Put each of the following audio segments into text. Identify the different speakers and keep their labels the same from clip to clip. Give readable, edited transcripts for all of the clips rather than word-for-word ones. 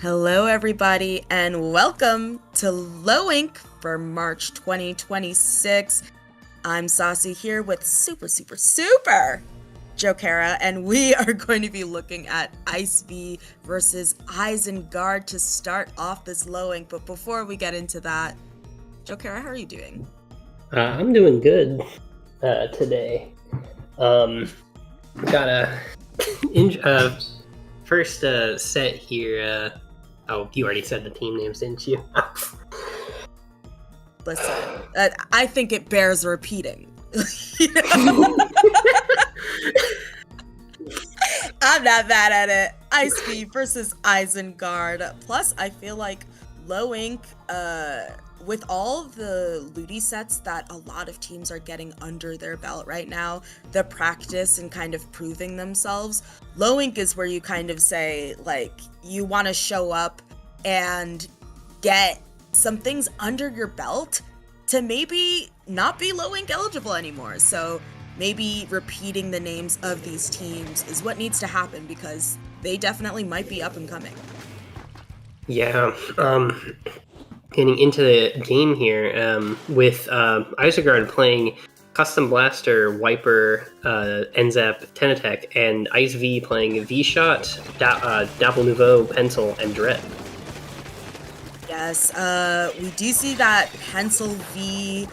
Speaker 1: Hello, everybody, and welcome to Low Ink for March 2026. I'm Saucy here with super Jokera, and we are going to be looking at Ice V versus Isengard to start off this Low Ink. But before we get into that, Jokera, how are you doing?
Speaker 2: I'm doing good today. Got a first set here. Oh, you already said the team names, didn't you?
Speaker 1: Listen, I think it bears repeating. I'm not bad at it. Ice V versus Isengard. Plus, I feel like Low Ink, with all the Ludi sets that a lot of teams are getting under their belt right now, the practice and kind of proving themselves, Low Ink is where you kind of say, like, you want to show up and get some things under your belt to maybe not be Low Ink eligible anymore. So maybe repeating the names of these teams is what needs to happen because they definitely might be up and coming.
Speaker 2: Yeah. Getting into the game here with Isengard playing Custom Blaster, Wiper, Enzap, Tenatech, and Ice V playing V-Shot, Dapple Nouveau, Pencil, and Dread.
Speaker 1: Yes, we do see that Pencil V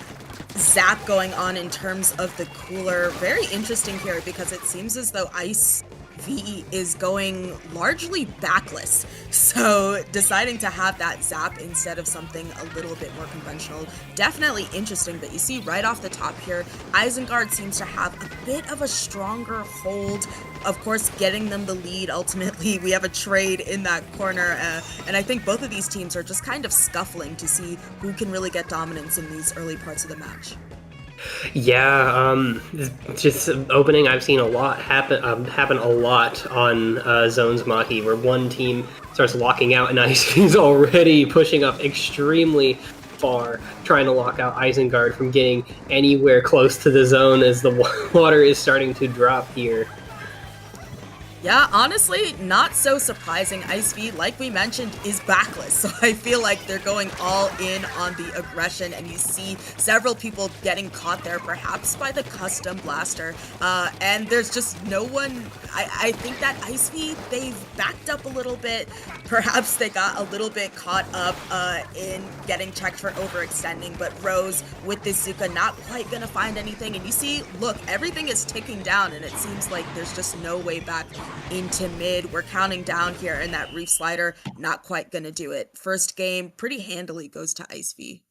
Speaker 1: zap going on in terms of the cooler. Very interesting here because it seems as though Ice V is going largely backless. So deciding to have that zap instead of something a little bit more conventional, definitely interesting. But you see right off the top here, Isengard seems to have a bit of a stronger hold. Of course, getting them the lead ultimately. We have a trade in that corner. And I think both of these teams are just kind of scuffling to see who can really get dominance in these early parts of the match.
Speaker 2: Yeah, just opening. I've seen a lot happen a lot on Zones Mahi, where one team starts locking out and Ice V's already pushing up extremely far, trying to lock out Isengard from getting anywhere close to the zone as the water is starting to drop here.
Speaker 1: Yeah, honestly, not so surprising. Ice V, like we mentioned, is backless. So I feel like they're going all in on the aggression, and you see several people getting caught there, perhaps by the Custom Blaster. And there's just no one. I think that Ice V, they've backed up a little bit. Perhaps they got a little bit caught up in getting checked for overextending, but Rose with this Zuka not quite gonna find anything. And you see, look, everything is ticking down, and it seems like there's just no way back into mid. We're counting down here, and that Reef Slider not quite gonna do it. First game pretty handily goes to Ice V.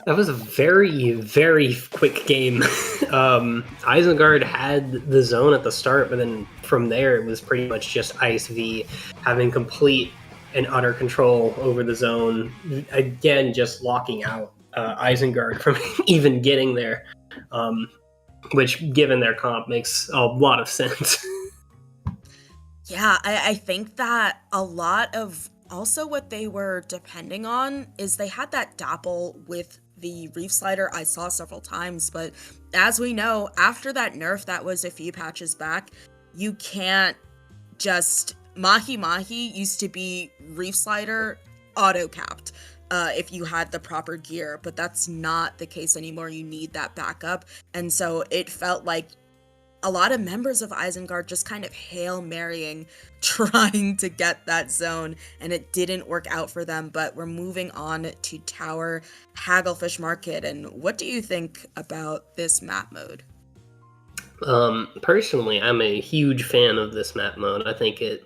Speaker 2: That was a very quick game. Isengard had the zone at the start, but then from there it was pretty much just Ice V having complete and utter control over the zone. Again, just locking out Isengard from even getting there, which, given their comp, makes a lot of sense.
Speaker 1: Yeah, I think that a lot of also what they were depending on is they had that dapple with the Reef Slider I saw several times, but as we know, after that nerf that was a few patches back, you can't just... Mahi Mahi used to be Reef Slider auto-capped if you had the proper gear, but that's not the case anymore. You need that backup, and so it felt like a lot of members of Isengard just kind of Hail Marying trying to get that zone, and it didn't work out for them. But we're moving on to Tower Hagglefish Market, and what do you think about this map mode?
Speaker 2: Personally, I'm a huge fan of this map mode. I think it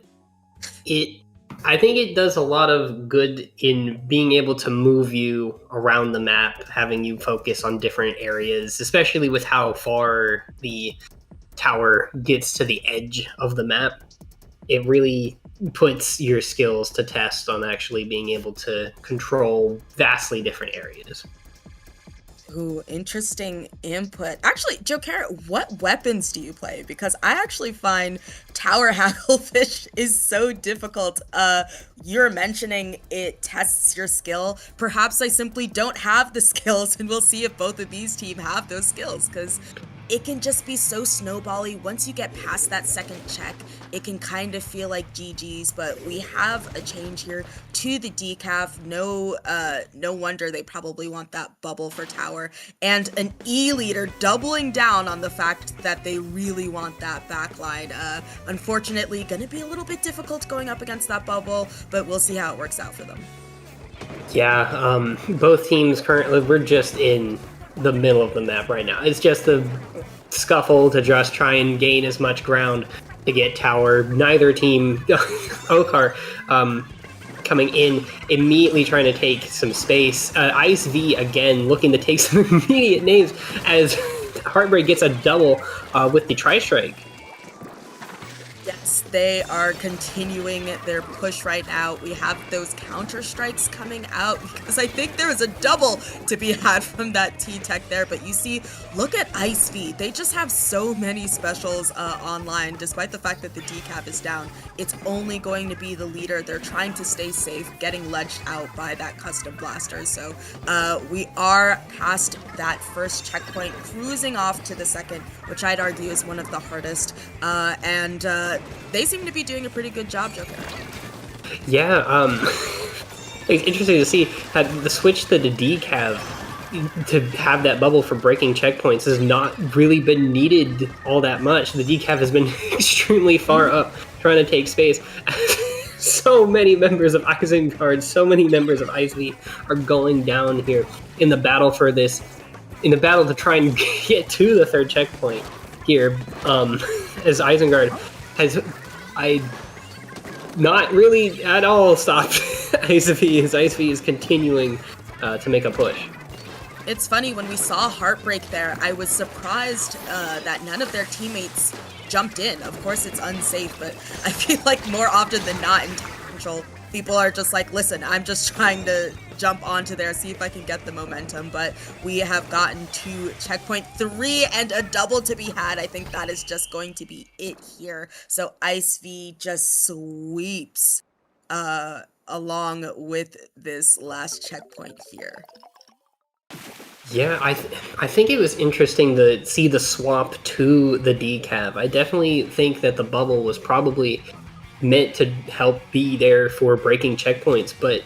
Speaker 2: does a lot of good in being able to move you around the map, having you focus on different areas, especially with how far the tower gets to the edge of the map. It really puts your skills to test on actually being able to control vastly different areas.
Speaker 1: Ooh, interesting input. Actually, Jokera, what weapons do you play? Because I actually find Tower Hagglefish is so difficult. You're mentioning it tests your skill. Perhaps I simply don't have the skills, and we'll see if both of these teams have those skills, because it can just be so snowbally. Once you get past that second check, it can kind of feel like GG's, but we have a change here to the decaf. No wonder they probably want that bubble for tower, and an E leader doubling down on the fact that they really want that backline. Unfortunately, gonna be a little bit difficult going up against that bubble, but we'll see how it works out for them.
Speaker 2: Yeah, both teams currently, we're just in the middle of the map right now. It's just a scuffle to just try and gain as much ground to get tower. Neither team, Okar, coming in, immediately trying to take some space. Ice V, again, looking to take some immediate names as Heartbreak gets a double with the Tri-Strike.
Speaker 1: Yes, they are continuing their push right now. We have those counter strikes coming out because I think there was a double to be had from that T-Tech there. But you see, look at Ice V. They just have so many specials online, despite the fact that the decap is down. It's only going to be the leader. They're trying to stay safe, getting ledged out by that custom blaster. So we are past that first checkpoint, cruising off to the second, which I'd argue is one of the hardest. And they seem to be doing a pretty good job, Joker.
Speaker 2: Yeah, it's interesting to see that the switch to the decav to have that bubble for breaking checkpoints has not really been needed all that much. The decav has been extremely far up, trying to take space. So many members of Isengard, so many members of Ice V are going down here in the battle for this, in the battle to try and get to the third checkpoint here, as Isengard has not really at all stopped Ice V, as Ice V is continuing to make a push.
Speaker 1: It's funny, when we saw Heartbreak there, I was surprised that none of their teammates jumped in. Of course, it's unsafe, but I feel like more often than not in Tower Control, people are just like, listen, I'm just trying to jump onto there, see if I can get the momentum. But we have gotten to checkpoint 3 and a double to be had. I think that is just going to be it here. So Ice V just sweeps along with this last checkpoint here.
Speaker 2: Yeah, I think it was interesting to see the swap to the decav. I definitely think that the bubble was probably meant to help be there for breaking checkpoints, but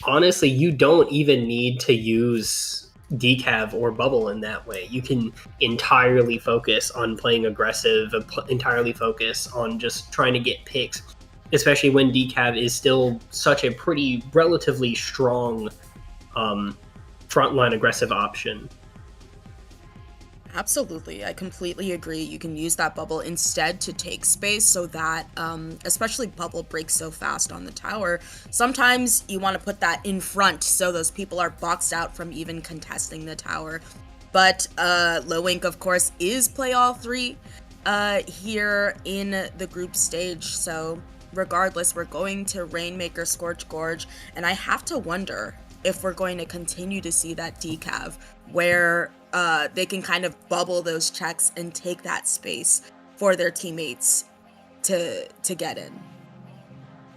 Speaker 2: honestly, you don't even need to use decav or bubble in that way. You can entirely focus on playing aggressive, entirely focus on just trying to get picks, especially when decav is still such a pretty relatively strong frontline aggressive option.
Speaker 1: Absolutely, I completely agree. You can use that bubble instead to take space so that, especially bubble breaks so fast on the tower, sometimes you want to put that in front so those people are boxed out from even contesting the tower. But Low Ink, of course, is play all 3 here in the group stage, so regardless, we're going to Rainmaker, Scorch Gorge, and I have to wonder if we're going to continue to see that decav where they can kind of bubble those checks and take that space for their teammates to get in.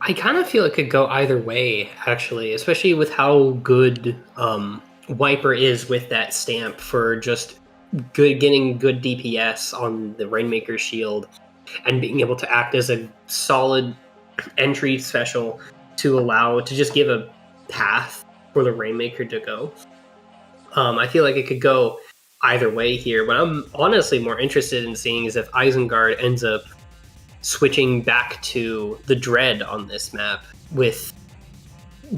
Speaker 2: I kind of feel it could go either way, actually, especially with how good Wiper is with that stamp for just getting good DPS on the Rainmaker shield and being able to act as a solid entry special to just give a path for the Rainmaker to go. I feel like it could go either way here. What I'm honestly more interested in seeing is if Isengard ends up switching back to the Dread on this map with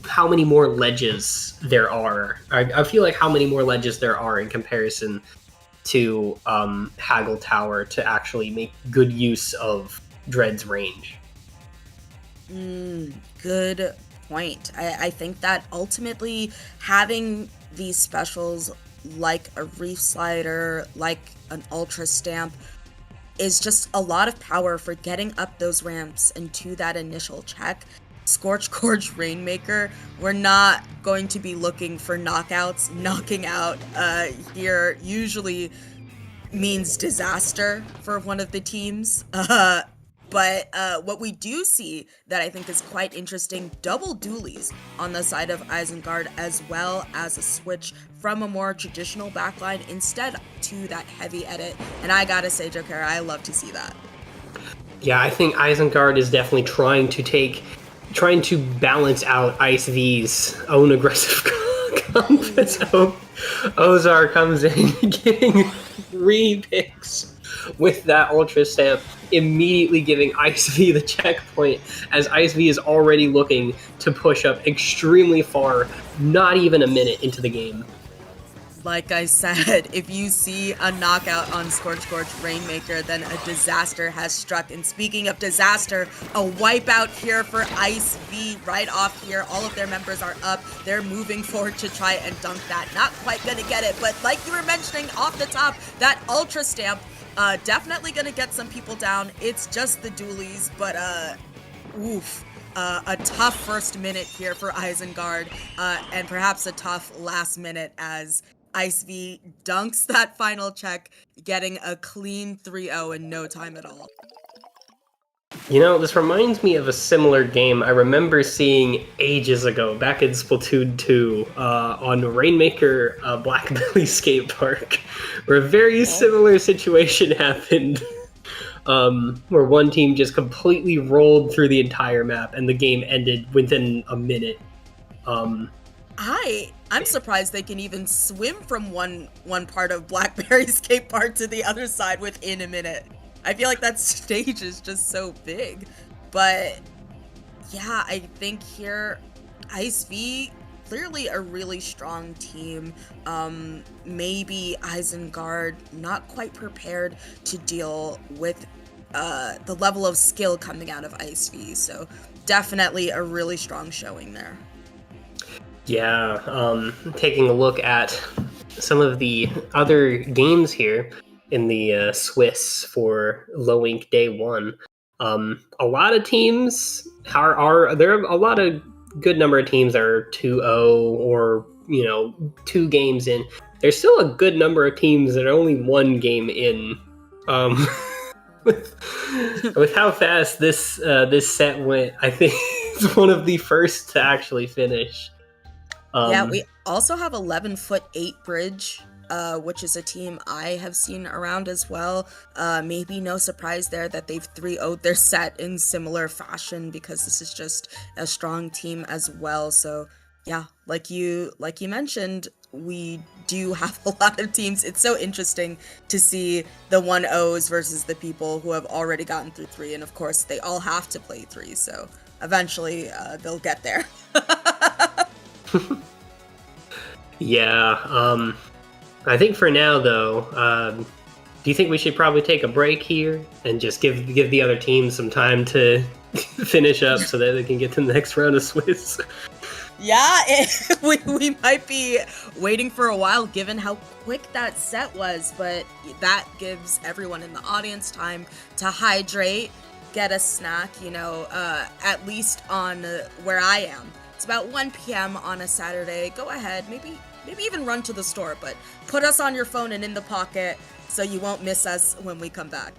Speaker 2: how many more ledges there are. I feel like how many more ledges there are in comparison to Haggle Tower to actually make good use of Dread's range.
Speaker 1: Good point. I think that ultimately having these specials like a Reef Slider, like an Ultra Stamp, is just a lot of power for getting up those ramps and to that initial check. Scorch Gorge Rainmaker, we're not going to be looking for knockouts. Knocking out here usually means disaster for one of the teams. But what we do see that I think is quite interesting, double dualies on the side of Isengard, as well as a switch from a more traditional backline instead to that heavy edit. And I gotta say, Jokera, I love to see that.
Speaker 2: Yeah, I think Isengard is definitely trying to balance out Ice V's own aggressive compass. Ozar comes in getting 3 picks with that Ultra Stamp, immediately giving Ice V the checkpoint, as Ice V is already looking to push up extremely far, not even a minute into the game.
Speaker 1: Like I said, if you see a knockout on Scorch Rainmaker, then a disaster has struck. And speaking of disaster, a wipeout here for Ice V right off here. All of their members are up. They're moving forward to try and dunk that. Not quite gonna get it, but like you were mentioning off the top, that Ultra Stamp, definitely gonna get some people down. It's just the dualies, but oof. A tough first minute here for Isengard, and perhaps a tough last minute as Ice V dunks that final check, getting a clean 3-0 in no time at all.
Speaker 2: You know, this reminds me of a similar game I remember seeing ages ago, back in Splatoon 2, on Rainmaker Blackbelly Skate Park, where a very similar situation happened, where one team just completely rolled through the entire map, and the game ended within a minute.
Speaker 1: I'm surprised they can even swim from one part of Blackberry Skate Park to the other side within a minute. I feel like that stage is just so big. But yeah, I think here Ice V, clearly a really strong team. Maybe Isengard not quite prepared to deal with the level of skill coming out of Ice V. So definitely a really strong showing there.
Speaker 2: Yeah, taking a look at some of the other games here in the Swiss for Low Ink Day 1. A lot of teams are there are a lot of good number of teams that are 2-0 or 2 games in. There's still a good number of teams that are only 1 game in. With how fast this set went, I think it's one of the first to actually finish.
Speaker 1: Yeah, we also have 11'8" Bridge, which is a team I have seen around as well. Maybe no surprise there that they've 3-0'd their set in similar fashion, because this is just a strong team as well. So yeah, like you mentioned, we do have a lot of teams. It's so interesting to see the 1-0s versus the people who have already gotten through 3, and of course they all have to play 3, so eventually they'll get there.
Speaker 2: Yeah, I think for now though, do you think we should probably take a break here and just give the other teams some time to finish up so that they can get to the next round of Swiss?
Speaker 1: Yeah, we might be waiting for a while given how quick that set was, but that gives everyone in the audience time to hydrate, get a snack, at least on where I am. It's about 1 p.m. on a Saturday. Go ahead, maybe even run to the store, but put us on your phone and in the pocket so you won't miss us when we come back.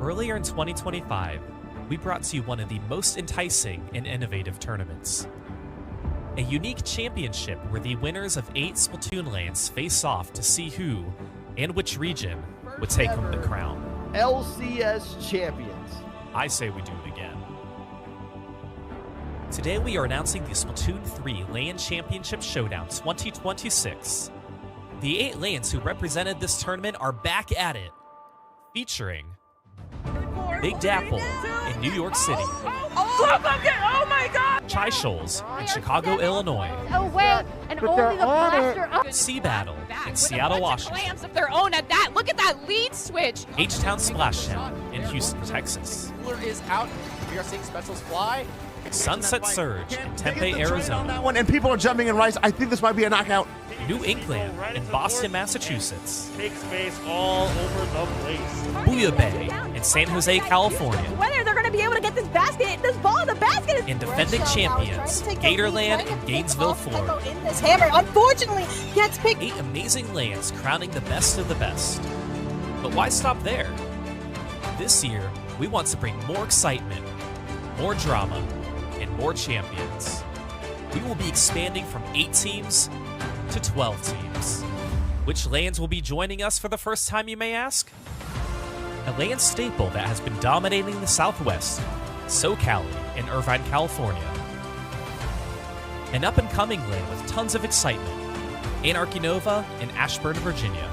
Speaker 3: Earlier in 2025, we brought to you one of the most enticing and innovative tournaments. A unique championship where the winners of 8 Splatoon lands face off to see who and which region would take home the crown.
Speaker 4: LCS champions.
Speaker 3: I say we do it again. Today we are announcing the Splatoon 3 LAN Championship Showdown 2026. The 8 LANs who represented this tournament are back at it, featuring Big Dapple in New York City,
Speaker 5: Oh my god!
Speaker 3: Chai Shoals in Chicago, Illinois,
Speaker 5: Away and only the blaster.
Speaker 3: Sea Battle in Seattle, Washington,
Speaker 5: Clams of their own at that. Look at that lead switch.
Speaker 3: H-Town Splashdown in Houston, Texas,
Speaker 6: Cooler is out. We are seeing specials fly.
Speaker 3: Sunset Surge in Tempe, Arizona,
Speaker 4: And people are jumping in rice. I think this might be a knockout.
Speaker 3: New England in Boston, Massachusetts,
Speaker 7: Take space all over the place.
Speaker 3: Booyah Bay in San Jose, California,
Speaker 5: Whether they're going to be able to get this basket, this ball in the basket is.
Speaker 3: and defending champions Gatorland in Gainesville, Florida.
Speaker 5: This hammer, unfortunately, gets picked.
Speaker 3: 8 amazing lands crowning the best of the best. But why stop there? This year, we want to bring more excitement, more drama, and more champions. We will be expanding from 8 teams to 12 teams. Which lands will be joining us for the first time, you may ask? A land staple that has been dominating the Southwest, SoCal in Irvine, California. An up-and-coming land with tons of excitement, Anarchy Nova in Ashburn, Virginia.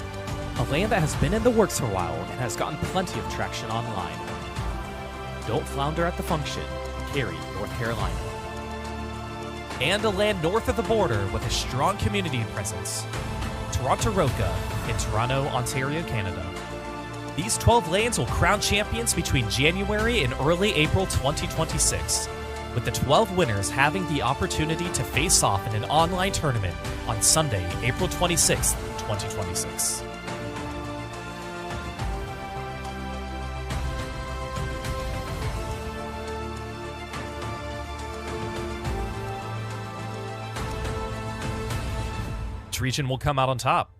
Speaker 8: A land that has been in the works for a while and has gotten plenty of traction online. Don't Flounder at the Function, Cary, North Carolina.
Speaker 3: And a land north of the border with a strong community presence, Toronto Roca in Toronto, Ontario, Canada. These 12 lands will crown champions between January and early April 2026, with the 12 winners having the opportunity to face off in an online tournament on Sunday, April 26th, 2026. Which region will come out on top?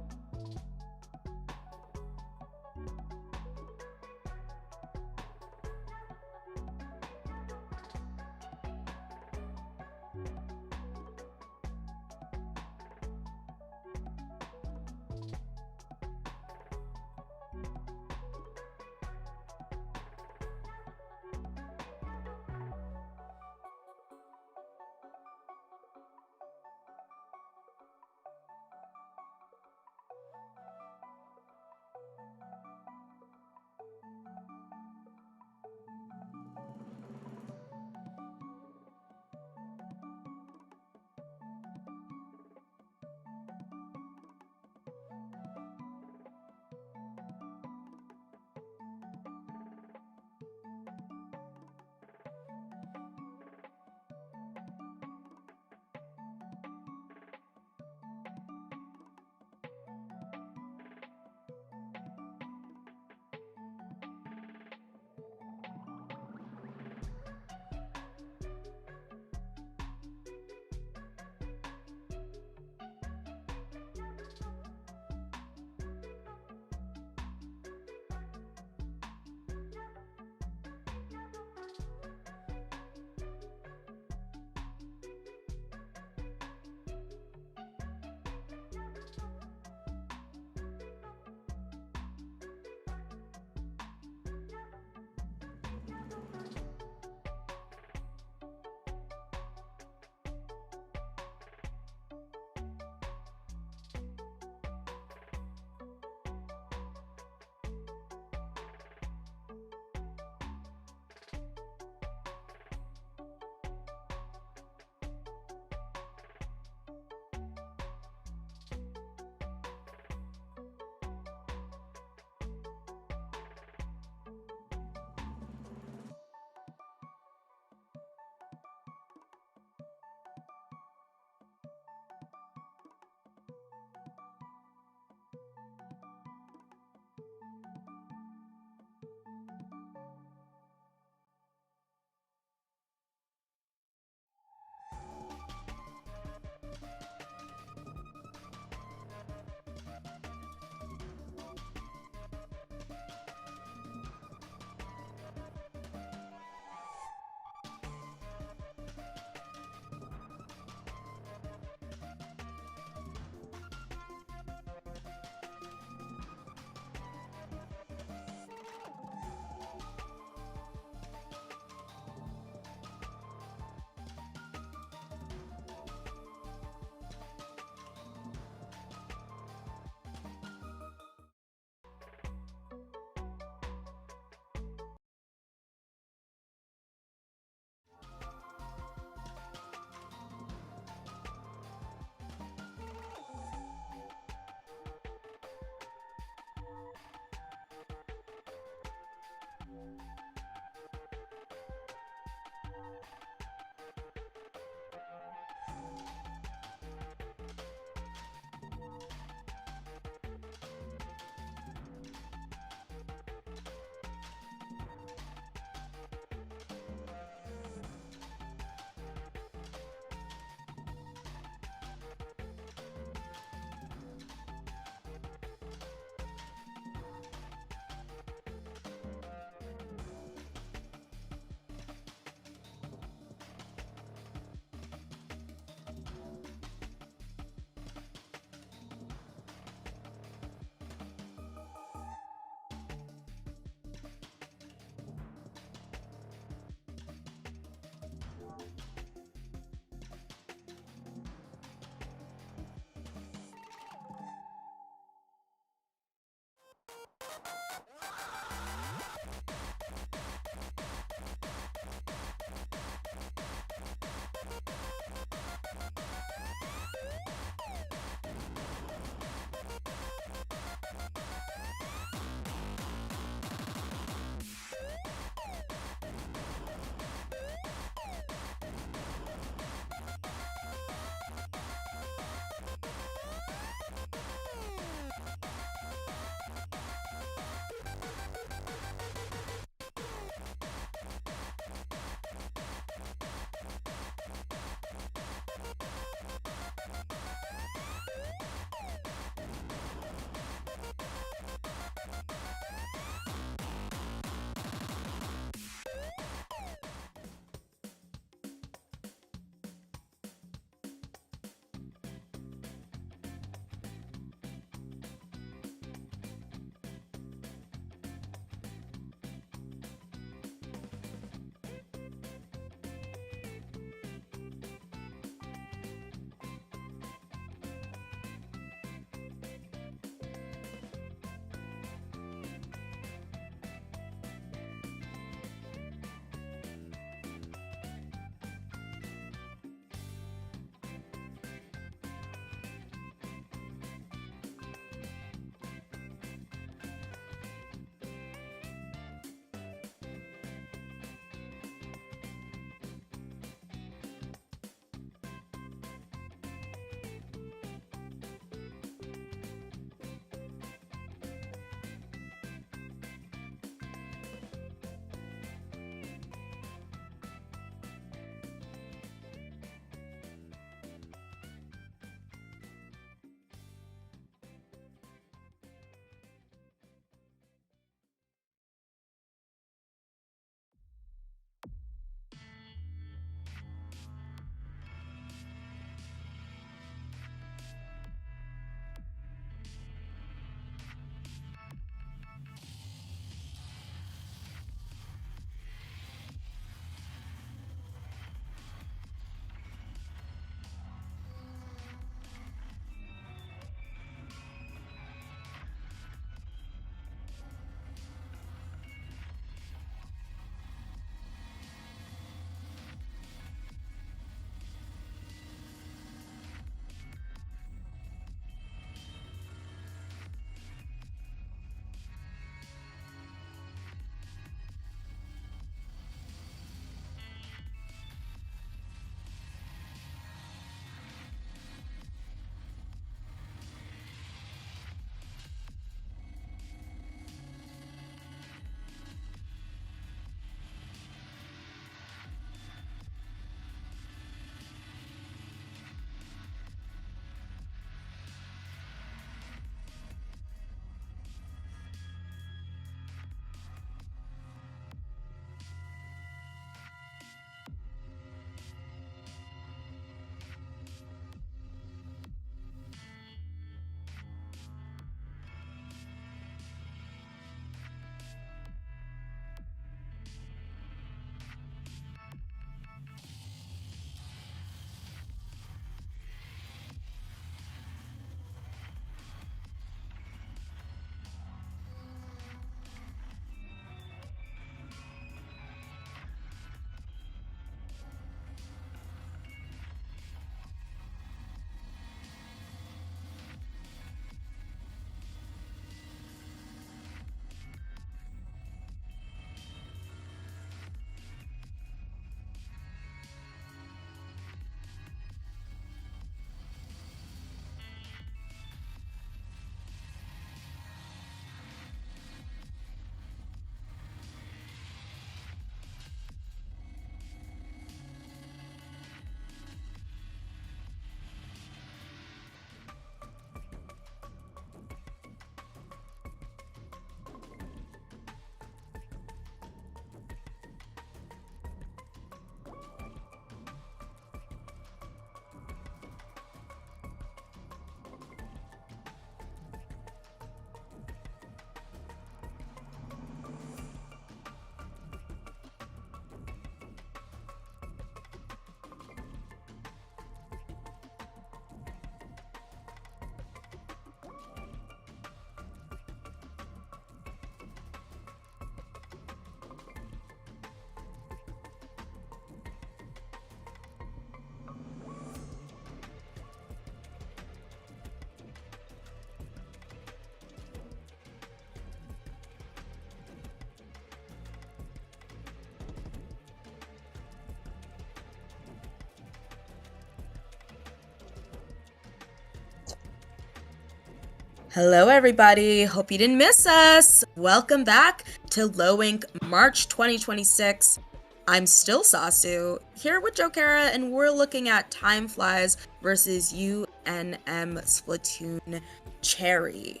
Speaker 1: Hello everybody, hope you didn't miss us. Welcome back to Low Ink March 2026. I'm still Sasu, here with Jokera, and we're looking at Time Flies versus UNM Splatoon Cherry.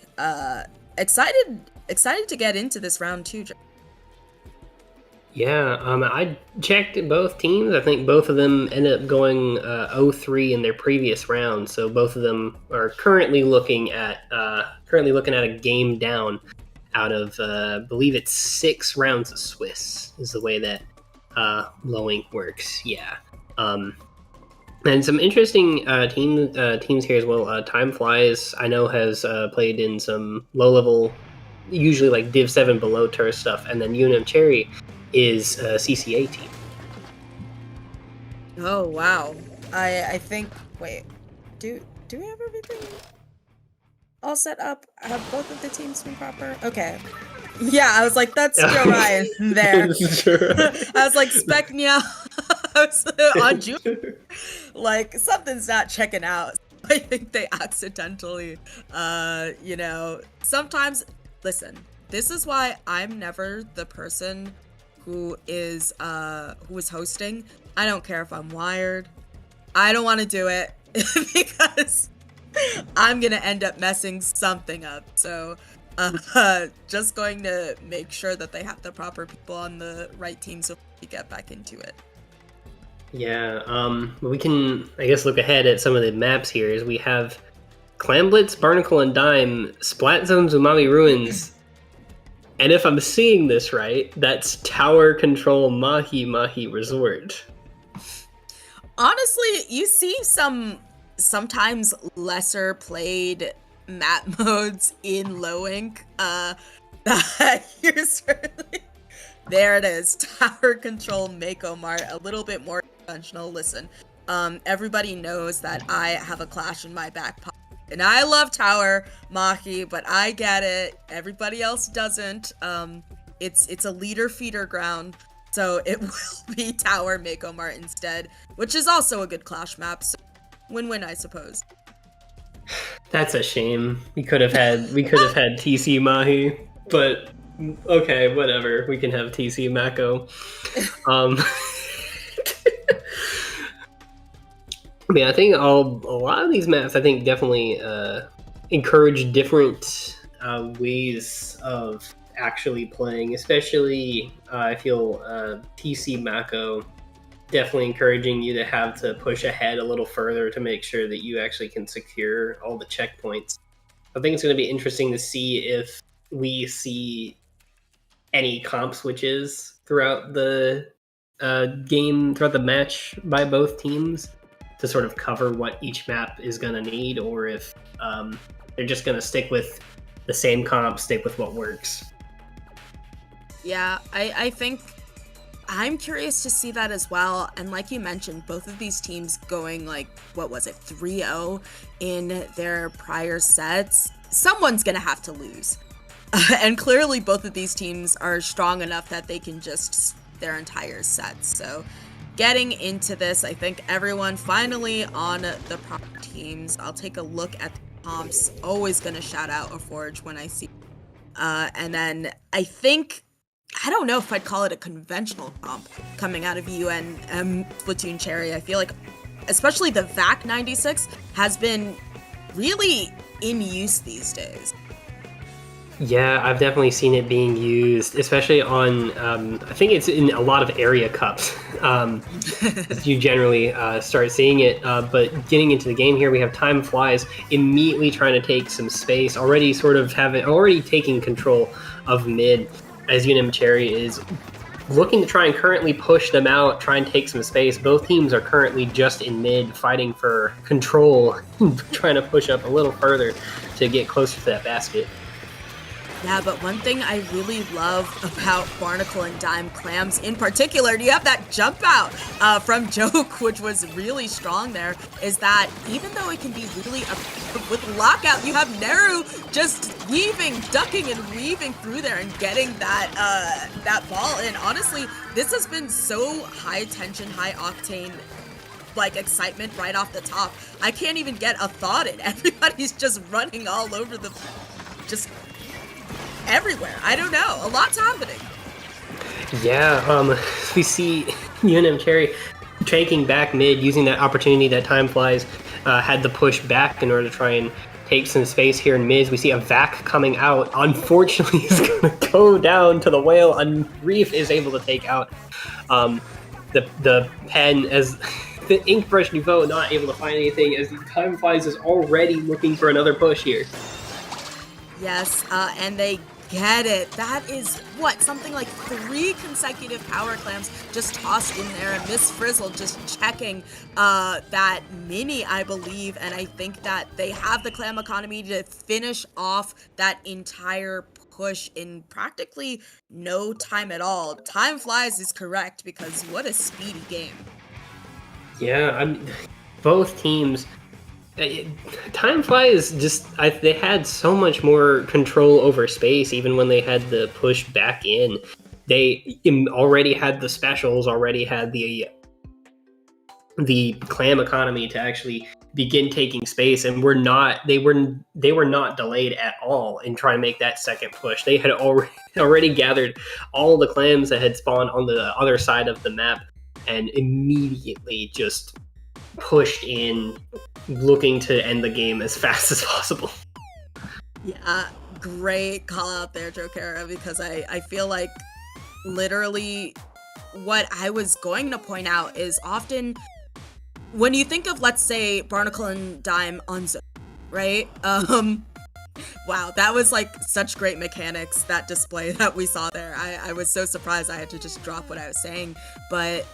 Speaker 1: Excited to get into this round too.
Speaker 2: Yeah, I checked both teams. I think both of them ended up going 0-3 in their previous round, so both of them are currently looking at a game down out of I believe it's 6 rounds of Swiss is the way that Low Ink works. Yeah, and some interesting teams here as well. Time Flies, I know, has played in some low level, usually like Div 7 below Tur stuff, and then UNM Cherry is a CCA team.
Speaker 1: Oh wow. I think, wait, do we have everything all set up? Have both of the teams been proper? Okay. Yeah, I was like, that's Joe Ryan there. I was like, Spec Nia on June. Like, something's not checking out. I think they accidentally, sometimes, listen, this is why I'm never the person who is hosting. I don't care if I'm wired. I don't want to do it because I'm gonna end up messing something up. So just going to make sure that they have the proper people on the right team so we get back into it.
Speaker 2: Yeah, we can, I guess, look ahead at some of the maps here. As we have Clamblitz, Barnacle and Dime, Splat Zones, Umami Ruins. And if I'm seeing this right, that's Tower Control Mahi Mahi Resort.
Speaker 1: Honestly, you see sometimes lesser played map modes in Low Ink. You're certainly... There it is. Tower Control Mako Mart, a little bit more conventional. Listen, everybody knows that I have a Clash in my back pocket. And I love Tower Mahi, but I get it. Everybody else doesn't. It's a leader feeder ground, so it will be Tower Mako Mart instead, which is also a good Clash map. So win-win, I suppose.
Speaker 2: That's a shame. We could have had TC Mahi, but okay, whatever. We can have TC Mako. Yeah, I think a lot of these maps, I think, definitely encourage different ways of actually playing. Especially, I feel TC Mako definitely encouraging you to have to push ahead a little further to make sure that you actually can secure all the checkpoints. I think it's going to be interesting to see if we see any comp switches throughout the game, throughout the match by both teams, to sort of cover what each map is going to need, or if they're just going to stick with the same comp, stick with what works.
Speaker 1: Yeah, I think I'm curious to see that as well. And like you mentioned, both of these teams going like, what was it, 3-0 in their prior sets. Someone's going to have to lose. And clearly both of these teams are strong enough that they can just their entire sets. So getting into this, I think everyone finally on the proper teams. I'll take a look at the comps. Always going to shout out a Forge when I see. And then I think, I don't know if I'd call it a conventional comp coming out of UNM Splatoon Cherry. I feel like, especially the VAC 96 has been really in use these days.
Speaker 2: Yeah, I've definitely seen it being used, especially on, I think it's in a lot of area cups. You generally start seeing it, but getting into the game here, we have Time Flies immediately trying to take some space, already taking control of mid, as UNM Cherry is looking to try and currently push them out, try and take some space. Both teams are currently just in mid, fighting for control, trying to push up a little further to get closer to that basket.
Speaker 1: Yeah, but one thing I really love about Barnacle and Dime Clams in particular, and you have that jump out from Joke, which was really strong there, is that even though it can be really with Lockout, you have Neru just weaving, ducking and weaving through there and getting that ball in. Honestly, this has been so high tension, high octane like excitement right off the top. I can't even get a thought in. Everybody's just running all over just everywhere. I don't know. A lot's happening.
Speaker 2: Yeah, we see UNM Cherry taking back mid, using that opportunity that Time Flies had to push back in order to try and take some space here in mids. We see a Vac coming out. Unfortunately, he's going to go down to the whale, and Reef is able to take out the pen as the Ink Brush Nouveau not able to find anything, as the Time Flies is already looking for another push here.
Speaker 1: Yes, and they get it. That is, what, something like 3 consecutive power clams just tossed in there, and Miss Frizzle just checking that mini, I believe, and I think that they have the clam economy to finish off that entire push in practically no time at all. Time Flies is correct, because what a speedy game.
Speaker 2: Yeah, both teams... Time Flies they had so much more control over space even when they had the push back in. They already had the specials, already had the clam economy to actually begin taking space, and they were not delayed at all in trying to make that second push. They had already gathered all the clams that had spawned on the other side of the map and immediately just pushed in, looking to end the game as fast as possible.
Speaker 1: Yeah, great call out there, Jokera, because I feel like literally what I was going to point out is often when you think of, let's say, Barnacle and Dime on zone, right? Wow, that was like such great mechanics, that display that we saw there. I was so surprised I had to just drop what I was saying, but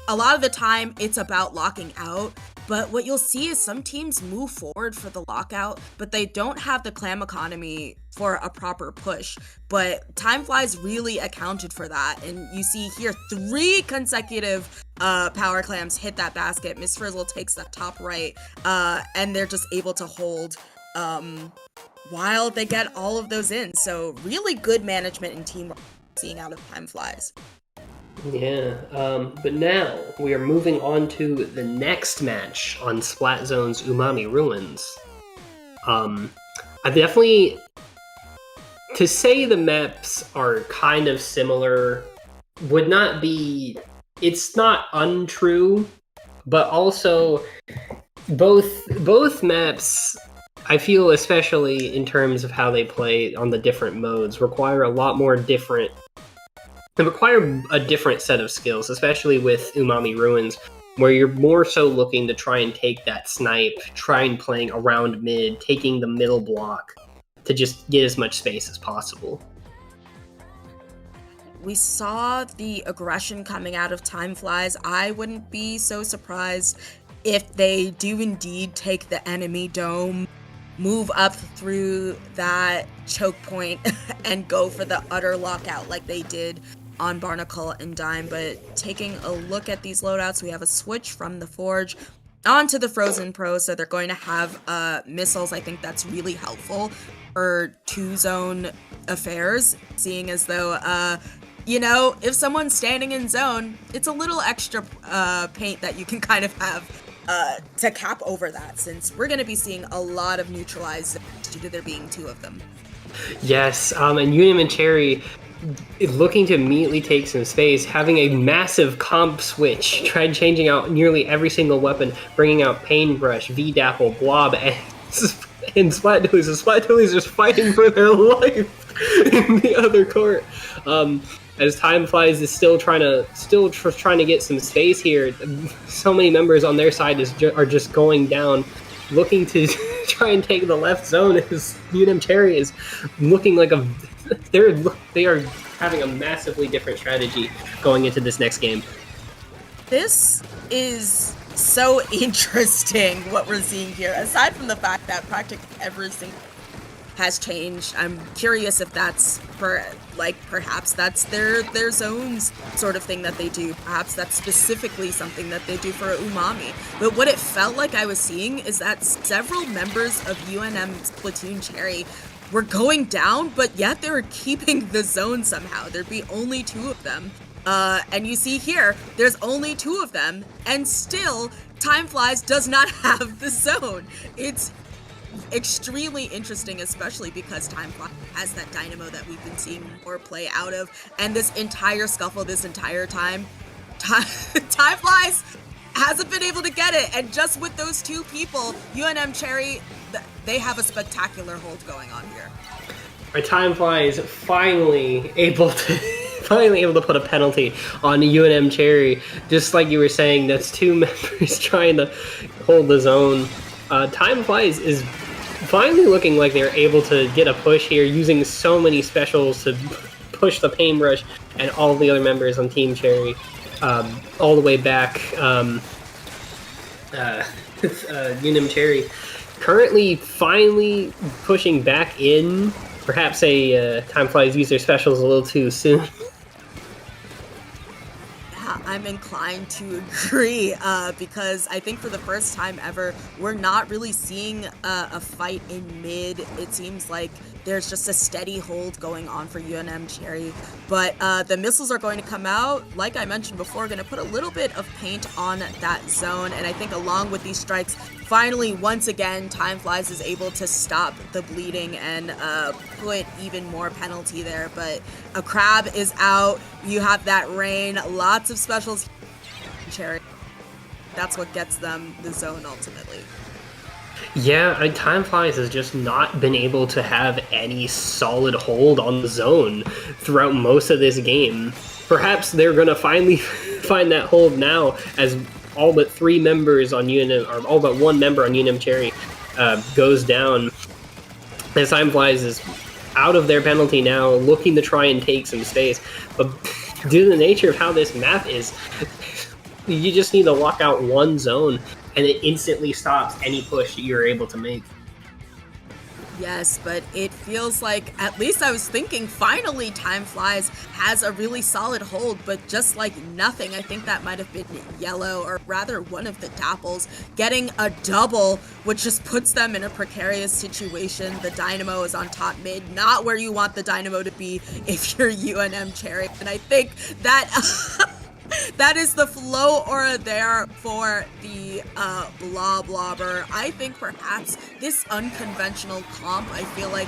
Speaker 1: a lot of the time it's about locking out, but what you'll see is some teams move forward for the lockout, but they don't have the clam economy for a proper push. But Time Flies really accounted for that, and you see here 3 consecutive power clams hit that basket. Miss Frizzle takes that top right, and they're just able to hold while they get all of those in. So really good management and teamwork seeing out of Time Flies.
Speaker 2: Yeah, but now we are moving on to the next match on Splat Zone's Umami Ruins. I definitely... To say the maps are kind of similar would not be... It's not untrue, but also both maps, I feel, especially in terms of how they play on the different modes, require a lot more different... They require a different set of skills, especially with Umami Ruins, where you're more so looking to try and take that snipe, try and playing around mid, taking the middle block to just get as much space as possible.
Speaker 1: We saw the aggression coming out of Time Flies. I wouldn't be so surprised if they do indeed take the enemy dome, move up through that choke point, and go for the utter lockout like they did on Barnacle and Dime. But taking a look at these loadouts, we have a switch from the Forge onto the Frozen Pro, so they're going to have missiles. I think that's really helpful for 2-zone affairs, seeing as though, if someone's standing in zone, it's a little extra paint that you can kind of have to cap over that, since we're going to be seeing a lot of neutralized zones due to there being 2 of them.
Speaker 2: Yes, and Unim and Cherry is looking to immediately take some space, having a massive comp switch, tried changing out nearly every single weapon, bringing out Paintbrush, V-Dapple, Blob, and Splat-Toolies. The Splat-Toolies just fighting for their life in the other court. As Time Flies is still trying to get some space here. So many members on their side are just going down, looking to try and take the left zone, as Unim Cherry is looking like they are having a massively different strategy going into this next game.
Speaker 1: This is so interesting what we're seeing here. Aside from the fact that practically everything has changed, I'm curious if that's perhaps that's their zones sort of thing that they do. Perhaps that's specifically something that they do for Umami. But what it felt like I was seeing is that several members of UNM's Splatoon Cherry were going down, but yet they were keeping the zone somehow. There'd be only 2 of them. And you see here, there's only 2 of them, and still, Time Flies does not have the zone. It's extremely interesting, especially because Time Flies has that dynamo that we've been seeing more play out of, and this entire scuffle this entire time, Time Flies hasn't been able to get it, and just with those 2 people, UNM Cherry, they have a spectacular hold going on here.
Speaker 2: Our Time Flies finally able to put a penalty on UNM Cherry. Just like you were saying, that's 2 members trying to hold the zone. Time Flies is finally looking like they're able to get a push here, using so many specials to push the Paintbrush and all the other members on Team Cherry all the way back. UNM Cherry currently finally pushing back in. Perhaps Time Flies used their specials a little too soon.
Speaker 1: I'm inclined to agree, because I think for the first time ever, we're not really seeing a fight in mid. It seems like there's just a steady hold going on for UNM Cherry, but the missiles are going to come out, like I mentioned before, going to put a little bit of paint on that zone, and I think along with these strikes, finally, once again, Time Flies is able to stop the bleeding and put even more penalty there, but a Crab is out, you have that rain, lots of specials, Cherry, that's what gets them the zone ultimately.
Speaker 2: Yeah, Time Flies has just not been able to have any solid hold on the zone throughout most of this game. Perhaps they're going to finally find that hold now, as all but 3 members on UNM, or all but 1 member on UNM Cherry goes down. As Time Flies is out of their penalty now, looking to try and take some space. But due to the nature of how this map is, you just need to lock out 1 zone, and it instantly stops any push that you're able to make.
Speaker 1: Yes, but it feels like, at least I was thinking, finally Time Flies has a really solid hold, but just like nothing. I think that might have been Yellow, or rather one of the Dapples, getting a double, which just puts them in a precarious situation. The Dynamo is on top mid, not where you want the Dynamo to be if you're UNM Cherry, and I think that... that is the flow aura there for the Blah Blobber. I think perhaps this unconventional comp, I feel like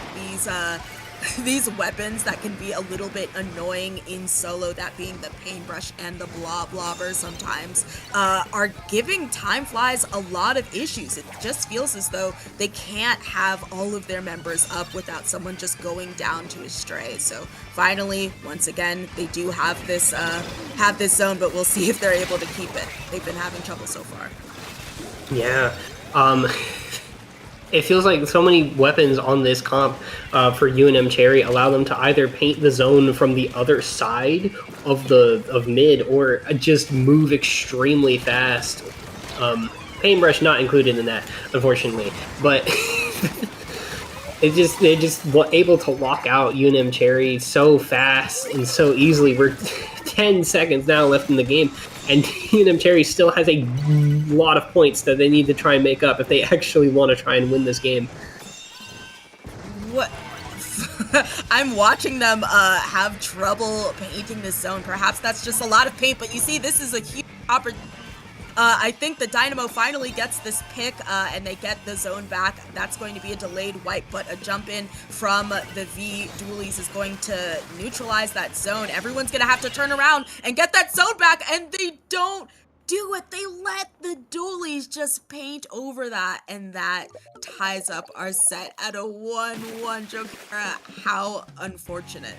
Speaker 1: these weapons that can be a little bit annoying in solo, that being the Paintbrush and the Blah Blobber sometimes, are giving Time Flies a lot of issues. It just feels as though they can't have all of their members up without someone just going down to a stray. So finally, once again, they do have this zone, but we'll see if they're able to keep it. They've been having trouble so far.
Speaker 2: Yeah. It feels like so many weapons on this comp for UNM Cherry allow them to either paint the zone from the other side of mid, or just move extremely fast. Paintbrush not included in that, unfortunately, but they're just able to lock out UNM Cherry so fast and so easily. We're 10 seconds now left in the game, and UNM Cherry still has a lot of points that they need to try and make up if they actually want to try and win this game.
Speaker 1: What? I'm watching them have trouble painting this zone. Perhaps that's just a lot of paint, but you see, this is a huge opportunity. I think the Dynamo finally gets this pick, and they get the zone back. That's going to be a delayed wipe, but a jump in from the V Dualies is going to neutralize that zone. Everyone's going to have to turn around and get that zone back, and they don't do it. They let the Dualies just paint over that, and that ties up our set at a 1-1. Jokera, how unfortunate.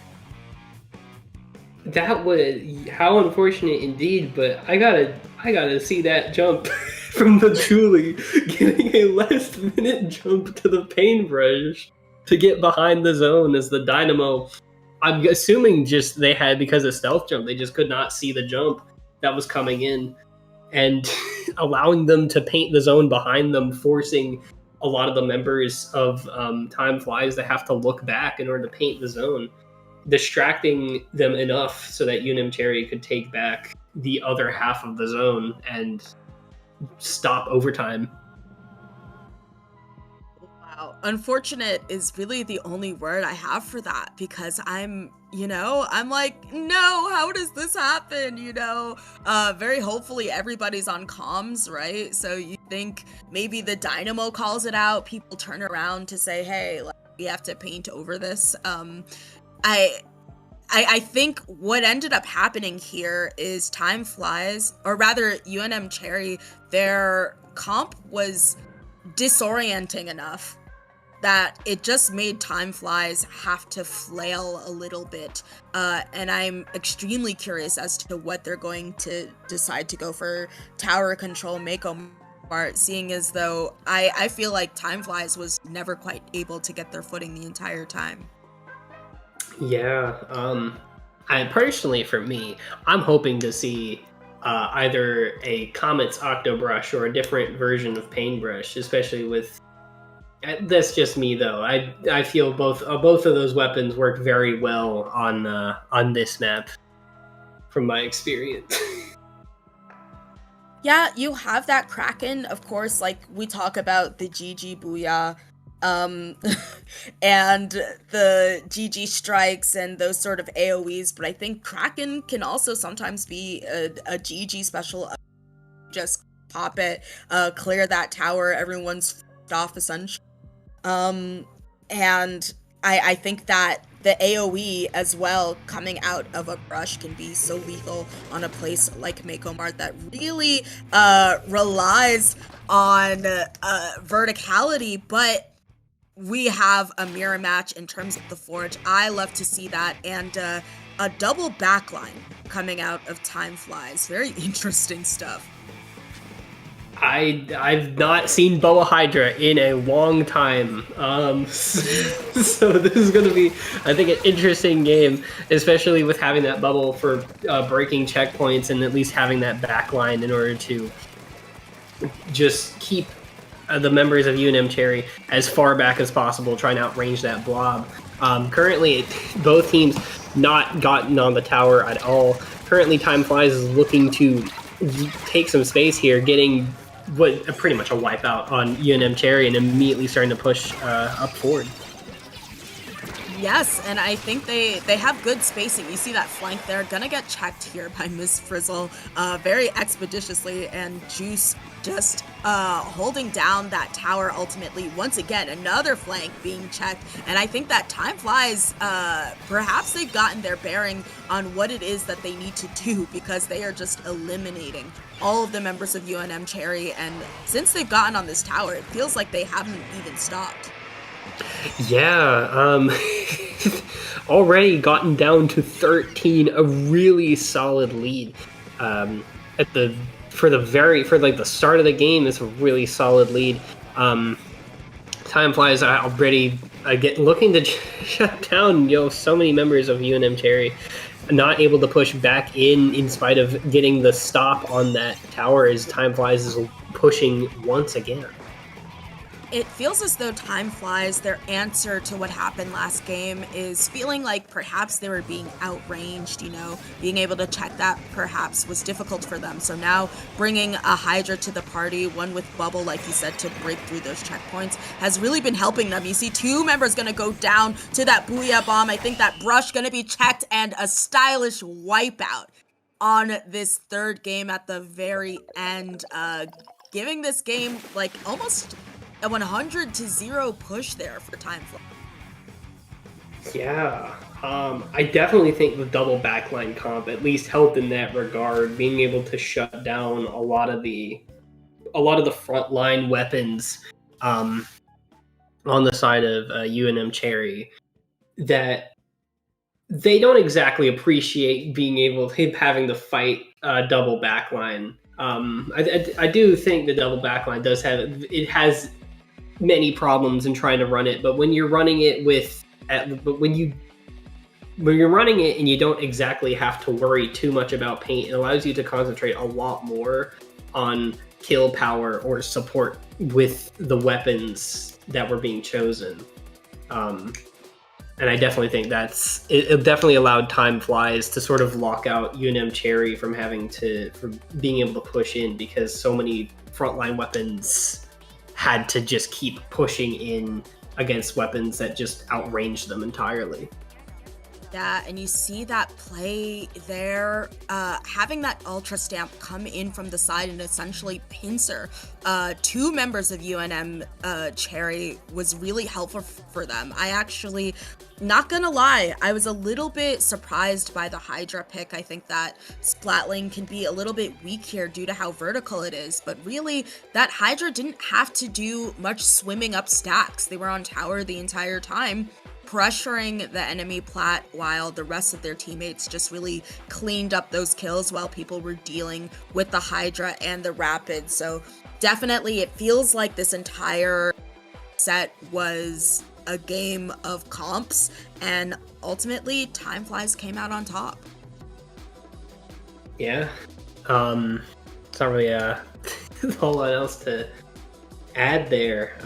Speaker 2: That was how unfortunate indeed, but I gotta see that jump from the Julie, getting a last minute jump to the Paintbrush to get behind the zone as the Dynamo. I'm assuming just they had, because of stealth jump, they just could not see the jump that was coming in, and allowing them to paint the zone behind them, forcing a lot of the members of Time Flies to have to look back in order to paint the zone, distracting them enough so that UNM Cherry could take back the other half of the zone and stop overtime.
Speaker 1: Wow. Wow. Unfortunate is really the only word I have for that, because I'm like, no, how does this happen? Very hopefully everybody's on comms, right? So you think maybe the Dynamo calls it out, people turn around to say, hey, like, we have to paint over this. I think what ended up happening here is time flies, or rather UNM Cherry, their comp was disorienting enough that it just made time flies have to flail a little bit. And I'm extremely curious as to what they're going to decide to go for tower control Mako Mart, seeing as though I feel like time flies was never quite able to get their footing the entire time.
Speaker 2: Yeah, I personally, for me, I'm hoping to see either a Comet's Octobrush or a different version of Paintbrush, especially with. That's just me, though. I feel both of those weapons work very well on this map, from my experience.
Speaker 1: Yeah, you have that Kraken, of course, like we talk about the GG Booyah, and the GG strikes and those sort of AoEs, but I think Kraken can also sometimes be a GG special. Just pop it, clear that tower, everyone's off essentially. And I think that the AoE as well coming out of a brush can be so lethal on a place like Mako Mart that really relies on verticality, but we have a mirror match in terms of the Forge. I love to see that, and a double backline coming out of Time Flies. Very interesting stuff.
Speaker 2: I've not seen Boa Hydra in a long time, so this is going to be, I think, an interesting game, especially with having that bubble for breaking checkpoints and at least having that backline in order to just keep the members of UNM Cherry as far back as possible, trying to outrange that blob. Currently, both teams not gotten on the tower at all. Currently, Time Flies is looking to take some space here, getting pretty much a wipeout on UNM Cherry and immediately starting to push up forward.
Speaker 1: Yes, and I think they have good spacing. You see that flank there, gonna get checked here by Miss Frizzle very expeditiously, and Juice just holding down that tower ultimately. Once again, another flank being checked, and I think that Time Flies, perhaps they've gotten their bearing on what it is that they need to do, because they are just eliminating all of the members of UNM Cherry, and since they've gotten on this tower, it feels like they haven't even stopped.
Speaker 2: Yeah, already gotten down to 13, a really solid lead. For the start of the game, it's a really solid lead. Time Flies already looking to shut down, so many members of UNM Cherry, not able to push back in spite of getting the stop on that tower as Time Flies is pushing once again.
Speaker 1: It feels as though Time Flies, their answer to what happened last game, is feeling like perhaps they were being outranged, being able to check that perhaps was difficult for them. So now bringing a Hydra to the party, one with Bubble, like you said, to break through those checkpoints, has really been helping them. You see two members going to go down to that Booyah Bomb. I think that Brush going to be checked, and a stylish wipeout on this third game at the very end, giving this game like almost a 100-0 push there for Time Flies.
Speaker 2: Yeah, I definitely think the double backline comp at least helped in that regard, being able to shut down a lot of the frontline weapons on the side of UNM Cherry that they don't exactly appreciate having to fight double backline. I do think the double backline has many problems in trying to run it, but when you're running it when you're running it and you don't exactly have to worry too much about paint, it allows you to concentrate a lot more on kill power or support with the weapons that were being chosen. And I definitely think it definitely allowed Time Flies to sort of lock out UNM Cherry from being able to push in, because so many frontline weapons had to just keep pushing in against weapons that just outranged them entirely.
Speaker 1: Yeah, and you see that play there, having that Ultra Stamp come in from the side and essentially pincer two members of UNM Cherry was really helpful for them. I actually, not gonna lie, I was a little bit surprised by the Hydra pick. I think that Splatling can be a little bit weak here due to how vertical it is, but really, that Hydra didn't have to do much swimming up stacks. They were on tower the entire time, pressuring the enemy plat while the rest of their teammates just really cleaned up those kills while people were dealing with the Hydra and the Rapid. So definitely it feels like this entire set was a game of comps, and ultimately Time Flies came out on top.
Speaker 2: Yeah. It's not really a whole lot else to add there.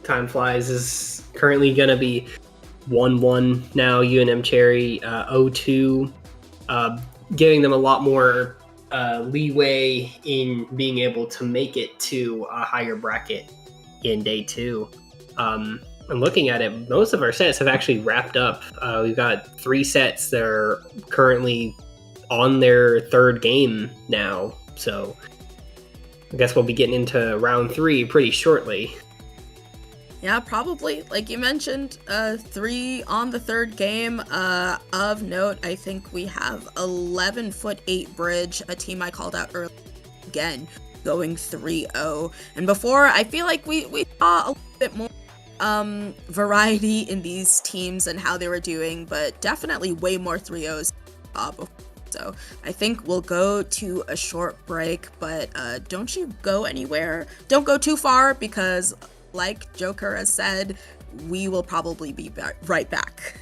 Speaker 2: Time Flies is currently going to be 1-1 now. UNM Cherry 0-2, giving them a lot more leeway in being able to make it to a higher bracket in day 2. And looking at it, most of our sets have actually wrapped up. We've got 3 sets that are currently on their 3rd game now. So I guess we'll be getting into round 3 pretty shortly.
Speaker 1: Yeah, probably. Like you mentioned, 3 on the 3rd game. Of note, I think we have 11'8" Bridge, a team I called out earlier, again, going 3-0. And before, I feel like we saw a little bit more variety in these teams and how they were doing, but definitely way more 3-0s before. So I think we'll go to a short break, but don't you go anywhere. Don't go too far, because like Joker has said, we will probably be right back.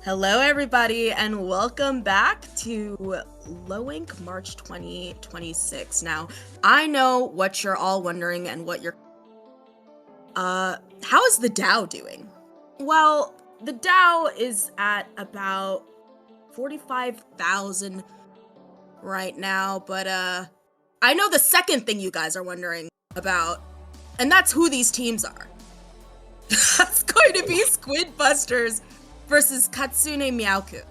Speaker 1: Hello, everybody, and welcome back to Low Ink March 2026. Now, I know what you're all wondering and what you're... how is the DAO doing? Well, the DAO is at about 45,000 right now, but, I know the second thing you guys are wondering about, and that's who these teams are. That's going to be Squid Busters versus Catsune Meowku.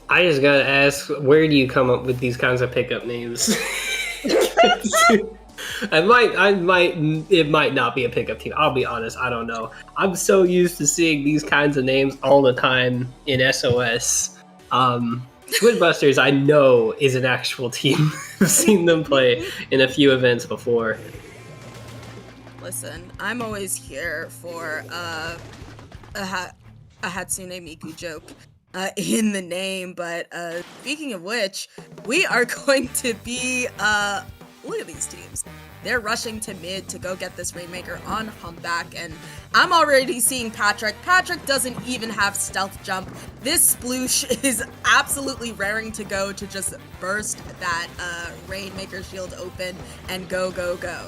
Speaker 2: I just gotta ask, where do you come up with these kinds of pickup names? It might not be a pickup team. I'll be honest, I don't know. I'm so used to seeing these kinds of names all the time in SOS. Squid Busters, I know, is an actual team. I've seen them play in a few events before.
Speaker 1: Listen, I'm always here for a Hatsune Miku joke in the name, but speaking of which, we are going to be, look at these teams. They're rushing to mid to go get this Rainmaker on Humpback, and I'm already seeing Patrick. Patrick doesn't even have stealth jump. This sploosh is absolutely raring to go to just burst that Rainmaker shield open and go, go, go.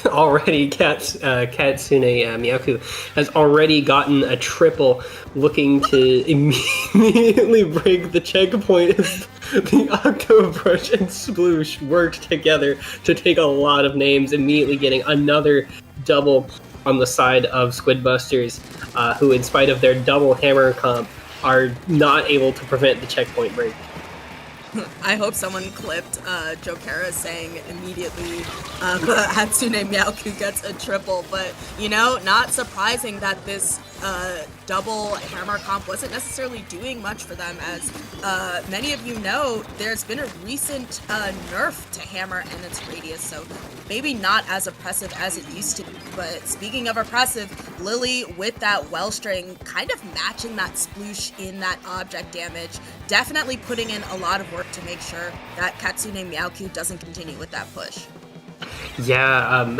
Speaker 2: Already, Katsune Meowku has already gotten a triple, looking to immediately break the checkpoint as the Octobrush and Sploosh worked together to take a lot of names, immediately getting another double on the side of Squid Busters, who, in spite of their double hammer comp, are not able to prevent the checkpoint break.
Speaker 1: I hope someone clipped Jokera saying immediately Hatsune Meowku gets a triple, but, you know, not surprising that this double hammer comp wasn't necessarily doing much for them, as many of you know, there's been a recent nerf to hammer and its radius, so maybe not as oppressive as it used to be. But speaking of oppressive, Lily with that well string kind of matching that sploosh in that object damage, definitely putting in a lot of work to make sure that Catsune Meowku doesn't continue with that push.
Speaker 2: Yeah,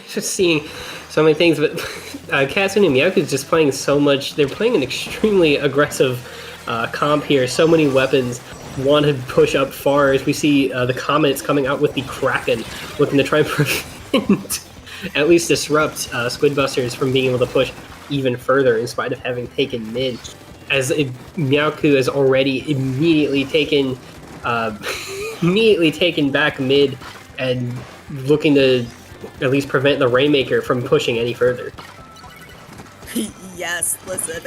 Speaker 2: just seeing so many things, but Catsune Meowku is just playing so much. They're playing an extremely aggressive comp here. So many weapons want to push up far, as we see the Comets coming out with the Kraken, looking to try and prevent, at least disrupt Squid Busters from being able to push even further, in spite of having taken mid. As Meowku has already immediately taken back mid and looking to at least prevent the Rainmaker from pushing any further.
Speaker 1: Yes, listen,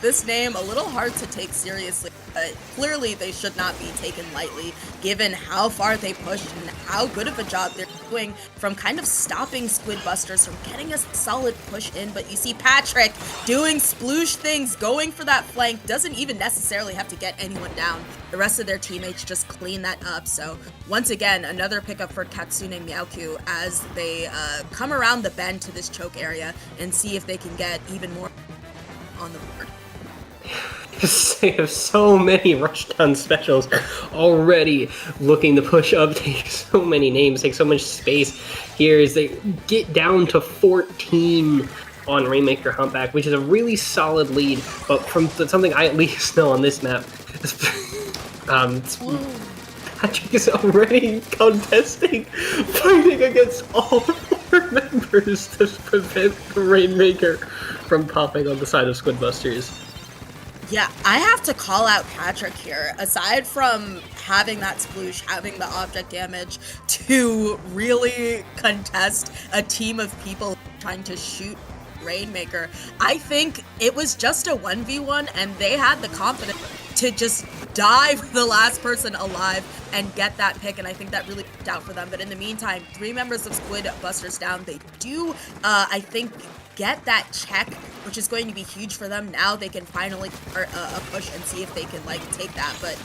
Speaker 1: this name, a little hard to take seriously, but clearly they should not be taken lightly, given how far they pushed and how good of a job they're doing from kind of stopping Squid Busters from getting a solid push in. But you see Patrick doing sploosh things, going for that flank, doesn't even necessarily have to get anyone down. The rest of their teammates just clean that up. So once again, another pickup for Catsune Meowku as they come around the bend to this choke area and see if they can get even more on the board.
Speaker 2: They have so many rushdown specials already looking to push up, take so many names, take so much space here as they get down to 14 on Rainmaker Humpback, which is a really solid lead, but from something I at least know on this map, Patrick is already contesting, fighting against all four members to prevent the Rainmaker from popping on the side of Squid Busters.
Speaker 1: Yeah, I have to call out Patrick here. Aside from having that sploosh, having the object damage, to really contest a team of people trying to shoot Rainmaker, I think it was just a 1v1 and they had the confidence to just dive the last person alive and get that pick, and I think that really worked out for them. But in the meantime, 3 members of Squid Busters down. They do, I think, get that check, which is going to be huge for them. Now they can finally start a push and see if they can, like, take that. But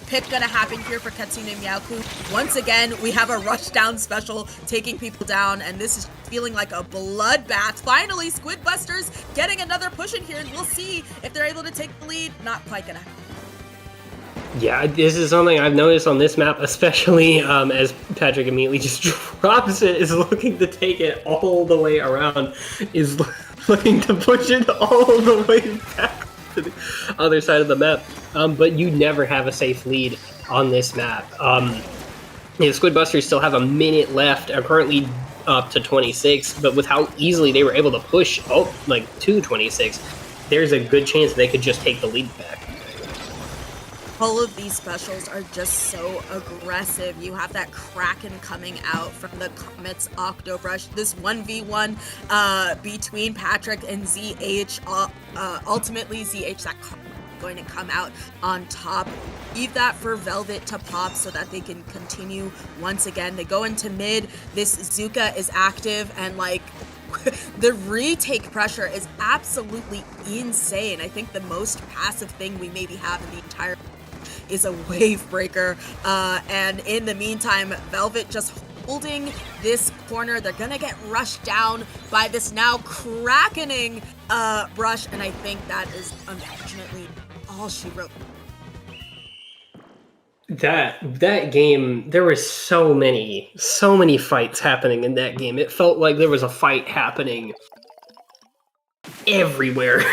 Speaker 1: pick gonna happen here for Catsune Meowku. Once again, we have a rush down special taking people down, and this is feeling like a bloodbath. Finally, Squid Busters getting another push in here, and we'll see if they're able to take the lead. Not quite gonna happen.
Speaker 2: Yeah, this is something I've noticed on this map, especially as Patrick immediately just drops it, is looking to take it all the way around, is looking to push it all the way back to the other side of the map. But you never have a safe lead on this map. Squid Busters still have a minute left, are currently up to 26, but with how easily they were able to push to 26, there's a good chance they could just take the lead back.
Speaker 1: All of these specials are just so aggressive. You have that Kraken coming out from the Comet's Octobrush. This 1v1 between Patrick and ZH. Ultimately, ZH that going to come out on top. Leave that for Velvet to pop so that they can continue once again. They go into mid. This Zuka is active, and like the retake pressure is absolutely insane. I think the most passive thing we maybe have in the entire is a wave breaker, and in the meantime, Velvet just holding this corner. They're gonna get rushed down by this now Krakening rush, and I think that is unfortunately all she wrote.
Speaker 2: That game, there were so many fights happening in that game. It felt like there was a fight happening everywhere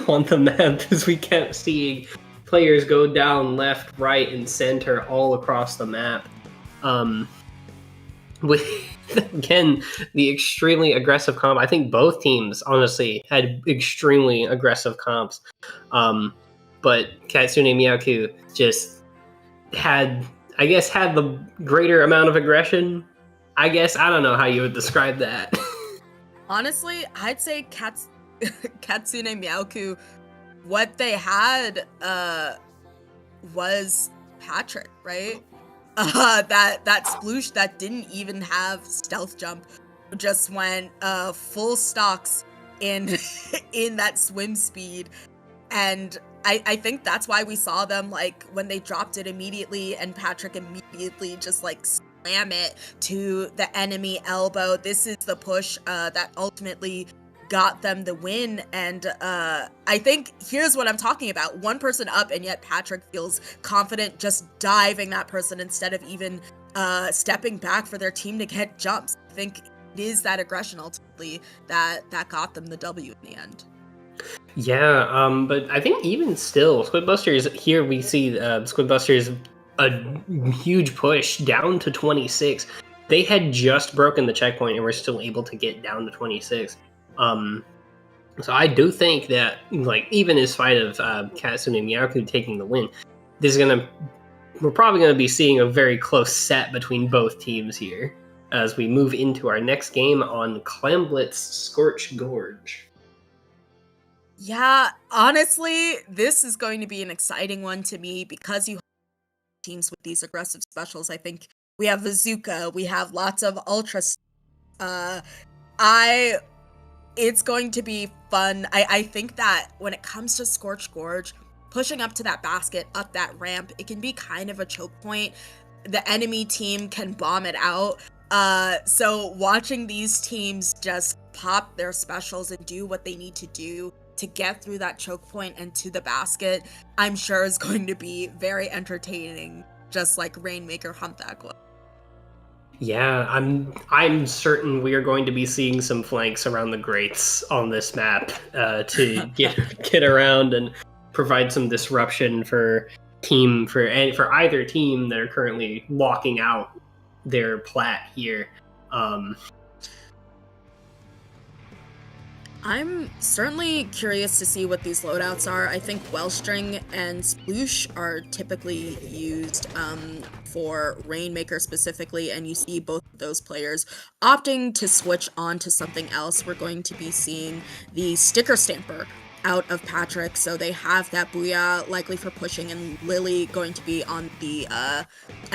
Speaker 2: on the map, as we kept seeing players go down left, right, and center all across the map. With, again, the extremely aggressive comp. I think both teams, honestly, had extremely aggressive comps. But Catsune and Meowku just had the greater amount of aggression. I don't know how you would describe that.
Speaker 1: Honestly, I'd say Katsune Meowku, what they had was Patrick, right? That sploosh that didn't even have stealth jump just went full stocks in in that swim speed, and I think that's why we saw them, like, when they dropped it immediately and Patrick immediately just like slam it to the enemy elbow. This is the push that ultimately got them the win, and I think here's what I'm talking about. One person up, and yet Patrick feels confident just diving that person instead of even stepping back for their team to get jumps. I think it is that aggression ultimately that got them the W in the end.
Speaker 2: Yeah, but I think even still, Squid Busters, here we see Squid Busters a huge push down to 26. They had just broken the checkpoint and were still able to get down to 26. So I do think that, like, even in spite of Catsune and Meowku taking the win, we're probably gonna be seeing a very close set between both teams here as we move into our next game on Clamblit's Scorch Gorge.
Speaker 1: Yeah, honestly, this is going to be an exciting one to me because you have teams with these aggressive specials. I think we have Bazooka, we have lots of Ultra. It's going to be fun. I think that when it comes to Scorch Gorge, pushing up to that basket, up that ramp, it can be kind of a choke point. The enemy team can bomb it out. So watching these teams just pop their specials and do what they need to do to get through that choke point and to the basket, I'm sure is going to be very entertaining, just like Rainmaker Humpback was.
Speaker 2: Yeah, I'm certain we are going to be seeing some flanks around the grates on this map to get around and provide some disruption for either team that are currently locking out their plat here.
Speaker 1: I'm certainly curious to see what these loadouts are. I think Wellstring and Sploosh are typically used for Rainmaker specifically, and you see both of those players opting to switch on to something else. We're going to be seeing the Sticker Stamper out of Patrick, so they have that Booyah likely for pushing, and Lily going to be on the, I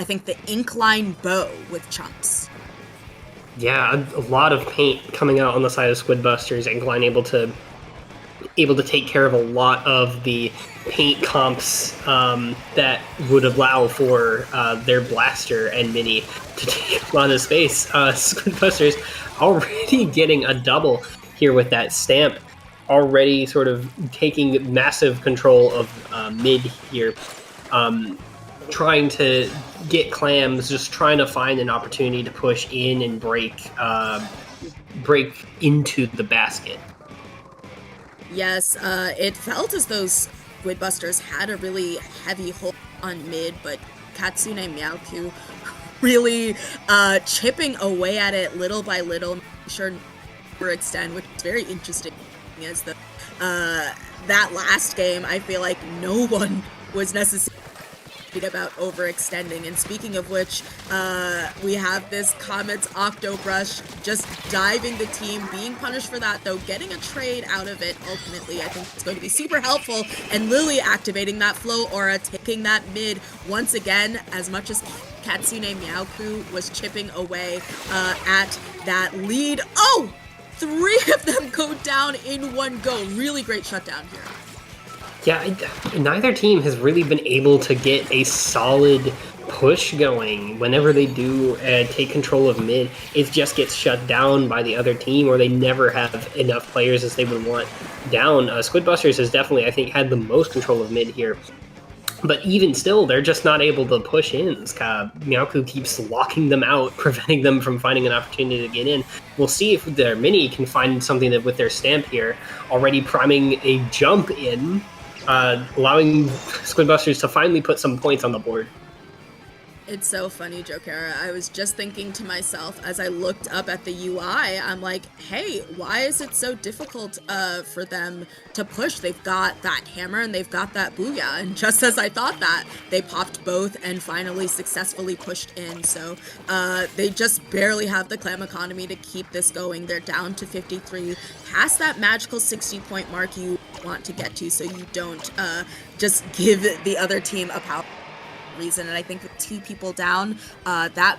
Speaker 1: think the Inkling Bow with Chumps.
Speaker 2: Yeah, a lot of paint coming out on the side of Squid Busters, and Glenn able to take care of a lot of the paint comps that would allow for their blaster and mini to take a lot of space. Squid Busters already getting a double here with that stamp, already sort of taking massive control of mid here. trying to get clams, just trying to find an opportunity to push in and break into the basket.
Speaker 1: Yes, it felt as though Squid Busters had a really heavy hold on mid, but Catsune and Meowku really chipping away at it little by little, making sure overextend, which is very interesting. As the that last game, I feel like no one was necessarily about overextending. And speaking of which, we have this Comet's Octobrush just diving the team, being punished for that, though getting a trade out of it ultimately I think it's going to be super helpful. And Lily activating that flow aura, taking that mid once again, as much as Catsune Meowku was chipping away at that lead. Oh! 3 of them go down in one go. Really great shutdown here.
Speaker 2: Yeah, neither team has really been able to get a solid push going. Whenever they do take control of mid, it just gets shut down by the other team, or they never have enough players as they would want down. Squid Busters has definitely, I think, had the most control of mid here. But even still, they're just not able to push in. Meowku keeps locking them out, preventing them from finding an opportunity to get in. We'll see if their mini can find something that with their stamp here, already priming a jump in, allowing Squid Busters to finally put some points on the board.
Speaker 1: It's so funny, Jokera. I was just thinking to myself as I looked up at the UI, I'm like, hey, why is it so difficult for them to push? They've got that hammer and they've got that booyah. And just as I thought that, they popped both and finally successfully pushed in. So they just barely have the clam economy to keep this going. They're down to 53, past that magical 60-point mark you want to get to, so you don't just give the other team a power reason. And I think with 2 people down, that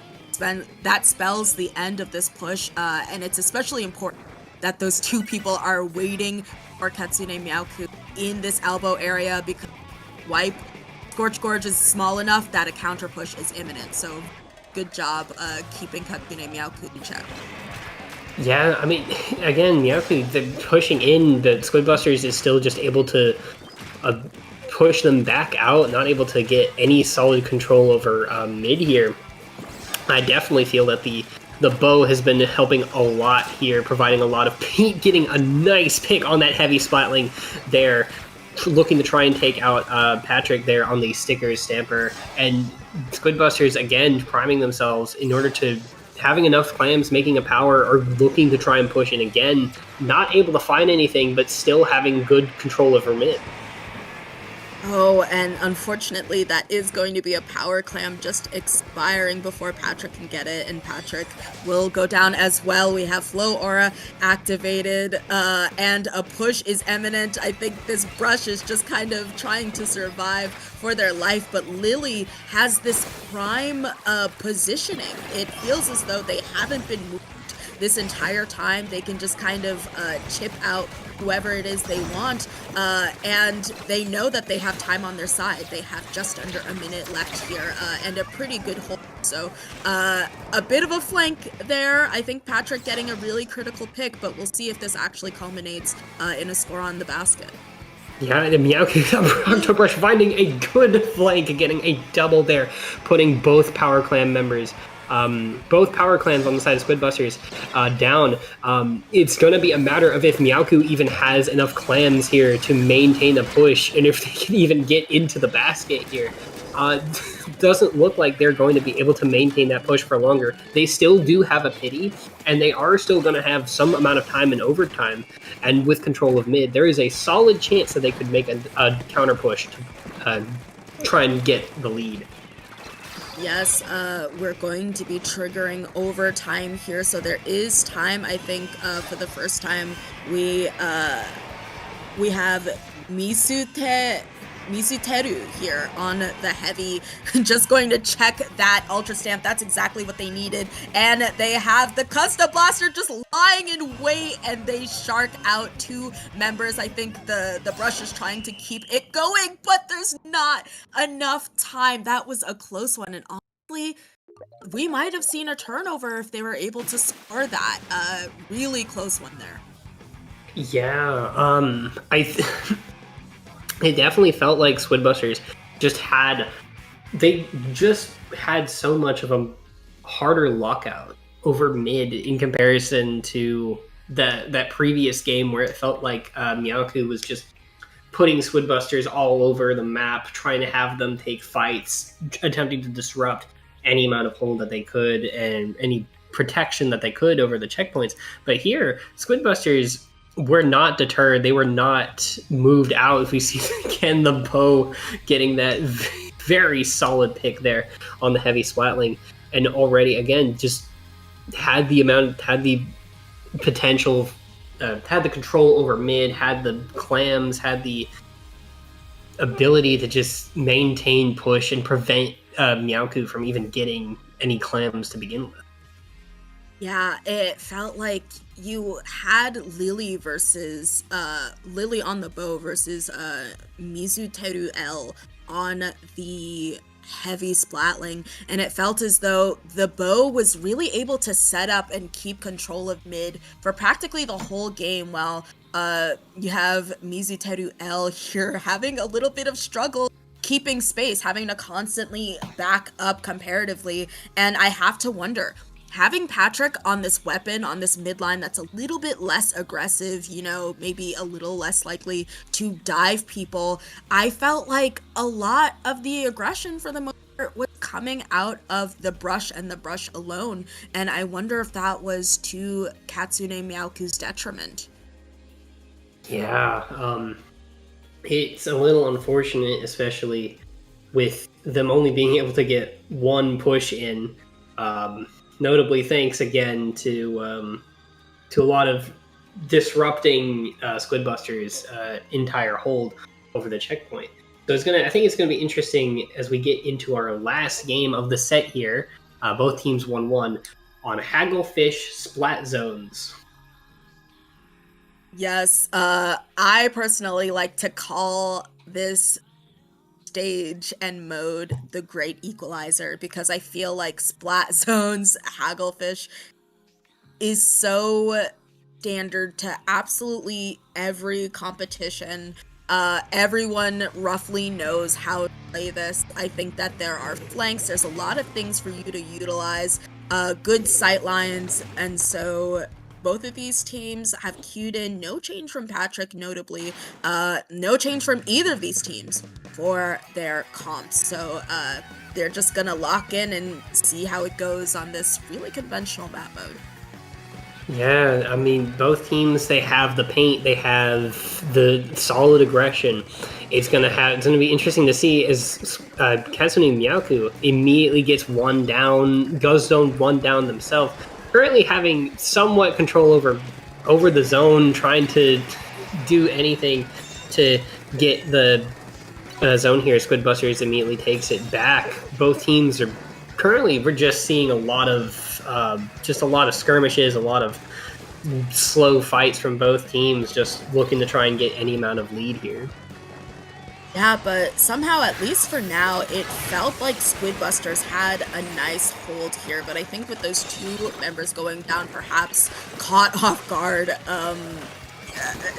Speaker 1: spells the end of this push, and it's especially important that those 2 people are waiting for Catsune Meowku in this elbow area, because wipe Scorch Gorge is small enough that a counter push is imminent. So good job keeping Catsune Meowku in check.
Speaker 2: Yeah, I mean, again, Meowku, the pushing in, the Squid Busters is still just able to push them back out, not able to get any solid control over mid here. I definitely feel that the bow has been helping a lot here, providing a lot of paint, getting a nice pick on that heavy splatling there, looking to try and take out Patrick there on the stickers stamper, and Squid Busters again priming themselves in order to having enough clams, making a power, or looking to try and push in again, not able to find anything, but still having good control over mid.
Speaker 1: Oh, and unfortunately that is going to be a power clam just expiring before Patrick can get it, and Patrick will go down as well. We have Flow Aura activated, and a push is imminent. I think this brush is just kind of trying to survive for their life, but Lily has this prime positioning. It feels as though they haven't been moved this entire time. They can just kind of chip out whoever it is they want, and they know that they have time on their side. They have just under a minute left here, and a pretty good hold. So a bit of a flank there. I think Patrick getting a really critical pick, but we'll see if this actually culminates in a score on the basket.
Speaker 2: Yeah, the Meowku Octobrush finding a good flank, getting a double there, putting both Power Clan members, both Power Clans on the side of Squid Busters down. It's going to be a matter of if Meowku even has enough clams here to maintain a push, and if they can even get into the basket here. Doesn't look like they're going to be able to maintain that push for longer. They still do have a pity, and they are still going to have some amount of time in overtime, and with control of mid, there is a solid chance that they could make a counter push to try and get the lead.
Speaker 1: Yes, we're going to be triggering overtime here, so there is time. I think for the first time we have Misuteru here on the heavy, just going to check that Ultra Stamp. That's exactly what they needed. And they have the Custom Blaster just lying in wait, and they shark out 2 members. I think the brush is trying to keep it going, but there's not enough time. That was a close one, and honestly, we might have seen a turnover if they were able to score that. Really close one there.
Speaker 2: Yeah, it definitely felt like Squid Busters they just had so much of a harder lockout over mid in comparison to that previous game where it felt like Meowku was just putting Squidbusters all over the map, trying to have them take fights, attempting to disrupt any amount of hold that they could and any protection that they could over the checkpoints. But here, Squidbusters were not deterred. They were not moved out. If we see again the bow getting that very solid pick there on the heavy splatling, and already again just had the potential, had the control over mid, had the clams, had the ability to just maintain push and prevent Meowku from even getting any clams to begin with.
Speaker 1: Yeah, it felt like you had Lily versus Lily on the bow versus Mizuteru L on the heavy splatling, and it felt as though the bow was really able to set up and keep control of mid for practically the whole game, while you have Mizuteru L here having a little bit of struggle keeping space, having to constantly back up comparatively. And I have to wonder, having Patrick on this weapon, on this midline that's a little bit less aggressive, you know, maybe a little less likely to dive people, I felt like a lot of the aggression for the most part was coming out of the brush and the brush alone. And I wonder if that was to Catsune Meowku's detriment.
Speaker 2: Yeah, it's a little unfortunate, especially with them only being able to get one push in. Notably, thanks again to a lot of disrupting Squidbusters' entire hold over the checkpoint. So I think it's gonna be interesting as we get into our last game of the set here. Both teams 1-1 on Hagglefish Splat Zones.
Speaker 1: Yes, I personally like to call this stage and mode the Great Equalizer, because I feel like Splat Zones Hagglefish is so standard to absolutely every competition. Everyone roughly knows how to play this. I think that there are flanks, there's a lot of things for you to utilize, good sight lines, and so both of these teams have queued in. No change from Patrick, notably. No change from either of these teams for their comps. So they're just gonna lock in and see how it goes on this really conventional map mode.
Speaker 2: Yeah, I mean, both teams, they have the paint, they have the solid aggression. It's gonna be interesting to see as Catsune and Meowku immediately gets one down, goes zone one down themselves. Currently having somewhat control over the zone, trying to do anything to get the zone here. Squidbusters immediately takes it back. Both teams are currently, we're just seeing a lot of skirmishes, a lot of slow fights from both teams, just looking to try and get any amount of lead here.
Speaker 1: Yeah, but somehow, at least for now, it felt like Squidbusters had a nice hold here, but I think with those two members going down, perhaps caught off guard,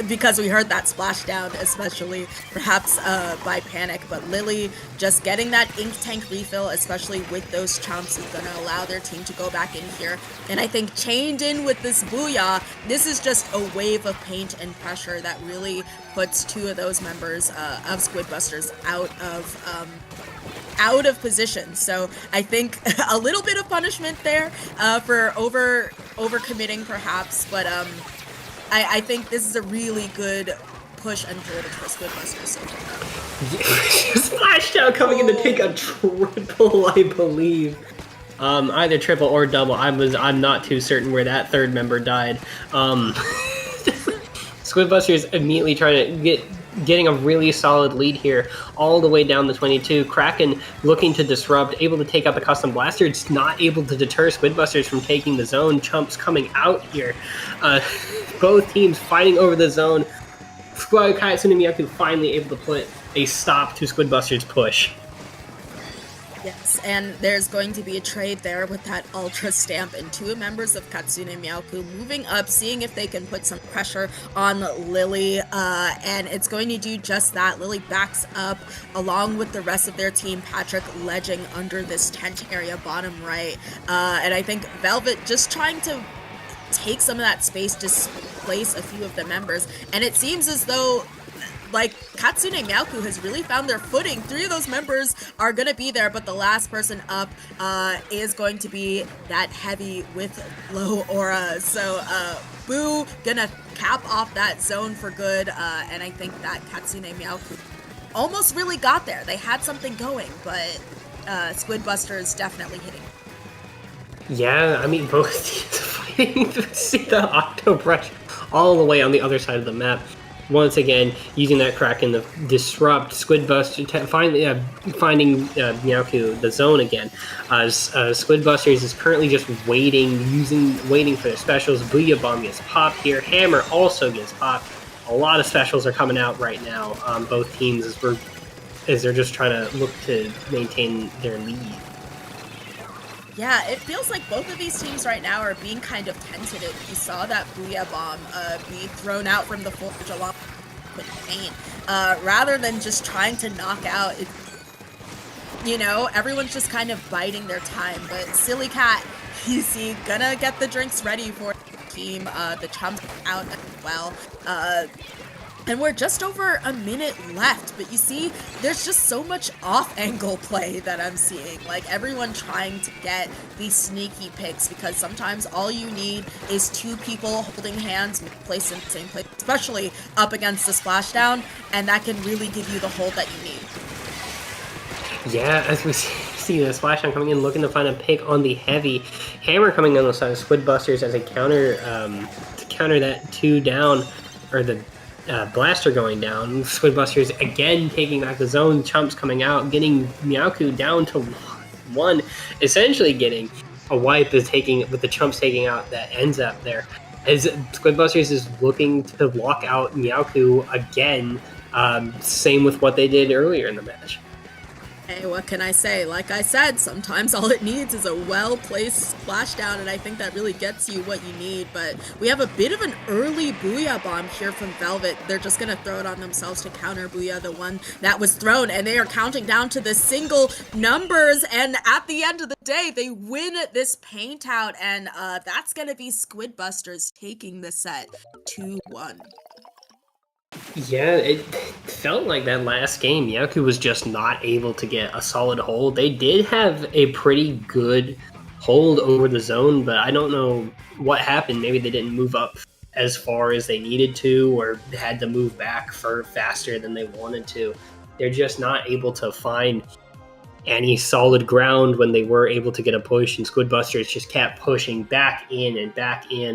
Speaker 1: because we heard that splashdown, especially perhaps by Panic, but Lily just getting that ink tank refill, especially with those chumps, is going to allow their team to go back in here. And I think chained in with this Booyah, this is just a wave of paint and pressure that really puts two of those members of Squidbusters out of position. So I think a little bit of punishment there for over-committing perhaps, but I think this is a really good push and hold for Squidbusters so far.
Speaker 2: Splashdown coming in to take a triple, I believe. Either triple or double. I'm not too certain where that third member died. Squidbusters immediately trying to getting a really solid lead here, all the way down the 22. Kraken looking to disrupt, able to take out the custom blaster. It's not able to deter Squidbusters from taking the zone. Chumps coming out here. Both teams fighting over the zone. Catsune and Meowku finally able to put a stop to Squidbusters' push.
Speaker 1: Yes, and there's going to be a trade there with that Ultra Stamp, and two members of Catsune and Meowku moving up, seeing if they can put some pressure on Lily, and it's going to do just that. Lily backs up along with the rest of their team, Patrick ledging under this tent area bottom right, and I think Velvet just trying to take some of that space, displace a few of the members, and it seems as though like Catsune and Meowku has really found their footing. 3 of those members are gonna be there, but the last person up is going to be that heavy with low aura. So Boo gonna cap off that zone for good, and I think that Catsune and Meowku almost really got there. They had something going, but Squid Buster is definitely hitting.
Speaker 2: Yeah, I mean, both teams fighting to see the Octo Brush all the way on the other side of the map. Once again, using that Kraken to disrupt Squid Buster, finding Meowku the zone again. Squid Busters is currently just waiting for their specials. Booyah Bomb gets popped here. Hammer also gets popped. A lot of specials are coming out right now on both teams as they're just trying to look to maintain their lead.
Speaker 1: Yeah, it feels like both of these teams right now are being kind of tentative. You saw that Booyah Bomb be thrown out from the forge along with pain. Rather than just trying to knock out, everyone's just kind of biding their time. But Silly Cat, you see, gonna get the drinks ready for the team. The chumps out as well. And we're just over a minute left, but you see, there's just so much off-angle play that I'm seeing. Like, everyone trying to get these sneaky picks, because sometimes all you need is 2 people holding hands, placed in the same place, especially up against the splashdown, and that can really give you the hold that you need.
Speaker 2: Yeah, as we see the splashdown coming in, looking to find a pick on the heavy. Hammer coming on the side of Squid Busters as a counter to counter that 2 down, or the Blaster going down. Squid Busters again taking back the zone. Chumps coming out, getting Meowku down to 1, essentially getting a wipe with the Chumps taking out that ends up there. As Squid Busters is looking to lock out Meowku again, same with what they did earlier in the match.
Speaker 1: Hey, what can I say? Like I said, sometimes all it needs is a well-placed splashdown, and I think that really gets you what you need. But we have a bit of an early Booyah Bomb here from Velvet. They're just going to throw it on themselves to counter Booyah, the one that was thrown, and they are counting down to the single numbers, and at the end of the day, they win this paint out, and that's going to be Squid Busters taking the set 2-1.
Speaker 2: Yeah, it felt like that last game, Meowku was just not able to get a solid hold. They did have a pretty good hold over the zone, but I don't know what happened. Maybe they didn't move up as far as they needed to, or had to move back faster than they wanted to. They're just not able to find any solid ground when they were able to get a push, and Squid Busters just kept pushing back in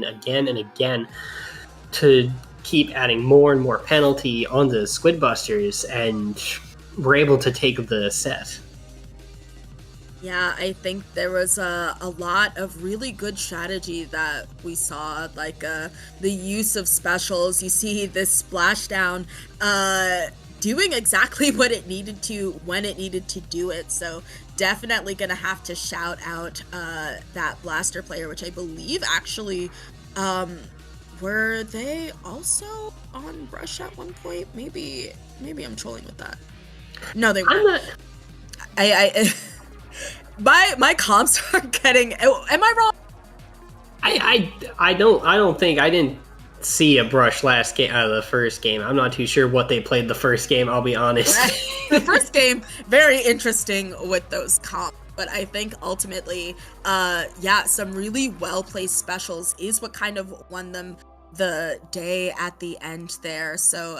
Speaker 2: again and again to keep adding more and more penalty on the Squid Busters, and were able to take the set.
Speaker 1: Yeah, I think there was a lot of really good strategy that we saw, like the use of specials. You see this splashdown doing exactly what it needed to when it needed to do it. So definitely gonna have to shout out that Blaster player, which I believe actually were they also on Brush at one point? Maybe I'm trolling with that. No, they weren't. I my comps are getting. Am I wrong?
Speaker 2: I don't think I didn't see a Brush last game out of the first game. I'm not too sure what they played the first game. I'll be honest.
Speaker 1: The first game, very interesting with those comps. But I think ultimately, some really well-placed specials is what kind of won them the day at the end there. So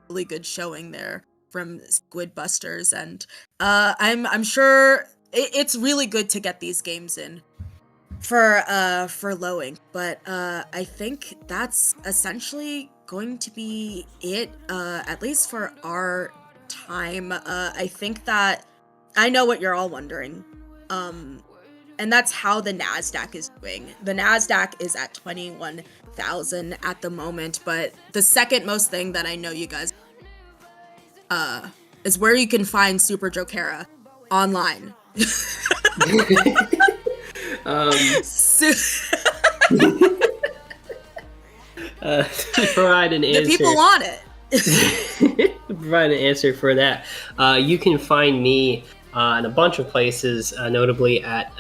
Speaker 1: really good showing there from Squid Busters, and I'm sure it's really good to get these games in for Lowing. But I think that's essentially going to be it, at least for our time. I think that I know what you're all wondering. And that's how the NASDAQ is doing. The NASDAQ is at 21,000 at the moment, but the second most thing that I know you guys is where you can find Super Jokera online. Su-
Speaker 2: To provide an
Speaker 1: the
Speaker 2: answer,
Speaker 1: people want it.
Speaker 2: to provide an answer for that, you can find me in a bunch of places, notably at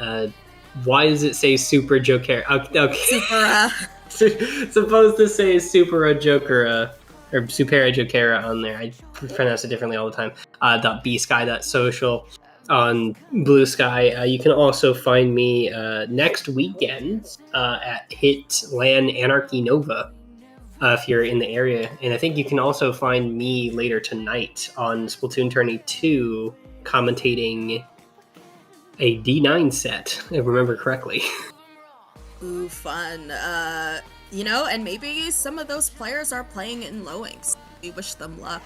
Speaker 2: why does it say Super Joker? Okay.
Speaker 1: Super.
Speaker 2: Supposed to say Supera Jokera or Supera Jokera on there. I pronounce it differently all the time. .bsky.social on Blue Sky. You can also find me next weekend at Hit LAN Anarchy Nova if you're in the area. And I think you can also find me later tonight on Splatoon Tourney 2 commentating a D9 set, if I remember correctly.
Speaker 1: Ooh, fun. And maybe some of those players are playing in low inks. We wish them luck.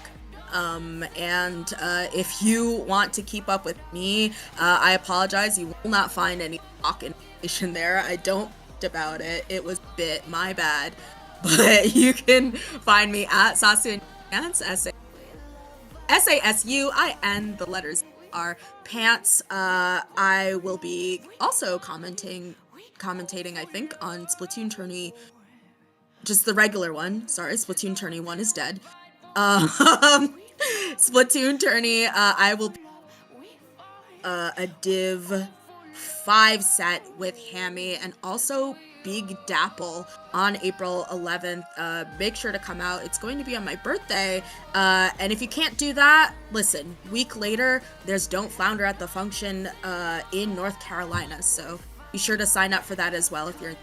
Speaker 1: If you want to keep up with me, I apologize. You will not find any talk information there. I don't about it. It was a bit my bad. But you can find me at Sasu Pants, SASUIN, the letters are Pants. I will be also commentating, I think, on Splatoon Tourney, just the regular one. Sorry, Splatoon Tourney 1 is dead. Splatoon Tourney, I will be a Div 5 set with Hammy and also Big Dapple on April 11th. Make sure to come out. It's going to be on my birthday. And if you can't do that, listen, week later, there's Don't Flounder at the Function in North Carolina. So be sure to sign up for that as well if you're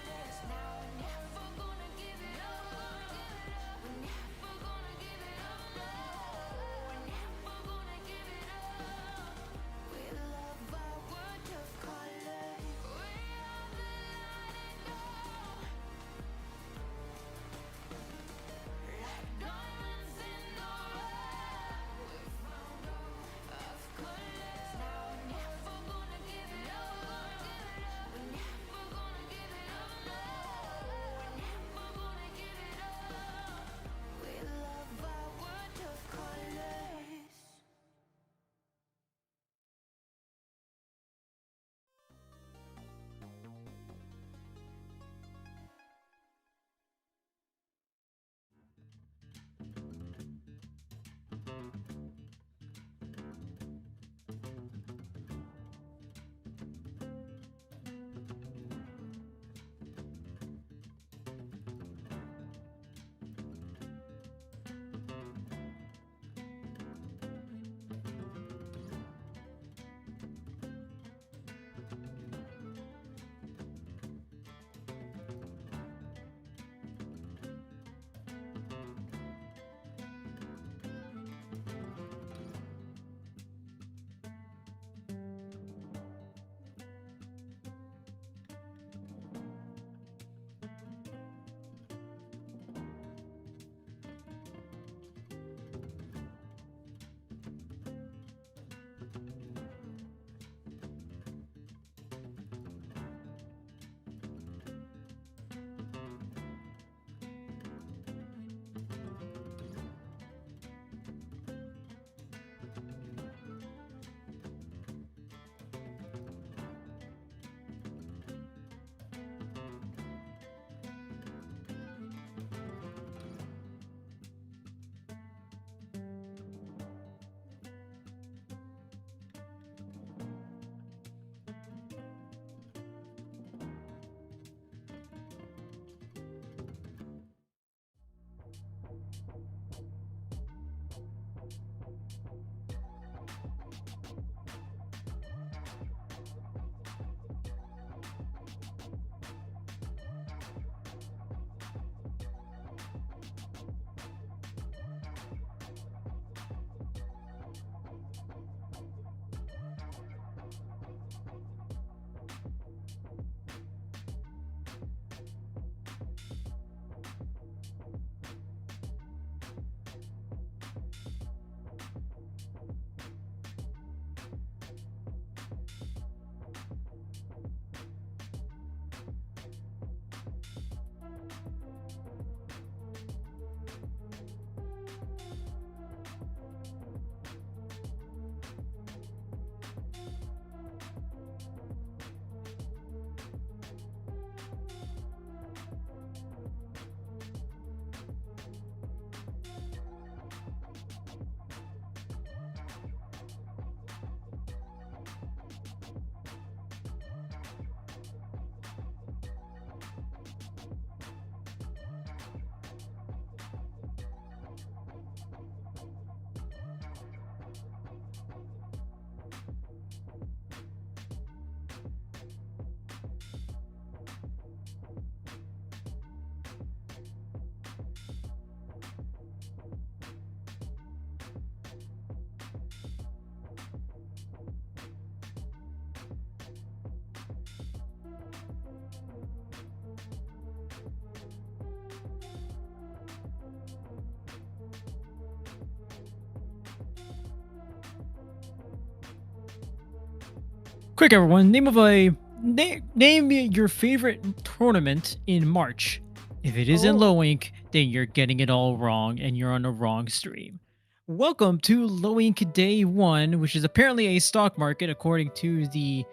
Speaker 9: Quick, everyone. Name your favorite tournament in March. If it isn't Low Ink, then you're getting it all wrong and you're on the wrong stream. Welcome to Low Ink Day 1, which is apparently a stock market according to the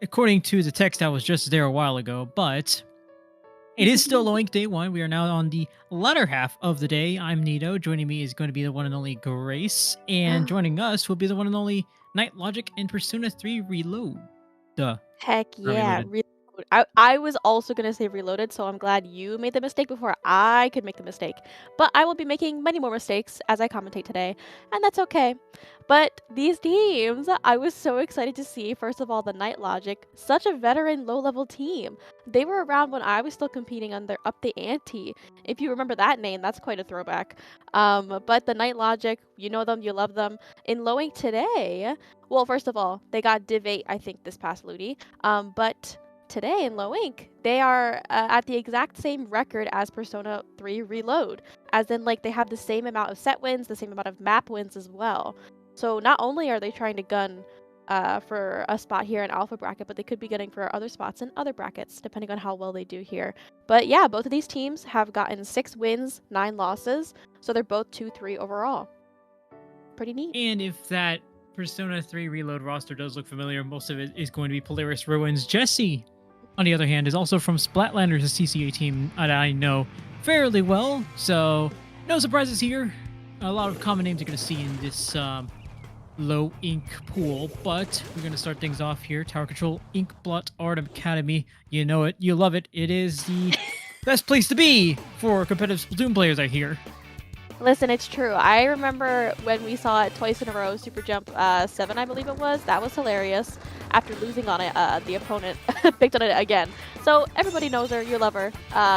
Speaker 9: text that was just there a while ago, but it is still Low Ink Day 1. We are now on the latter half of the day. I'm Nito. Joining me is going to be the one and only Grace, and joining us will be the one and only Night Logic and Persona 3 Reload.
Speaker 10: Heck yeah,
Speaker 9: Reloaded.
Speaker 10: I was also going to say Reloaded, so I'm glad you made the mistake before I could make the mistake. But I will be making many more mistakes as I commentate today, and that's okay. But these teams, I was so excited to see, first of all, the Night Logic, such a veteran low-level team. They were around when I was still competing under Up the Ante. If you remember that name, that's quite a throwback. But the Night Logic, you know them, you love them. In Low Ink today, well, first of all, they got Div 8, I think, this past Ludi. But today in Low Ink, they are at the exact same record as Persona 3 Reload. As in, like, they have the same amount of set wins, the same amount of map wins as well. So not only are they trying to gun for a spot here in Alpha bracket, but they could be gunning for other spots in other brackets, depending on how well they do here. But yeah, both of these teams have gotten 6 wins, 9 losses, so they're both 2-3 overall. Pretty neat.
Speaker 9: And if that Persona 3 Reload roster does look familiar, most of it is going to be Polaris Ruins. Jesse, on the other hand, is also from Splatlanders, a CCA team that I know fairly well, so no surprises here. A lot of common names you're going to see in this Low Ink pool, but we're going to start things off here. Tower Control Inkblot Art Academy. You know it, you love it. It is the best place to be for competitive Splatoon players, I hear.
Speaker 10: Listen, it's true. I remember when we saw it twice in a row, Super Jump 7, I believe it was. That was hilarious. After losing on it, the opponent picked on it again. So everybody knows her, you love her.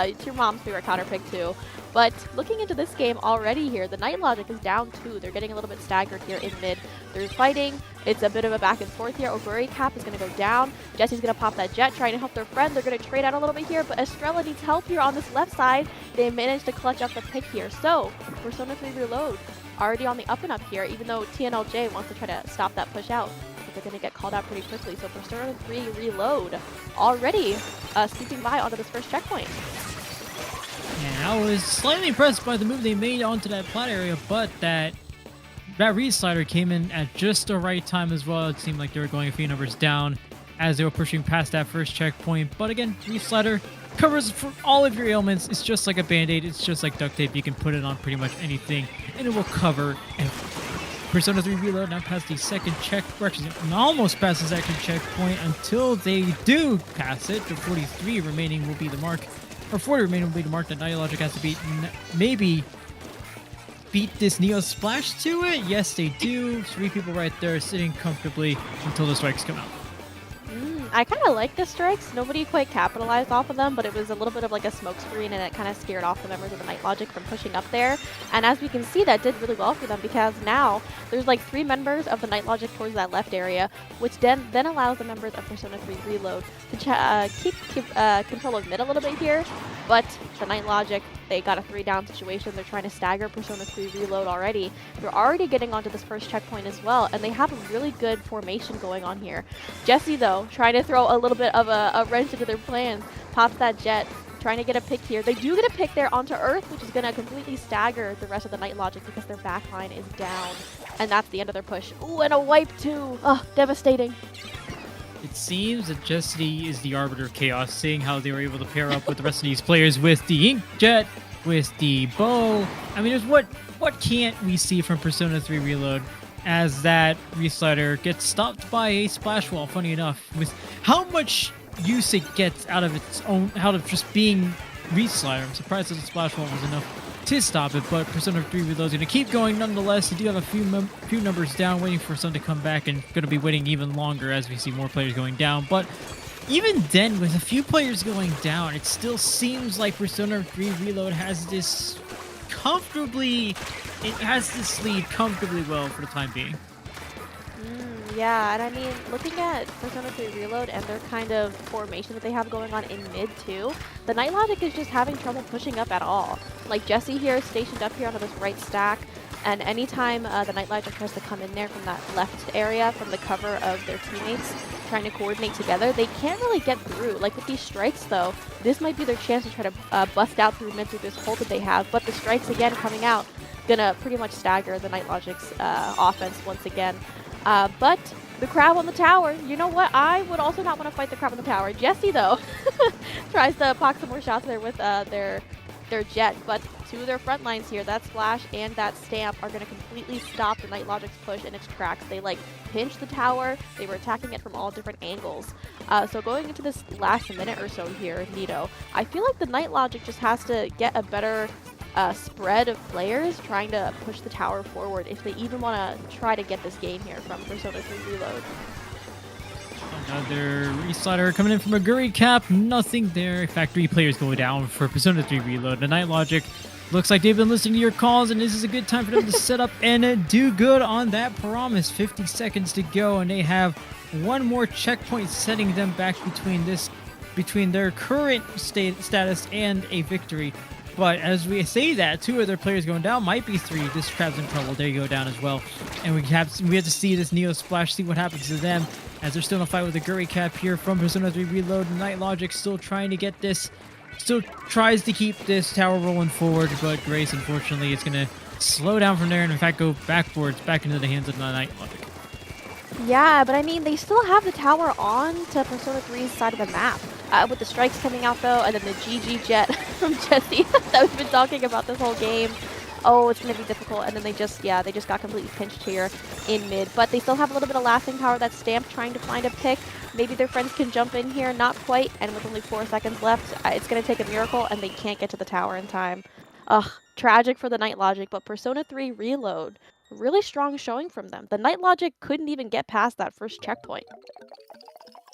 Speaker 10: It's your mom's favorite counter pick too. But looking into this game already here, the Night Logic is down 2. They're getting a little bit staggered here in mid. They're fighting. It's a bit of a back and forth here. Oguri Cap is going to go down. Jesse's going to pop that jet, trying to help their friend. They're going to trade out a little bit here, but Estrella needs help here on this left side. They managed to clutch up the pick here. So, Persona 3 Reload already on the up and up here, even though TNLJ wants to try to stop that push out. But they're going to get called out pretty quickly. So, Persona 3 Reload already sweeping by onto this first checkpoint.
Speaker 9: And I was slightly impressed by the move they made onto that plat area, but that Reed slider came in at just the right time as well. It seemed like they were going a few numbers down as they were pushing past that first checkpoint. But again, Reed slider covers for all of your ailments. It's just like a band-aid. It's just like duct tape. You can put it on pretty much anything, and it will cover everything. Persona 3 Reload now past the second almost past the second checkpoint until they do pass it. The 43 remaining will be the mark. Or 40 remaining will be the mark that Night Logic has to beat. Maybe beat this Neo Splash to it? Yes, they do. 3 people right there sitting comfortably until the strikes come out.
Speaker 10: I kind of like the strikes. Nobody quite capitalized off of them, but it was a little bit of like a smoke screen, and it kind of scared off the members of the Night Logic from pushing up there. And as we can see, that did really well for them, because now there's like 3 members of the Night Logic towards that left area, which then allows the members of Persona 3 Reload to keep control of mid a little bit here. But the Night Logic, they got a 3-down situation. They're trying to stagger Persona 3 Reload already. They're already getting onto this first checkpoint as well, and they have a really good formation going on here. Jesse, though, trying to throw a little bit of a wrench into their plans, pops that jet, trying to get a pick here. They do get a pick there onto Earth, which is going to completely stagger the rest of the Night Logic because their backline is down. And that's the end of their push. Ooh, and a wipe too. Oh, devastating.
Speaker 9: It seems that Jesse is the arbiter of chaos, seeing how they were able to pair up with the rest of these players with the Inkjet, with the bow. I mean, there's what can't we see from Persona 3 Reload, as that Reslider gets stopped by a splash wall, funny enough, with how much use it gets out of its own, out of just being Reslider. I'm surprised that the splash wall was enough to stop it, but Persona 3 Reload is going to keep going nonetheless. They do have a few numbers down, waiting for some to come back, and going to be waiting even longer as we see more players going down. But even then, with a few players going down, it still seems like Persona 3 Reload has this lead comfortably well for the time being.
Speaker 10: Yeah, and I mean, looking at Persona 3 Reload and their kind of formation that they have going on in mid too, the Night Logic is just having trouble pushing up at all. Like Jesse here is stationed up here onto this right stack, and anytime the Night Logic tries to come in there from that left area, from the cover of their teammates, trying to coordinate together, they can't really get through. Like with these strikes though, this might be their chance to try to bust out through mid through this hole that they have, but the strikes again coming out, gonna pretty much stagger the Night Logic's offense once again. But the crab on the tower, you know what? I would also not want to fight the crab on the tower. Jesse, though, tries to pock some more shots there with their jet. But two of their front lines here, that splash and that stamp, are going to completely stop the Night Logic's push in its tracks. They, like, pinched the tower. They were attacking it from all different angles. So going into this last minute or so here, Nito, I feel like the Night Logic just has to get a better spread of players trying to push the tower forward if they even want to try to get this game here from Persona 3 Reload.
Speaker 9: Another reslider coming in from a Guri cap. Nothing there. Factory players go down for Persona 3 Reload. The Night Logic looks like they've been listening to your calls, and this is a good time for them to set up and do good on that promise. 50 seconds to go, and they have one more checkpoint setting them back between their current status and a victory. But as we say that, two of their players going down, might be three. This crab's in trouble. There you go down as well. And we have to see this Neo Splash, see what happens to them, as they're still in a fight with the Guri cap here from Persona 3 Reload. Night Logic still trying to get this, still tries to keep this tower rolling forward, but Grace, unfortunately, is going to slow down from there and, in fact, go backwards, back into the hands of the Night Logic.
Speaker 10: Yeah, but I mean, they still have the tower on to Persona 3's side of the map. With the strikes coming out, though, and then the GG jet from Jesse that we've been talking about this whole game. Oh, it's going to be difficult. And then they just got completely pinched here in mid. But they still have a little bit of lasting power. That Stamp trying to find a pick. Maybe their friends can jump in here. Not quite. And with only 4 seconds left, it's going to take a miracle, and they can't get to the tower in time. Ugh, tragic for the Night Logic, but Persona 3 Reload, really strong showing from them. The Night Logic couldn't even get past that first checkpoint.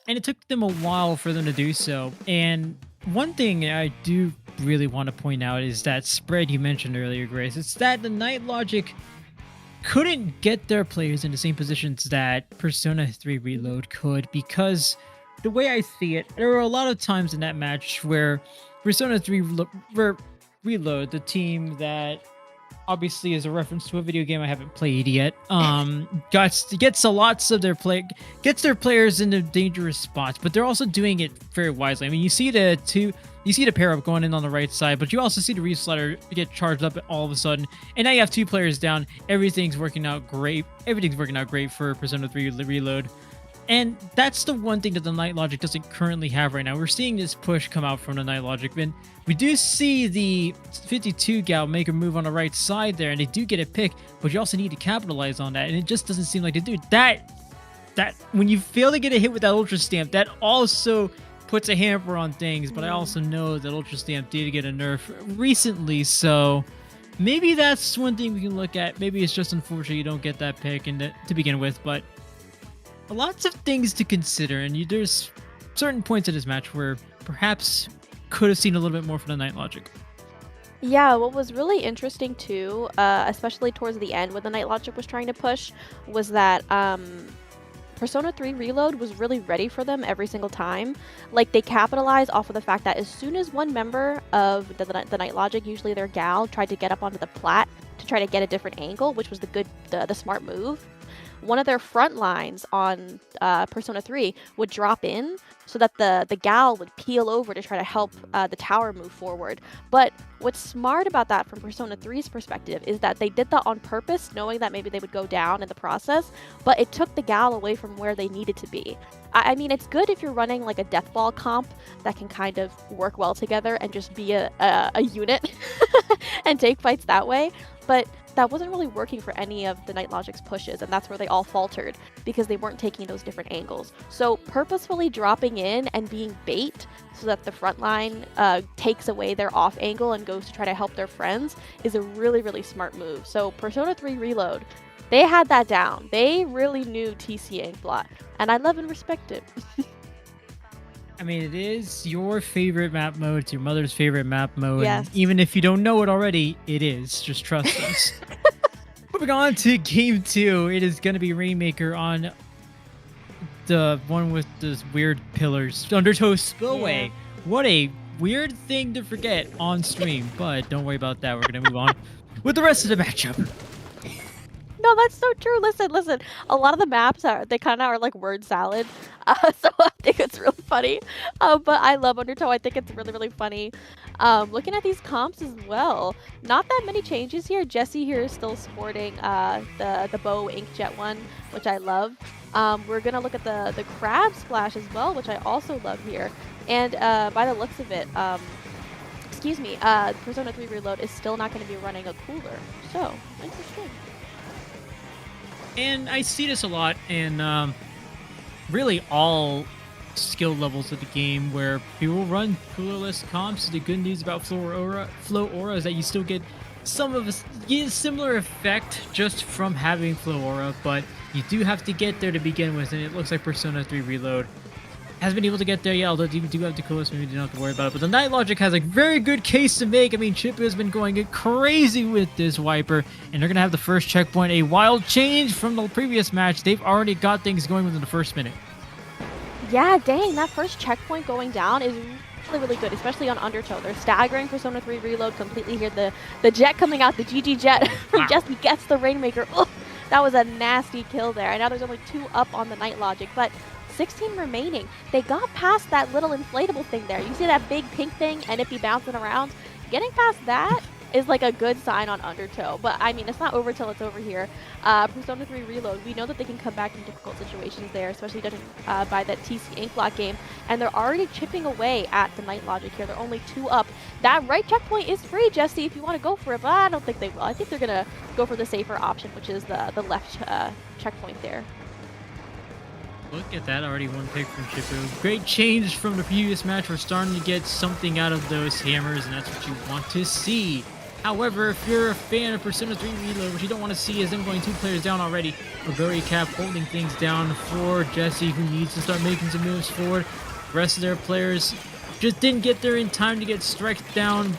Speaker 9: And it took them a while for them to do so. And one thing I do really want to point out is that spread you mentioned earlier, Grace. It's that the Night Logic couldn't get their players in the same positions that Persona 3 Reload could, because the way I see it, there were a lot of times in that match where Persona 3 Reload, the team that obviously is a reference to a video game I haven't played yet, gets their players into dangerous spots, but they're also doing it very wisely. I mean, you see the pair up going in on the right side, but you also see the reslider get charged up all of a sudden, and now you have 2 players down. Everything's working out great for Persona 3 Reload. And that's the one thing that the Night Logic doesn't currently have right now. We're seeing this push come out from the Night Logic, and we do see the 52 gal make a move on the right side there, and they do get a pick, but you also need to capitalize on that, and it just doesn't seem like they do. That when you fail to get a hit with that Ultra Stamp, that also puts a hamper on things, but I also know that Ultra Stamp did get a nerf recently, so maybe that's one thing we can look at. Maybe it's just unfortunate you don't get that pick to begin with, but lots of things to consider, and there's certain points in this match where perhaps could have seen a little bit more from the Night Logic.
Speaker 10: Yeah, what was really interesting too, especially towards the end when the Night Logic was trying to push, was that Persona 3 Reload was really ready for them every single time. Like, they capitalized off of the fact that as soon as one member of the Night Logic, usually their gal, tried to get up onto the plat to try to get a different angle, which was the smart move, one of their front lines on Persona 3 would drop in so that the gal would peel over to try to help the tower move forward. But what's smart about that from Persona 3's perspective is that they did that on purpose, knowing that maybe they would go down in the process, but it took the gal away from where they needed to be. I mean, it's good if you're running like a deathball comp that can kind of work well together and just be a unit and take fights that way, but that wasn't really working for any of the Night Logic's pushes, and that's where they all faltered, because they weren't taking those different angles. So purposefully dropping in and being bait so that the front line takes away their off angle and goes to try to help their friends is a really, really smart move. So Persona 3 Reload, they had that down. They really knew TC Inkblot, and I love and respect it.
Speaker 9: I mean, it is your favorite map mode. It's your mother's favorite map mode.
Speaker 10: Yes.
Speaker 9: And even if you don't know it already, it is. Just trust us. Moving on to Game 2. It is going to be Rainmaker on the one with those weird pillars. Undertow Spillway. What a weird thing to forget on stream, but don't worry about that. We're going to move on with the rest of the matchup.
Speaker 10: No, that's so true. Listen. A lot of the maps they kind of are like word salad, so I think it's really funny. But I love Undertow. I think it's really funny. Looking at these comps as well, not that many changes here. Jesse here is still sporting the bow inkjet one, which I love. We're gonna look at the crab splash as well, which I also love here. And by the looks of it, Persona 3 Reload is still not going to be running a cooler. So interesting.
Speaker 9: And I see this a lot in really all skill levels of the game where people run coolerless comps. The good news about Flow Aura is that you still get a similar effect just from having Flow Aura, but you do have to get there to begin with, and it looks like Persona 3 Reload has been able to get there. Yeah, although you do have the coolest, maybe you don't have to worry about it. But the Night Logic has a very good case to make. I mean, Chip has been going crazy with this wiper, and they're going to have the first checkpoint. A wild change from the previous match. They've already got things going within the first minute.
Speaker 10: Yeah, dang, that first checkpoint going down is really good, especially on Undertow. They're staggering Persona 3 Reload completely here. The jet coming out, the GG jet from Jesse gets the Rainmaker. Ugh, that was a nasty kill there. And now there's only 2 up on the Night Logic, but 16 remaining. They got past that little inflatable thing there. You see that big pink thing and it be bouncing around? Getting past that is like a good sign on Undertow. But I mean, it's not over till it's over here. Persona 3 Reload, we know that they can come back in difficult situations there, especially judging by that TC Inklock game. And they're already chipping away at the Night Logic here. They're only 2 up. That right checkpoint is free, Jesse, if you want to go for it, but I don't think they will. I think they're going to go for the safer option, which is the left checkpoint there.
Speaker 9: Look at that, already 1 pick from Chippo. Great change from the previous match. We're starting to get something out of those hammers, and that's what you want to see. However, if you're a fan of Persona 3 Reload, what you don't want to see is them going 2 players down already. Oguri Cap holding things down for Jesse, who needs to start making some moves forward. The rest of their players just didn't get there in time to get struck down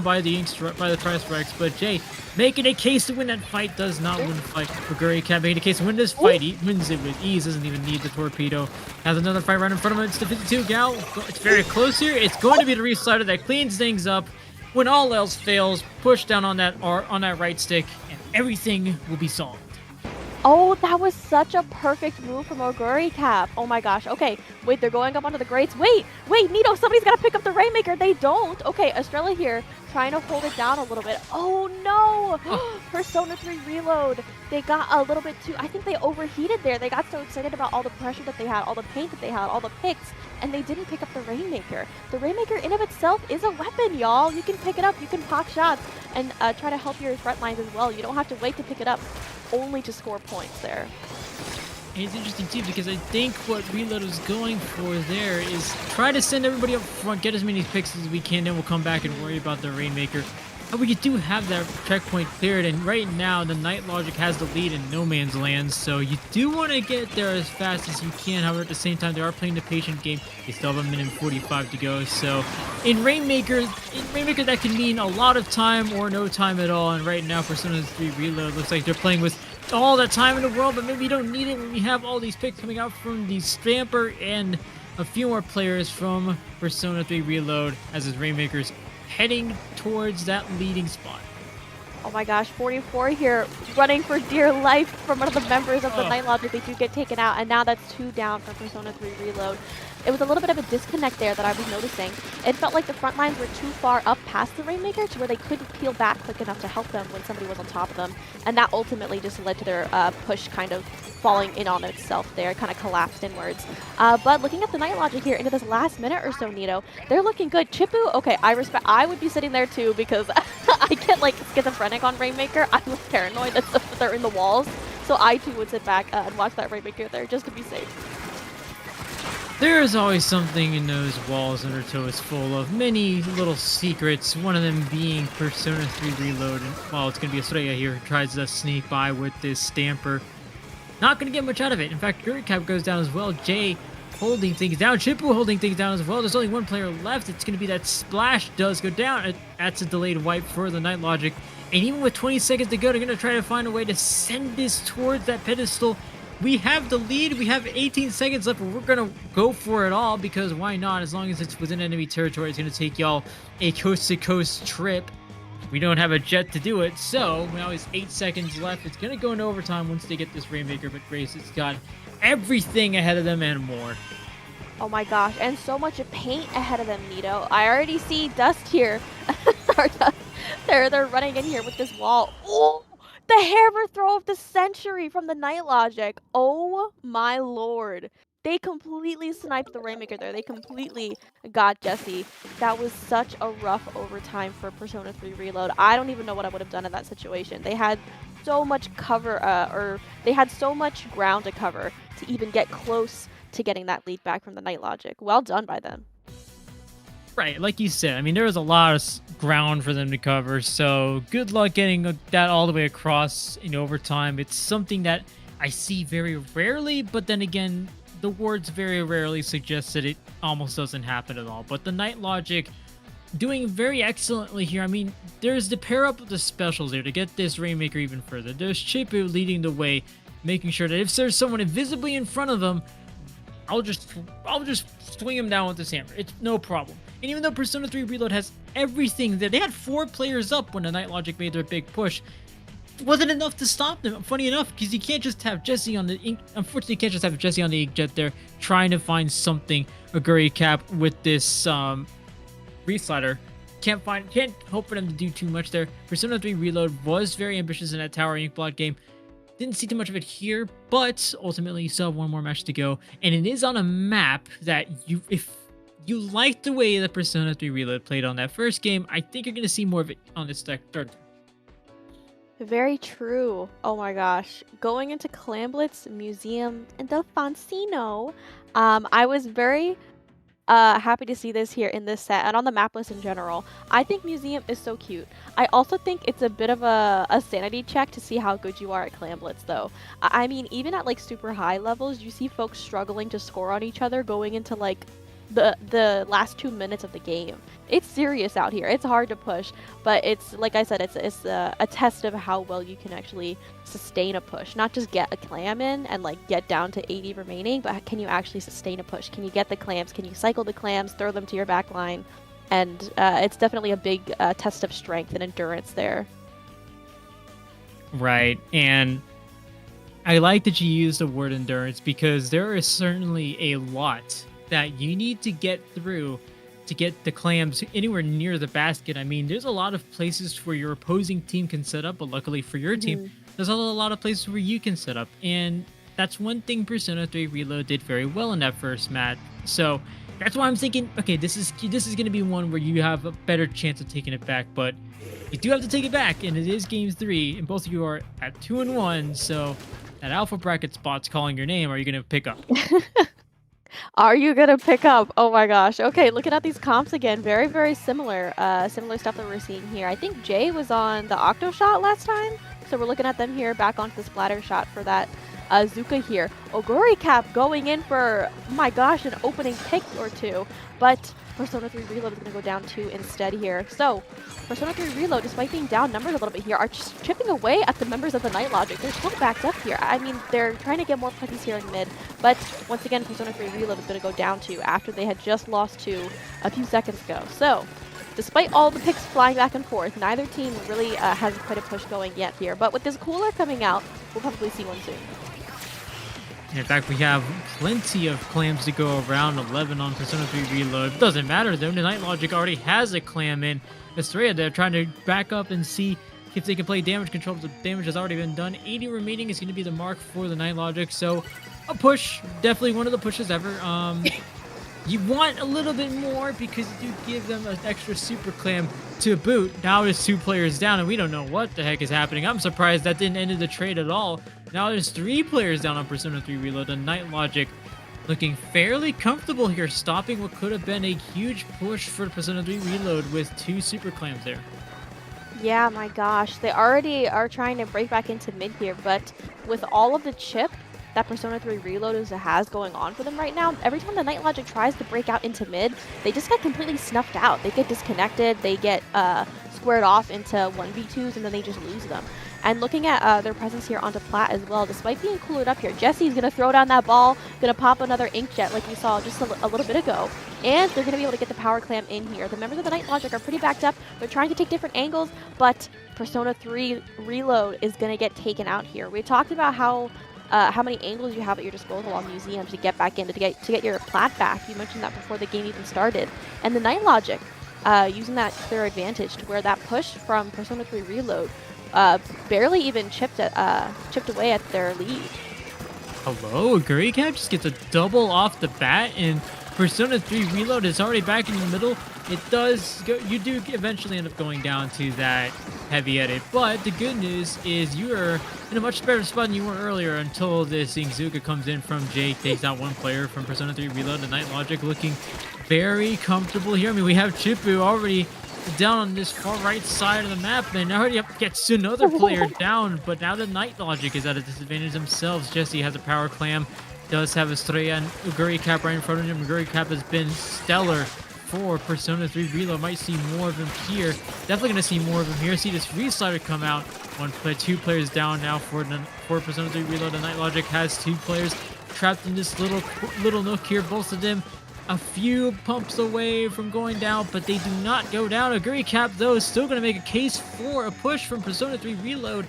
Speaker 9: by the Tri Strikes. But Jay, making a case to win that fight, does not win the fight. Oguri Cap making a case to win this fight. He wins it with ease, doesn't even need the torpedo. Has another fight right in front of him. It's the 52 Gal. It's very close here. It's going to be the reslider that cleans things up. When all else fails, push down on that right stick, and everything will be solved.
Speaker 10: Oh, that was such a perfect move from Oguri Cap. Oh my gosh. Okay, wait, they're going up onto the grates. Wait, Nito, somebody's got to pick up the Rainmaker. They don't. Okay, Estrella here trying to hold it down a little bit. Oh no! Persona 3 Reload. They got a little bit too, I think they overheated there. They got so excited about all the pressure that they had, all the paint that they had, all the picks, and they didn't pick up the Rainmaker. The Rainmaker in of itself is a weapon, y'all. You can pick it up, you can pop shots, and try to help your front lines as well. You don't have to wait to pick it up only to score points there.
Speaker 9: And it's interesting too, because I think what Reload is going for there is try to send everybody up front, get as many picks as we can, then we'll come back and worry about the Rainmaker. However, you do have that checkpoint cleared, and right now the Night Logic has the lead in no man's land, so you do want to get there as fast as you can. However, at the same time, they are playing the patient game. They still have 1:45 to go, so in Rainmaker, that can mean a lot of time or no time at all, and right now Persona 3 Reload looks like they're playing with all the time in the world, but maybe you don't need it when you have all these picks coming out from the Stamper and a few more players from Persona 3 Reload as his Rainmakers heading towards that leading spot.
Speaker 10: Oh my gosh, 44 here, running for dear life from one of the members of the Night Logic. They do get taken out, and now that's 2 down for Persona 3 Reload. It was a little bit of a disconnect there that I was noticing. It felt like the front lines were too far up past the Rainmaker to where they couldn't peel back quick enough to help them when somebody was on top of them. And that ultimately just led to their push kind of falling in on itself there, kind of collapsed inwards. But looking at the Night Logic here into this last minute or so, Nito, they're looking good. Chippu, okay, I would be sitting there too because I get like schizophrenic on Rainmaker. I'm paranoid that they're in the walls. So I too would sit back and watch that Rainmaker there just to be safe.
Speaker 9: There is always something in those walls Undertow is full of. Many little secrets, one of them being Persona 3 Reload. And, well, it's going to be Estrella here who tries to sneak by with this Stamper. Not going to get much out of it. In fact, Cap goes down as well. Jay holding things down. Chippu holding things down as well. There's only 1 player left. It's going to be that Splash does go down. That's a delayed wipe for the Night Logic. And even with 20 seconds to go, they're going to try to find a way to send this towards that pedestal. we have the lead. We have 18 seconds left, but we're going to go for it all because why not? As long as it's within enemy territory, it's going to take y'all a coast-to-coast trip. We don't have a jet to do it, so now it's 8 seconds left. It's going to go into overtime once they get this Rainmaker, but Grace has got everything ahead of them and more.
Speaker 10: Oh my gosh, and so much paint ahead of them, Nito. I already see Dust here. They're running in here with this wall. Oh, the hammer throw of the century from the Night Logic. Oh my lord. They completely sniped the Rainmaker there. They completely got Jesse. That was such a rough overtime for Persona 3 Reload. I don't even know what I would have done in that situation. They had so much cover, or they had so much ground to cover to even get close to getting that lead back from the Night Logic. Well done by them.
Speaker 9: Right, like you said, I mean, there was a lot of ground for them to cover, so good luck getting that all the way across in overtime. It's something that I see very rarely, but then again, the words very rarely suggest that it almost doesn't happen at all. But the Night Logic doing very excellently here. I mean, there's the pair up with the specials there to get this Rainmaker even further. There's Chipu leading the way, making sure that if there's someone invisibly in front of them, I'll just swing him down with this hammer. It's no problem. And even though Persona 3 Reload has everything there, they had 4 players up when the Night Logic made their big push. It wasn't enough to stop them. Funny enough, because you can't just have Jesse on the ink. Unfortunately, you can't just have Jesse on the inkjet there trying to find something Aguri Cap with this Reslider. Can't hope for them to do too much there. Persona 3 Reload was very ambitious in that Tower Ink Block game. Didn't see too much of it here, but ultimately you still have one more match to go, and it is on a map that if you like the way that Persona 3 Reload played on that first game, I think you're going to see more of it on this third.
Speaker 10: Very true. Oh my gosh. Going into Clamblitz Museum in the Foncino, I was very happy to see this here in this set and on the map list in general. I think Museum is so cute. I also think it's a bit of a sanity check to see how good you are at Clamblitz though. I mean, even at like super high levels, you see folks struggling to score on each other going into like the last 2 minutes of the game. It's serious out here. It's hard to push, but it's like I said, it's a test of how well you can actually sustain a push. Not just get a clam in and like get down to 80 remaining, but can you actually sustain a push? Can you get the clams? Can you cycle the clams, throw them to your back line? And it's definitely a big test of strength and endurance there.
Speaker 9: Right, and I like that you used the word endurance because there is certainly a lot that you need to get through to get the clams anywhere near the basket. I mean, there's a lot of places where your opposing team can set up, but luckily for your team, there's also a lot of places where you can set up. And that's one thing Persona 3 Reload did very well in that first match. So that's why I'm thinking, okay, this is going to be one where you have a better chance of taking it back, but you do have to take it back, and it is Game 3, and both of you are at 2-1, so that alpha bracket spot's calling your name. Are you going to pick up?
Speaker 10: Are you gonna pick up? Oh my gosh. Okay, looking at these comps again, very, very similar. Similar stuff that we're seeing here. I think Jay was on the Octo Shot last time, so we're looking at them here back onto the Splatter Shot for that Zuka here. Aguri Cap going in for, oh my gosh, an opening pick or two, but Persona 3 Reload is going to go down 2 instead here. So, Persona 3 Reload, despite being down numbers a little bit here, are just chipping away at the members of the Night Logic. They're still backed up here. I mean, they're trying to get more presence here in mid, but once again, Persona 3 Reload is going to go down 2 after they had just lost 2 a few seconds ago. So, despite all the picks flying back and forth, neither team really has quite a push going yet here. But with this cooler coming out, we'll probably see one soon.
Speaker 9: In fact, we have plenty of clams to go around. 11 on Persona 3 Reload. Doesn't matter though. The Night Logic already has a clam in. Estrella, they're trying to back up and see if they can play damage control. The damage has already been done. 80 remaining is going to be the mark for the Night Logic. So a push. Definitely one of the pushes ever. You want a little bit more because you do give them an extra super clam to boot. Now there's 2 players down and we don't know what the heck is happening. I'm surprised that didn't end the trade at all. Now there's 3 players down on Persona 3 Reload. And Night Logic looking fairly comfortable here, stopping what could have been a huge push for Persona 3 Reload with 2 super clams there.
Speaker 10: Yeah, my gosh. They already are trying to break back into mid here, but with all of the chip that Persona 3 Reload has going on for them right now, every time the Night Logic tries to break out into mid, they just get completely snuffed out. They get disconnected, they get squared off into 1v2s, and then they just lose them. And looking at their presence here onto plat as well, despite being coolered up here, Jesse's going to throw down that ball, going to pop another Inkjet like we saw just a little bit ago. And they're going to be able to get the power clam in here. The members of the Night Logic are pretty backed up. They're trying to take different angles, but Persona 3 Reload is going to get taken out here. We talked about how many angles you have at your disposal on Museum to get back in, to get your plat back. You mentioned that before the game even started. And the Night Logic, using that to their advantage, to where that push from Persona 3 Reload barely even chipped away at their lead.
Speaker 9: Hello, Gurrycap just gets a double off the bat, and Persona 3 Reload is already back in the middle. It does go, you do eventually end up going down to that heavy edit, but the good news is you are in a much better spot than you were earlier until this Inkzuka comes in from Jake, takes out one player from Persona 3 Reload. The Night Logic looking very comfortable here. I mean, we have Chippu already down on this far right side of the map, and already gets another player down, but now the Night Logic is at a disadvantage themselves. Jesse has a power clam, does have Estrella and Gurrycap right in front of him. Gurrycap has been stellar for Persona 3 Reload. Might see more of him here. Definitely going to see more of him here. See this Reslider come out. Two players down now for Persona 3 Reload. The Night Logic has 2 players trapped in this little nook here. Both of them a few pumps away from going down, but they do not go down. Gurrycap, though, is still going to make a case for a push from Persona 3 Reload.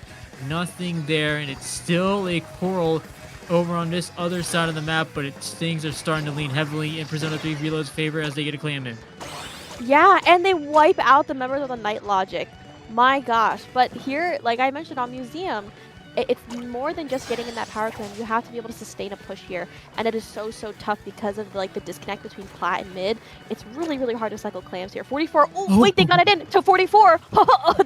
Speaker 9: Nothing there, and it's still a Coral over on this other side of the map, but things are starting to lean heavily in Persona 3 Reload's favor as they get a clam in.
Speaker 10: Yeah, and they wipe out the members of the Night Logic. My gosh. But here, like I mentioned on Museum, it's more than just getting in that power clam. You have to be able to sustain a push here, and it is so tough because of the disconnect between plat and mid. It's really hard to cycle clams here. 44. Oh wait, they got it in to 44.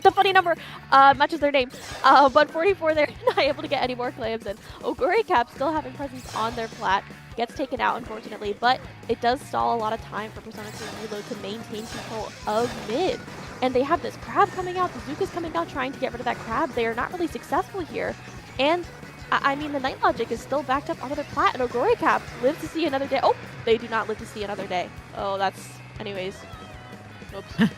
Speaker 10: The funny number matches their name. But 44, they're not able to get any more clams in. Gurrycap still having presence on their plat. Gets taken out, unfortunately, but it does stall a lot of time for Persona 3 Reload to maintain control of mid. And they have this crab coming out. The Zuka's coming out trying to get rid of that crab. They are not really successful here. And, I mean, the Night Logic is still backed up onto their plat, and Gurrycap lives to see another day. Oh, they do not live to see another day. Oh, that's... Anyways. Oops.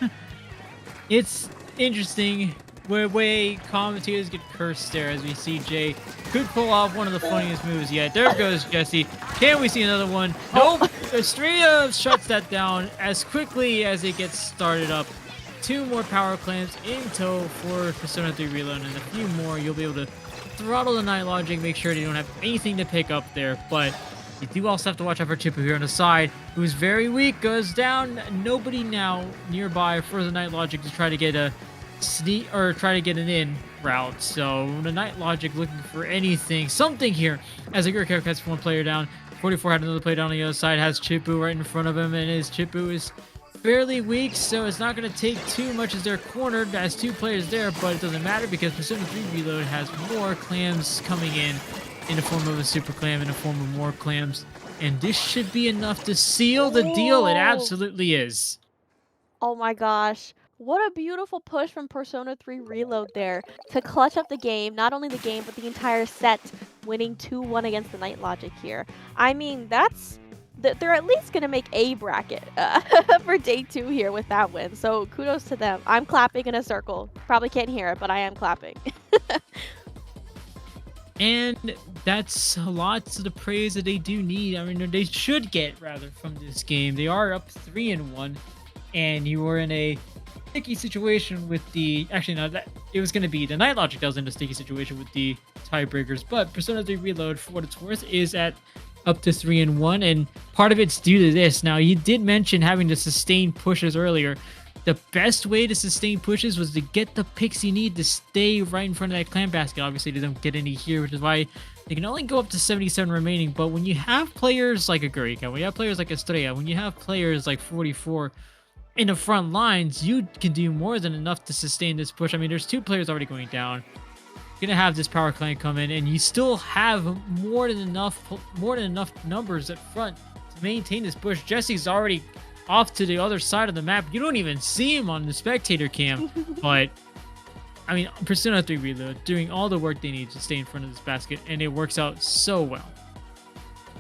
Speaker 9: It's interesting way commentators get cursed there as we see Jay could pull off one of the funniest moves yet. There goes Jesse. Can we see another one? Nope. Estrella shuts that down as quickly as it gets started up. 2 more power clams in tow for Persona 3 Reload, and a few more you'll be able to throttle the Night Logic, make sure they don't have anything to pick up there. But you do also have to watch out for Chippu here on the side, who's very weak, goes down. Nobody now nearby for the Night Logic to try to get a sneak or try to get an in route. So the Night Logic looking for anything, something here as a Gurrycap has 1 player down. 44 had another player down on the other side, has Chippu right in front of him, and his Chippu is fairly weak, so it's not going to take too much as they're cornered as 2 players there, but it doesn't matter because Persona 3 Reload has more clams coming in the form of a super clam, in the form of more clams, and this should be enough to seal the deal. It absolutely is.
Speaker 10: Oh my gosh. What a beautiful push from Persona 3 Reload there to clutch up the game, not only the game, but the entire set, winning 2-1 against the Night Logic here. I mean, they're at least going to make a bracket for day 2 here with that win, so kudos to them. I'm clapping in a circle. Probably can't hear it, but I am clapping.
Speaker 9: And that's lots of the praise that they do need. I mean, they should get, rather, from this game. They are up 3-1, and you were in a sticky situation with the... Actually, no, it was going to be the Night Logic that was in a sticky situation with the tiebreakers, but Persona 3 Reload, for what it's worth, is at up to 3-1, and part of it's due to this. Now, you did mention having to sustain pushes earlier. The best way to sustain pushes was to get the picks you need to stay right in front of that clam basket. Obviously, they don't get any here, which is why they can only go up to 77 remaining. But when you have players like a Gurrycap, when you have players like Estrella, when you have players like 44 in the front lines, you can do more than enough to sustain this push. I mean, there's 2 players already going down. You're gonna have this power clan come in, and you still have more than enough numbers at front to maintain this push. Jesse's already off to the other side of the map. You don't even see him on the spectator cam, but I mean, Persona 3 Reload doing all the work they need to stay in front of this basket, and it works out so well.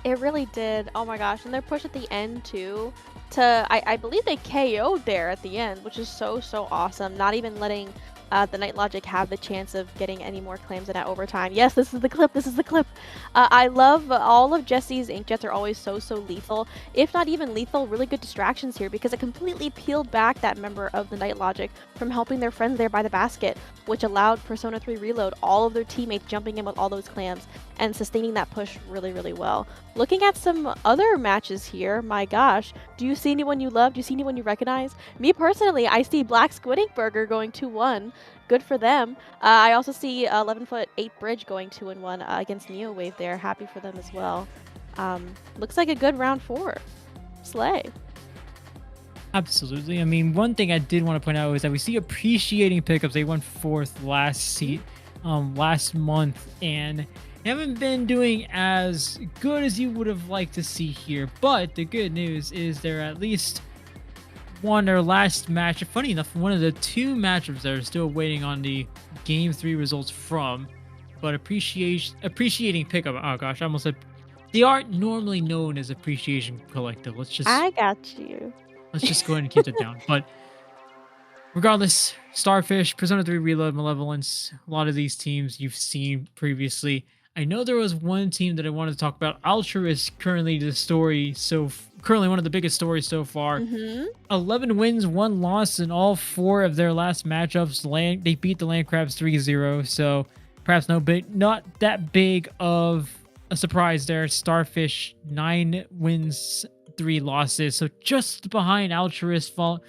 Speaker 10: It really did. Oh my gosh, and their push at the end too. I believe they KO'd there at the end, which is so awesome. Not even letting the Night Logic have the chance of getting any more claims in at overtime. Yes, this is the clip. This is the clip. I love all of Jesse's Inkjets are always so lethal. If not even lethal, really good distractions here because it completely peeled back that member of the Night Logic from helping their friends there by the basket, which allowed Persona 3 Reload all of their teammates jumping in with all those clams and sustaining that push really well. Looking at some other matches here, my gosh, do you see anyone you love? Do you see anyone you recognize? Me personally, I see Black Squid Ink Burger going 2-1. Good for them. I also see 11-foot 8 Bridge going 2-1 against Neowave there. Happy for them as well. Looks like a good round 4. Slay.
Speaker 9: Absolutely. I mean, one thing I did want to point out is that we see appreciating pickups. They won 4th last month and haven't been doing as good as you would have liked to see here. But the good news is they're at least won their last match. Funny enough, one of the 2 matchups that are still waiting on the Game 3 results from. But appreciating pickup. Oh gosh, I almost said they aren't normally known as Appreciation Collective.
Speaker 10: I got you.
Speaker 9: Let's just go ahead and keep it down. But regardless, Starfish, Persona 3 Reload, Malevolence, a lot of these teams you've seen previously. I know there was one team that I wanted to talk about. Altruist, currently one of the biggest stories so far. 11 wins, 1 loss in all 4 of their last matchups. They beat the Land Crabs 3-0, so perhaps not that big of a surprise there. Starfish, 9 wins, 3 losses, so just behind Altruist, followed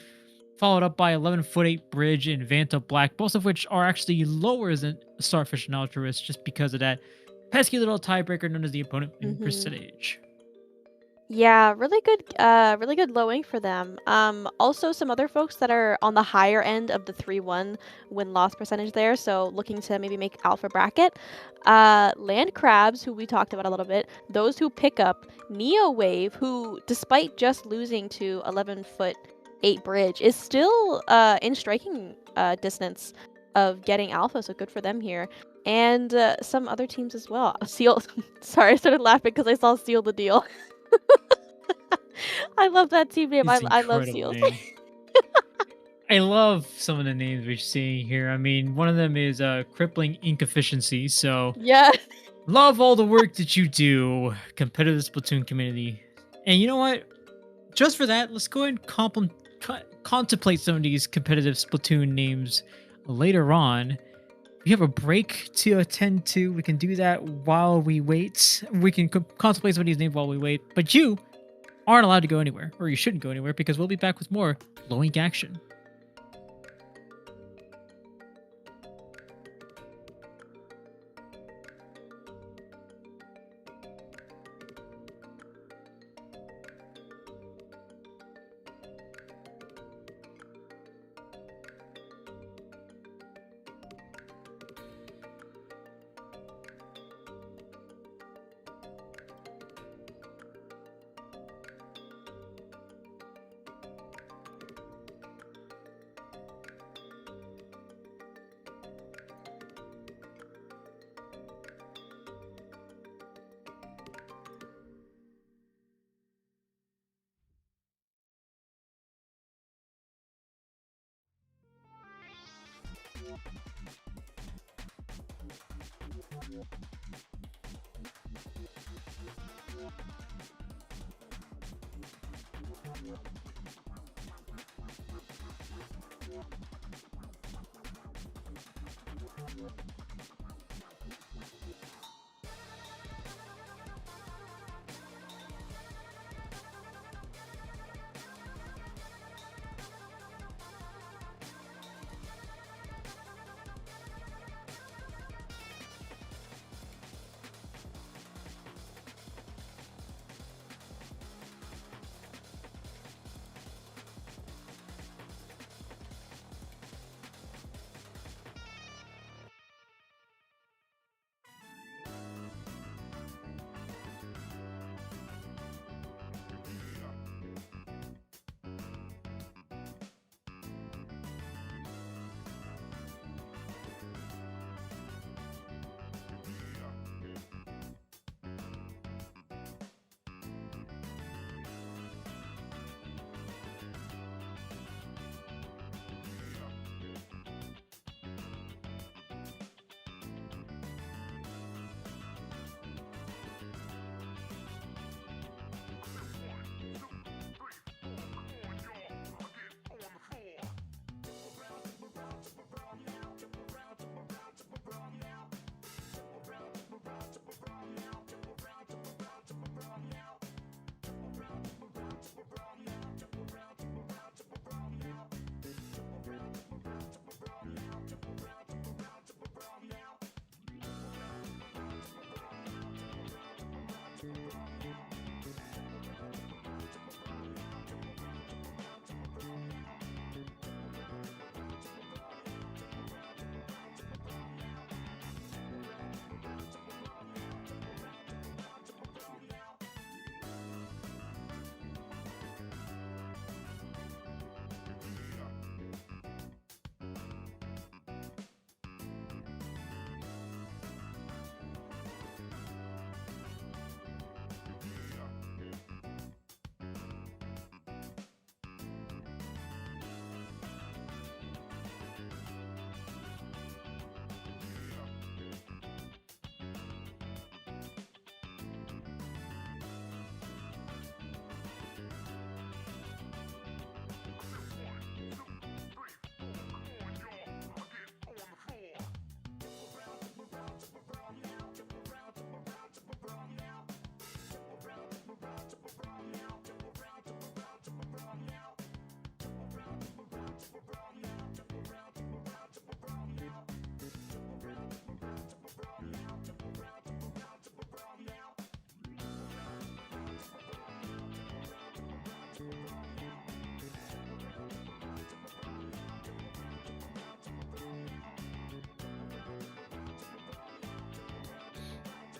Speaker 9: up by 11-foot 8 Bridge and Vanta Black, both of which are actually lower than Starfish and Altruist just because of that pesky little tiebreaker known as the opponent in percentage.
Speaker 10: Yeah, really good lowing for them. Also some other folks that are on the higher end of the 3-1 win-loss percentage there, so looking to maybe make alpha bracket. Land Crabs, who we talked about a little bit, those who pick up Neowave, who despite just losing to 11-foot 8 Bridge, is still in striking distance of getting alpha, so good for them here. And some other teams as well. Seal, sorry, I started laughing because I saw Seal the Deal. I love that team name. I love Seals.
Speaker 9: I love some of the names we're seeing here. I mean, one of them is Crippling Ink Efficiency, so
Speaker 10: yeah.
Speaker 9: Love all the work that you do, competitive Splatoon community. And you know what? Just for that, let's go ahead and contemplate some of these competitive Splatoon names later on. We have a break to attend to. We can do that while we wait. We can contemplate some of these names while we wait. But you aren't allowed to go anywhere, or you shouldn't go anywhere, because we'll be back with more Low Ink action.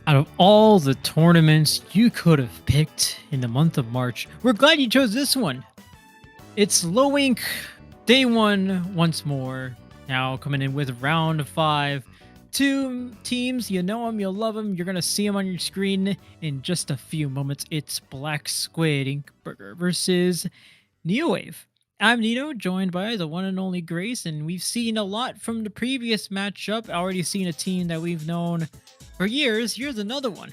Speaker 9: Out of all the tournaments you could have picked in the month of March, we're glad you chose this one. It's Low Ink Day 1 once more. Now coming in with round 5. 2 teams, you know them, you'll love them. You're going to see them on your screen in just a few moments. It's Black Squid Ink Burger versus Neowave. I'm Nino, joined by the one and only Grace, and we've seen a lot from the previous matchup. Already seen a team that we've known for years. Here's another one.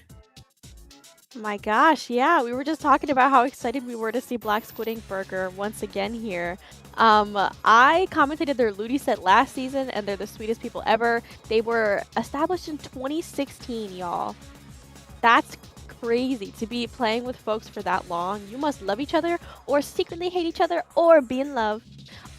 Speaker 10: My gosh, yeah, we were just talking about how excited we were to see Black Squid Ink Burger once again here. I commentated their Ludi set last season, and they're the sweetest people ever. They were established in 2016, y'all. That's crazy to be playing with folks for that long. You must love each other, or secretly hate each other, or be in love,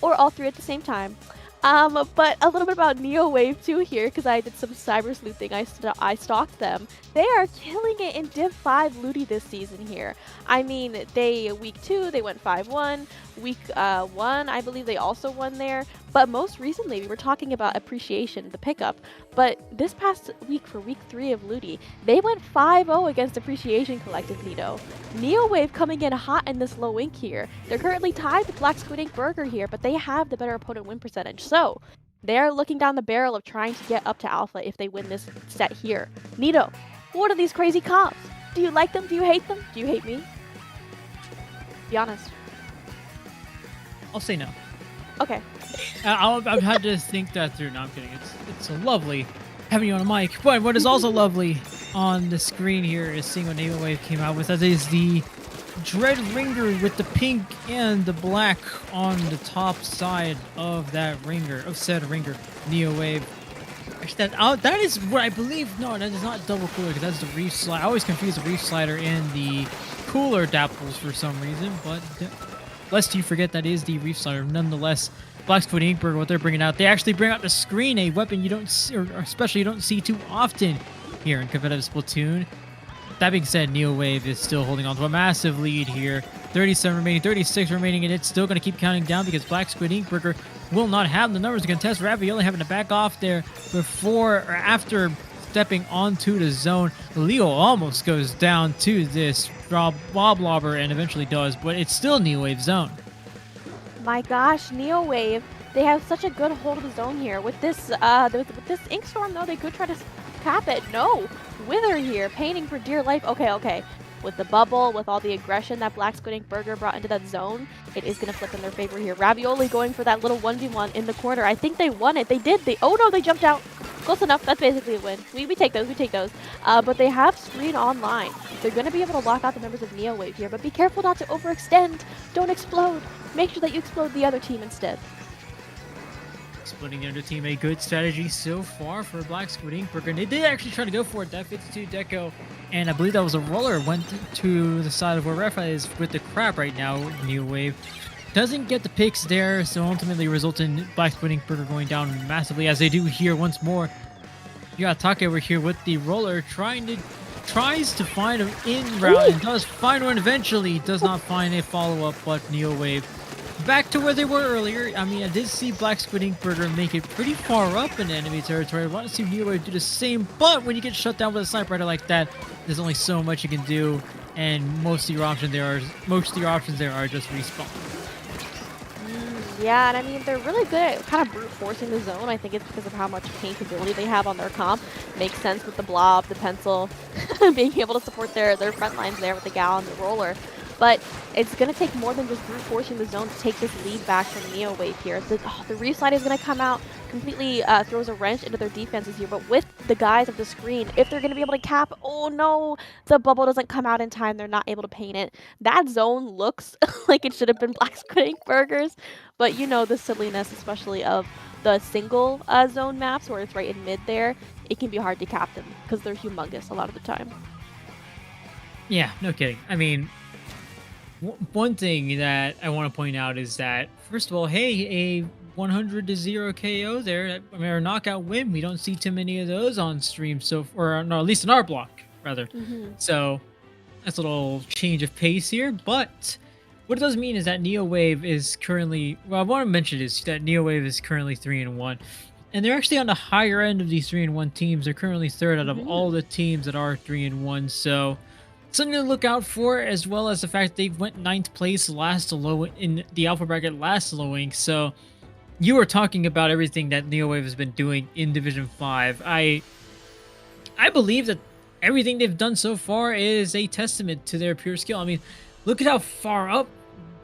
Speaker 10: or all three at the same time. But a little bit about Neowave too here, because I did some cyber sleuthing. I stalked them. They are killing it in Div 5 Ludi this season here. I mean, week 2 they went 5-1. Week 1 I believe they also won there. But most recently we were talking about Appreciation, the pickup. But this past week for week 3 of Ludi, they went 5-0 against Appreciation Collective Nito. Neowave coming in hot in this Low Ink here. They're currently tied with Black Squid Ink Burger here, but they have the better opponent win percentage. So they are looking down the barrel of trying to get up to Alpha if they win this set here. Nito, what are these crazy comps? Do you like them? Do you hate them? Do you hate me? Be honest.
Speaker 9: I'll say no.
Speaker 10: Okay.
Speaker 9: I've had to think that through. No, I'm kidding. It's so lovely having you on a mic. But what is also lovely on the screen here is seeing what Neowave came out with. That is the Dread Ringer with the pink and the black on the top side of that ringer, of said ringer. Neowave. Actually, that is what I believe. No, that is not double cooler, because that's the reef slider. I always confuse the reef slider and the cooler dapples for some reason, but lest you forget, that is the reef slider. Nonetheless, Black Squid Ink Burger, what they're bringing out, they actually bring out the screen, a weapon you don't see, or especially you don't see too often here in competitive Splatoon. That being said, Neowave is still holding on to a massive lead here. 37 remaining, 36 remaining, and it's still going to keep counting down because Black Squid Ink Burger will not have the numbers to contest. Ravioli having to back off there before or after stepping onto the zone. Leo almost goes down to this Bob Lobber and eventually does, but it's still Neowave's zone.
Speaker 10: My gosh, Neowave, they have such a good hold of the zone here. With this Ink Storm, though, they could try to cap it. No, Wither here, painting for dear life. Okay. With the bubble, with all the aggression that Black Squid Ink Burger brought into that zone, it is going to flip in their favor here. Ravioli going for that little 1v1 in the corner. I think they won it. They did. Oh no, they jumped out. Close enough. That's basically a win. We take those. But they have screen online. They're going to be able to lock out the members of Neowave here, but be careful not to overextend. Don't explode. Make sure that you explode the other team instead.
Speaker 9: Splitting the other team, a good strategy so far for Black Squid Ink Burger. And they did actually try to go for it. That 52 deco, and I believe that was a roller, went to the side of where Refa is with the crap right now. Neowave doesn't get the picks there, so ultimately results in Black Squid Ink Burger going down massively, as they do here once more. You got Take over here with the roller, tries to find an in route, and does find one eventually. Does not find a follow-up, but Neowave back to where they were earlier. I mean, I did see Black Squid Ink Burger make it pretty far up in enemy territory. I want to see Neowave do the same, but when you get shut down with a sniper rider like that, there's only so much you can do, and most of your options there are just respawn.
Speaker 10: Yeah, and I mean, they're really good at kind of brute forcing the zone. I think it's because of how much paintability they have on their comp. Makes sense with the blob, the pencil, being able to support their front lines there with the gal and the roller. But it's going to take more than just brute forcing the zone to take this lead back from Neowave here. The reef slide is going to come out, completely throws a wrench into their defenses here. But with the guys of the screen, if they're going to be able to cap, oh no, the bubble doesn't come out in time. They're not able to paint it. That zone looks like it should have been Black Squid Ink Burgers. But you know the silliness, especially of the single zone maps where it's right in mid there. It can be hard to cap them because they're humongous a lot of the time.
Speaker 9: Yeah, no kidding. I mean, one thing that I want to point out is that, first of all, hey, a 100-0 KO there, I mean, or knockout win. We don't see too many of those on stream, or no, at least in our block, rather. So that's a little change of pace here. But what it does mean is that Neowave is currently, well, I want to mention is that Neowave is currently 3-1. And they're actually on the higher end of these 3-1 teams. They're currently third out of all the teams that are 3-1. So something to look out for, as well as the fact they went 9th place last low in the alpha bracket last lowing. So you were talking about everything that Neowave has been doing in Division 5. I believe that everything they've done so far is a testament to their pure skill. I mean, look at how far up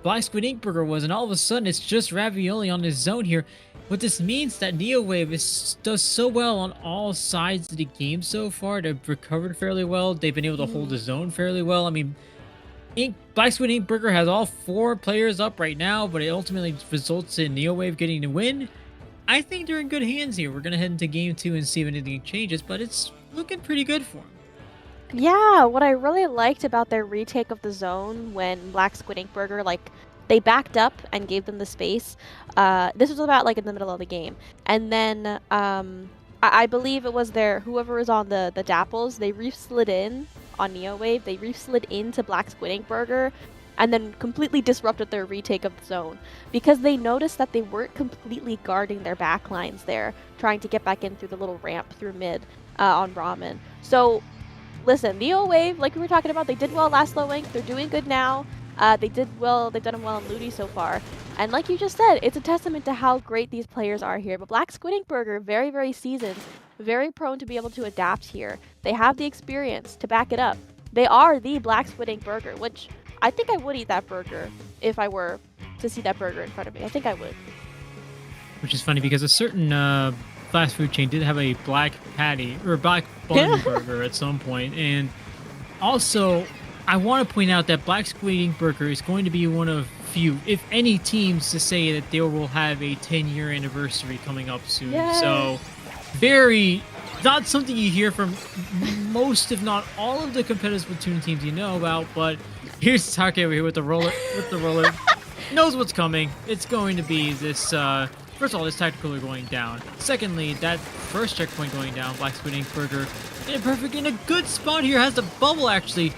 Speaker 9: Black Squid Ink Burger was, and all of a sudden it's just Ravioli on his zone here. What this means that Neowave does so well on all sides of the game so far. They've recovered fairly well. They've been able to hold the zone fairly well. I mean, Black Squid Ink Burger has all 4 players up right now, but it ultimately results in Neowave getting the win. I think they're in good hands here. We're going to head into Game 2 and see if anything changes, but it's looking pretty good for them.
Speaker 10: Yeah, what I really liked about their retake of the zone when Black Squid Ink Burger, they backed up and gave them the space. This was about in the middle of the game. And then I believe it was whoever was on the Dapples, they reef slid in on Neowave. They reef slid into Black Squid Ink Burger and then completely disrupted their retake of the zone because they noticed that they weren't completely guarding their backlines there, trying to get back in through the little ramp through mid on Ramen. So listen, Neowave, like we were talking about, they did well last low link. They're doing good now. They did well. They've done well in Ludi so far. And like you just said, it's a testament to how great these players are here. But Black Squid Ink Burger, very, very seasoned, very prone to be able to adapt here. They have the experience to back it up. They are the Black Squid Ink Burger, which I think I would eat that burger if I were to see that burger in front of me. I think I would.
Speaker 9: Which is funny because a certain fast food chain did have a black patty or black bun burger at some point. And also, I want to point out that Black Squid Ink Burger is going to be one of few, if any, teams to say that they will have a 10-year anniversary coming up soon. Yay. So, not something you hear from most, if not all, of the competitive Splatoon teams you know about. But here's Take over here with the roller. Knows what's coming. It's going to be this. First of all, this tactical going down. Secondly, that first checkpoint going down. Black Squid Ink Burger in a good spot here. Has the bubble actually.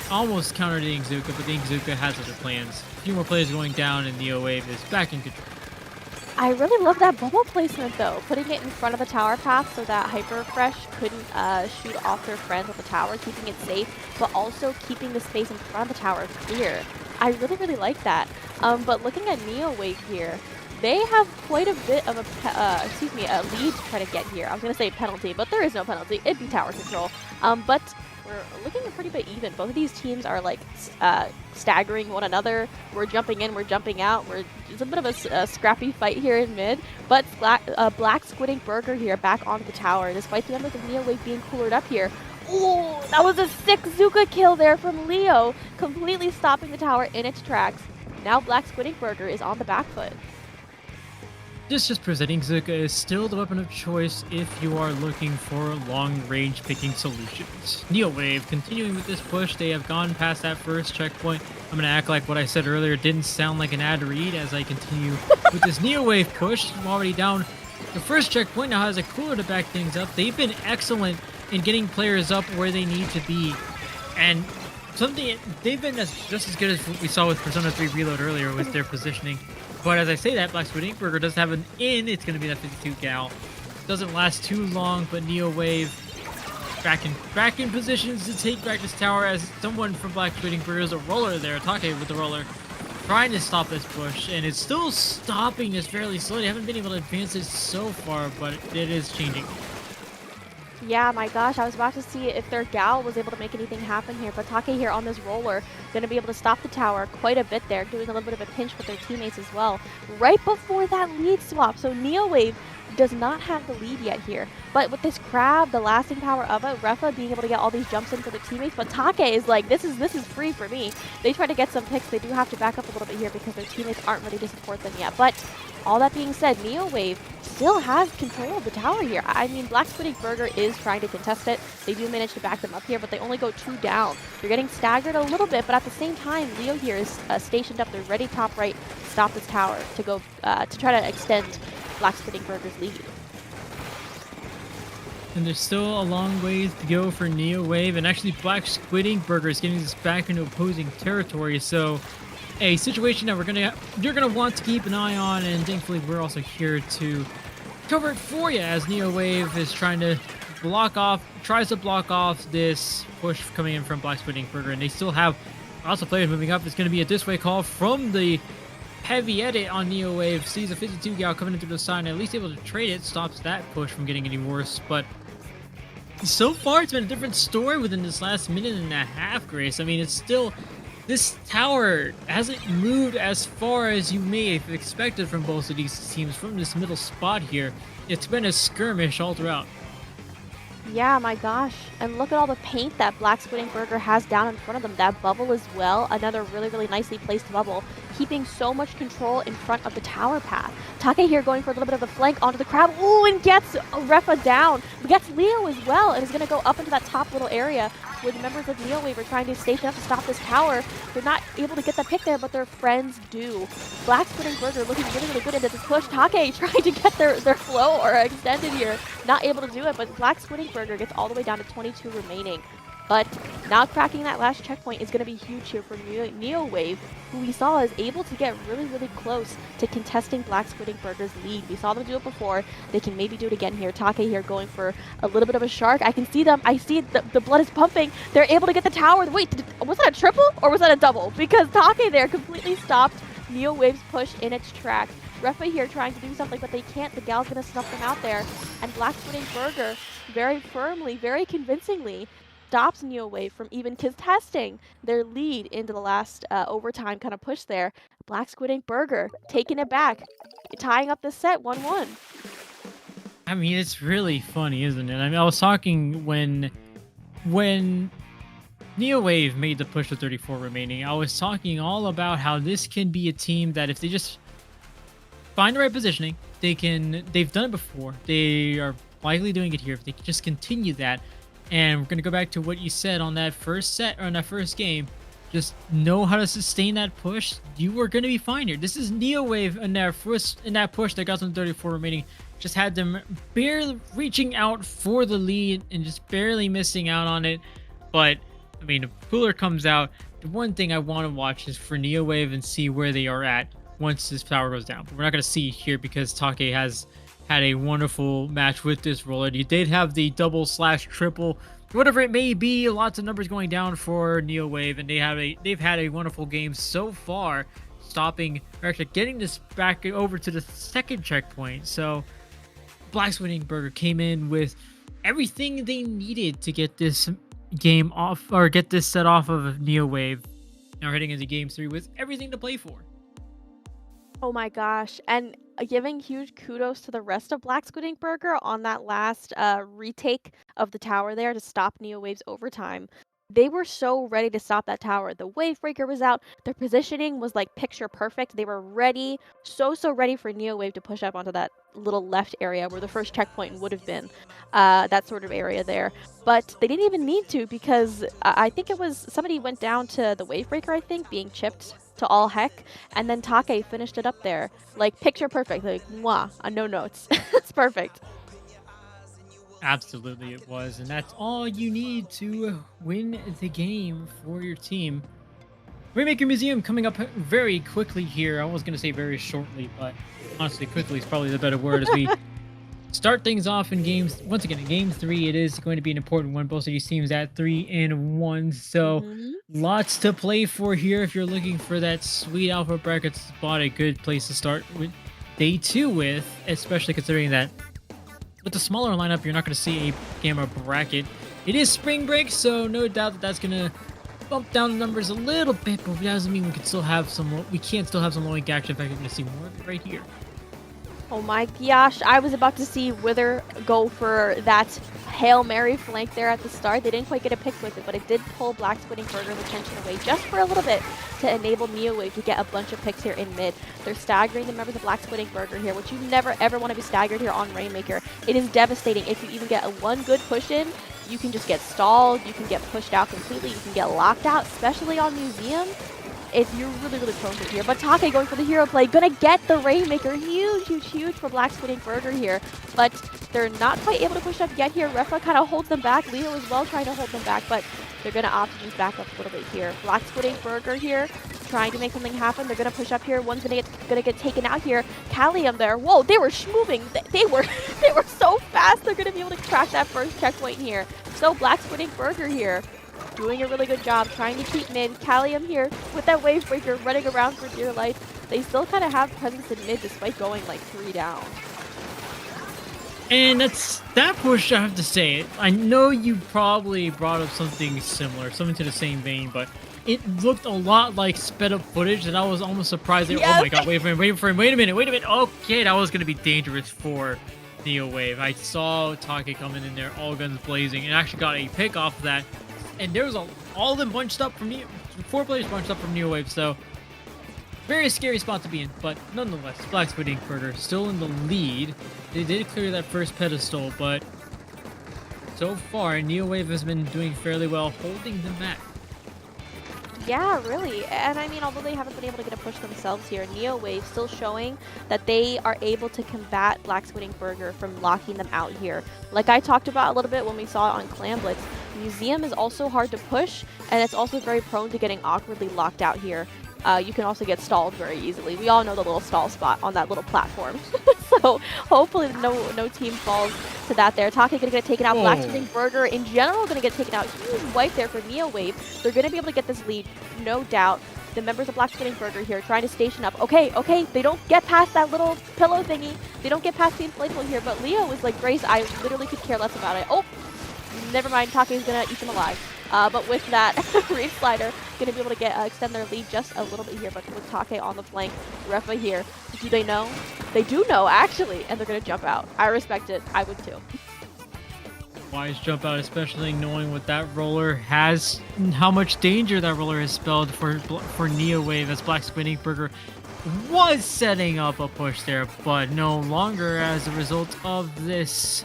Speaker 9: Almost countered the Inkzuka, but the Inkzuka has other plans. A few more players going down, and Neowave is back in control.
Speaker 10: I really love that bubble placement, though. Putting it in front of a tower path so that Hyper Fresh couldn't shoot off their friends at the tower, keeping it safe, but also keeping the space in front of the tower clear. I really, really like that. But looking at Neowave here, they have quite a bit of a lead to try to get here. I was going to say penalty, but there is no penalty. It'd be tower control. But we're looking pretty bit even. Both of these teams are staggering one another. We're jumping in, we're jumping out. It's a bit of a scrappy fight here in mid. But Black Squid Ink Burger here back onto the tower, despite the members of Neowave being coolered up here. Ooh, that was a sick Zuka kill there from Leo, completely stopping the tower in its tracks. Now Black Squid Ink Burger is on the back foot.
Speaker 9: This just proves that Inkzuka is still the weapon of choice if you are looking for long-range picking solutions. Neowave continuing with this push. They have gone past that first checkpoint. I'm going to act like what I said earlier didn't sound like an ad read as I continue with this Neowave push. I'm already down the first checkpoint. Now has a cooler to back things up. They've been excellent in getting players up where they need to be. And they've been just as good as what we saw with Persona 3 Reload earlier with their positioning. But as I say that, Black Squid Ink Burger does have an in. It's going to be that 52 gal. Doesn't last too long, but Neowave back in positions to take back this tower as someone from Black Squid Ink Burger is a roller there. Take with the roller, trying to stop this push, and it's still stopping this fairly slowly. They haven't been able to advance it so far, but it is changing.
Speaker 10: Yeah, my gosh, I was about to see if their gal was able to make anything happen here, but Take here on this roller, going to be able to stop the tower quite a bit there, doing a little bit of a pinch with their teammates as well, right before that lead swap. So Neowave does not have the lead yet here, but with this crab, the lasting power of it, Refa being able to get all these jumps in for their teammates, but Take is like, this is free for me. They try to get some picks. They do have to back up a little bit here because their teammates aren't ready to support them yet, but all that being said, Neowave still has control of the tower here. I mean, Black Squid Ink Burger is trying to contest it. They do manage to back them up here, but they only go 2 down. They're getting staggered a little bit, but at the same time, Leo here is stationed up. They're ready top right to stop this tower to go to try to extend Black Squid Ink Burger's lead.
Speaker 9: And there's still a long ways to go for Neowave, and actually Black Squid Ink Burger is getting this back into opposing territory, so a situation that you're gonna want to keep an eye on, and thankfully we're also here to cover it for you as Neowave is tries to block off this push coming in from Black Squid Burger, and they still have lots of players moving up. It's going to be a disway call from the heavy edit on Neowave. Sees a 52 gal coming into the side, and at least able to trade it, stops that push from getting any worse. But so far, it's been a different story within this last minute and a half, Grace. I mean, it's still, this tower hasn't moved as far as you may have expected from both of these teams from this middle spot here. It's been a skirmish all throughout.
Speaker 10: Yeah, my gosh. And look at all the paint that Black Squid Burger has down in front of them. That bubble as well. Another really, really nicely placed bubble. Keeping so much control in front of the tower path. Take here going for a little bit of a flank onto the crab. Ooh, and gets Refa down. Gets Leo as well. And is going to go up into that top little area where the members of Neowave are trying to station up to stop this tower. They're not able to get that pick there, but their friends do. Black Squid Burger looking really, really good into this push. Take trying to get their flow or extended here. Not able to do it, but Black Squid Burger gets all the way down to 22 remaining. But now cracking that last checkpoint is going to be huge here for Neowave, who we saw is able to get really, really close to contesting Black Squid Burger's lead. We saw them do it before. They can maybe do it again here. Take here going for a little bit of a shark. I can see them. I see the blood is pumping. They're able to get the tower. Wait, was that a triple or was that a double? Because Take there completely stopped Neowave's push in its tracks. Refa here trying to do something, but they can't. The gal's going to snuff them out there. And Black Squid Burger very firmly, very convincingly stops Neowave from even contesting their lead into the last overtime kind of push there. Black Squid Burger taking it back, tying up the set 1-1.
Speaker 9: I mean, it's really funny, isn't it? I mean, I was talking when Neowave made the push to 34 remaining, I was talking all about how this can be a team that if they just find the right positioning, they've done it before. They are likely doing it here. If they can just continue that, and we're going to go back to what you said on that first set, or on that first game, just know how to sustain that push, you are going to be fine here. This is Neowave in that push that got them 34 remaining. Just had them barely reaching out for the lead and just barely missing out on it. But, I mean, if Cooler comes out, the one thing I want to watch is for Neowave and see where they are at once this tower goes down. But we're not going to see it here because Take has had a wonderful match with this roller. You did have the double/triple, whatever it may be, lots of numbers going down for Neowave, and they've had a wonderful game so far, stopping, or actually getting this back over to the second checkpoint. So Black Squid Burger came in with everything they needed to get this game off, or get this set off of Neowave. Now heading into game 3 with everything to play for.
Speaker 10: Oh my gosh, and giving huge kudos to the rest of Black Squid Burger on that last retake of the tower there to stop Neowave's overtime. They were so ready to stop that tower. The wave breaker was out. Their positioning was like picture perfect. They were ready, so ready for Neowave to push up onto that little left area where the first checkpoint would have been, that sort of area there. But they didn't even need to, because I think it was somebody went down to the wave breaker, I think, being chipped to all heck, and then Take finished it up there. Like, picture perfect. Like, mwah, no notes. It's perfect.
Speaker 9: Absolutely it was, and that's all you need to win the game for your team. Rainmaker Museum coming up very quickly here. I was going to say very shortly, but honestly, quickly is probably the better word as we start things off in games. Once again, in game 3, it is going to be an important one. Both of these teams at 3-1, so lots to play for here. If you're looking for that sweet alpha bracket spot, a good place to start with day 2 with, especially considering that with the smaller lineup, you're not going to see a gamma bracket. It is spring break, so no doubt that that's going to bump down the numbers a little bit, but that doesn't mean we can still have some low week action. In fact, you're going to see more of it right here.
Speaker 10: Oh my gosh, I was about to see Wither go for that Hail Mary flank there at the start. They didn't quite get a pick with it, but it did pull Black Squid Burger's attention away just for a little bit to enable Neowave to get a bunch of picks here in mid. They're staggering the members of Black Squid Burger here, which you never ever want to be staggered here on Rainmaker. It is devastating. If you even get a one good push in, you can just get stalled, you can get pushed out completely, you can get locked out, especially on Museum. You're really prone to here. But Take going for the hero play, gonna get the Rainmaker. Huge for Black Squid Burger here. But they're not quite able to push up yet here. Refa kind of holds them back. Leo as well trying to hold them back. But they're going to opt to just back up a little bit here. Black Squid Ink Burger here, trying to make something happen. They're going to push up here. One's going to get taken out here. Callium there. Whoa, they were moving. They were so fast. They're going to be able to crack that first checkpoint here. So Black Squid Ink Burger here, doing a really good job trying to keep mid. Callium here with that wave breaker running around for dear life. They still kind of have presence in mid despite going like 3 down.
Speaker 9: And that push, I have to say. I know you probably brought up something similar, something to the same vein, but it looked a lot like sped up footage, and I was almost surprised. Oh my god, wait a minute. Okay, that was going to be dangerous for Neowave. I saw Take coming in there, all guns blazing, and actually got a pick off of that. And there was all of them bunched up from 4 players bunched up from Neowave, so very scary spot to be in, but nonetheless, Black Squid Ink Burger still in the lead. They did clear that first pedestal, but so far, Neowave has been doing fairly well, holding them back.
Speaker 10: Yeah, really. And I mean, although they haven't been able to get a push themselves here, Neowave still showing that they are able to combat Black Squid Ink Burger from locking them out here. Like I talked about a little bit when we saw it on Clan Blitz, Museum is also hard to push, and it's also very prone to getting awkwardly locked out here. You can also get stalled very easily. We all know the little stall spot on that little platform. So hopefully no team falls to that there. Take gonna get taken out. Black Squid Ink Burger in general gonna get taken out. Huge wipe there for Neowave. They're gonna be able to get this lead, no doubt. The members of Black Squid Ink Burger here trying to station up. Okay, they don't get past that little pillow thingy. They don't get past the inflatable here, but Leo is like, Grace, I literally could care less about it. Oh, never mind, Take's gonna eat them alive. But with that, Reef Slider going to be able to get extend their lead just a little bit here, but with Take on the flank, Refa here. Do they know? They do know, actually, and they're going to jump out. I respect it. I would too.
Speaker 9: Wise jump out, especially knowing what that roller has, how much danger that roller has spelled for Neowave, as Black Squid Ink Burger was setting up a push there, but no longer as a result of this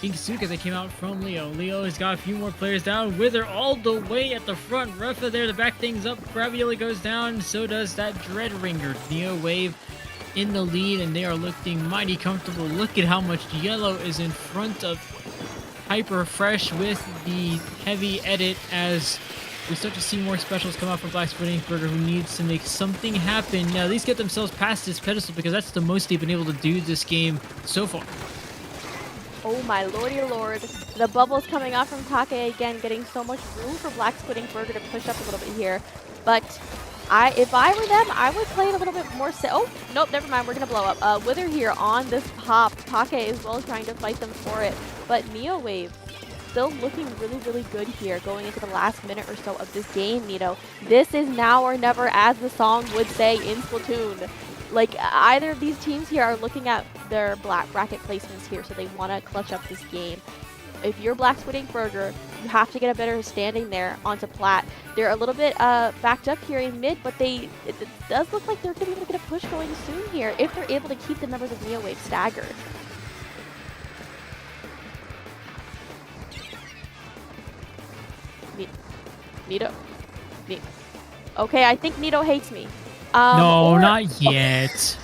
Speaker 9: Inksuke as they came out from Leo. Leo has got a few more players down. Wither all the way at the front. Refa there to back things up. Ravioli goes down. So does that Dreadringer. Neowave in the lead, and they are looking mighty comfortable. Look at how much yellow is in front of Hyper Fresh with the heavy edit, as we start to see more specials come out from Black Squid Ink Burger, who needs to make something happen. Now, at least get themselves past this pedestal, because that's the most they've been able to do this game so far.
Speaker 10: Oh my lordy lord. The bubbles coming off from Take again, getting so much room for Black Squid Ink Burger to push up a little bit here. But if I were them, I would play it a little bit more oh, nope, never mind, we're gonna blow up. Wither here on this hop. Take as well trying to fight them for it. But Neowave still looking really, really good here going into the last minute or so of this game, Nito. This is now or never, as the song would say in Splatoon. Like, either of these teams here are looking at their black bracket placements here, so they want to clutch up this game. If you're Black Squid Ink Burger, you have to get a better standing there onto plat. They're a little bit backed up here in mid, but it does look like they're going to be able to get a push going soon here if they're able to keep the members of Neowave staggered. Nito. Okay, I think Nito hates me.
Speaker 9: No, not yet.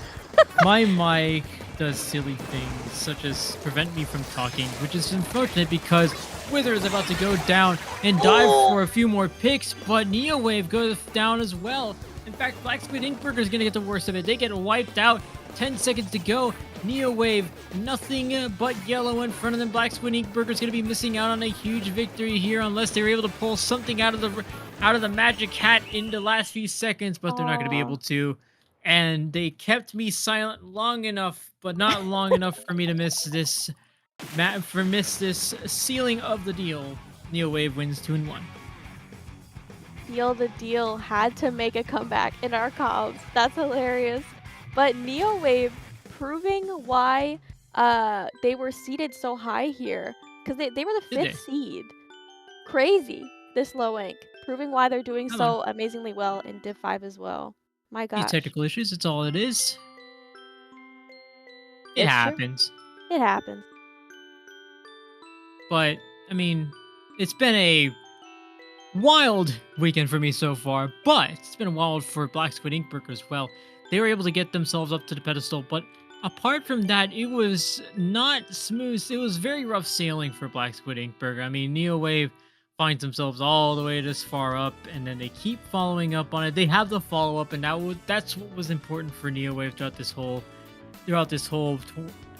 Speaker 9: My mic does silly things, such as prevent me from talking, which is unfortunate because Wither is about to go down and dive for a few more picks, but Neowave goes down as well. In fact, Black Squid Ink Burger is going to get the worst of it. They get wiped out. 10 seconds to go. Neowave, nothing but yellow in front of them. Black Squid Ink Burger is going to be missing out on a huge victory here unless they're able to pull something out of the magic hat in the last few seconds, but they're not going to be able to. And they kept me silent long enough, but not long enough for me to miss this sealing of the deal. Neowave wins 2-1.
Speaker 10: Seal the deal had to make a comeback in our comms. That's hilarious. But Neowave proving why they were seeded so high here, because they were the 5th seed. Crazy, this low rank. Proving why they're doing so amazingly well in Div 5 as well. My God.
Speaker 9: These technical issues, it's all it is. It happens.
Speaker 10: It happens.
Speaker 9: But, I mean, it's been a wild weekend for me so far, but it's been wild for Black Squid Ink Burger as well. They were able to get themselves up to the pedestal, but apart from that, it was not smooth. It was very rough sailing for Black Squid Ink Burger. I mean, Neowave finds themselves all the way this far up, and then they keep following up on it. They have the follow-up, and that's what was important for Neowave throughout this whole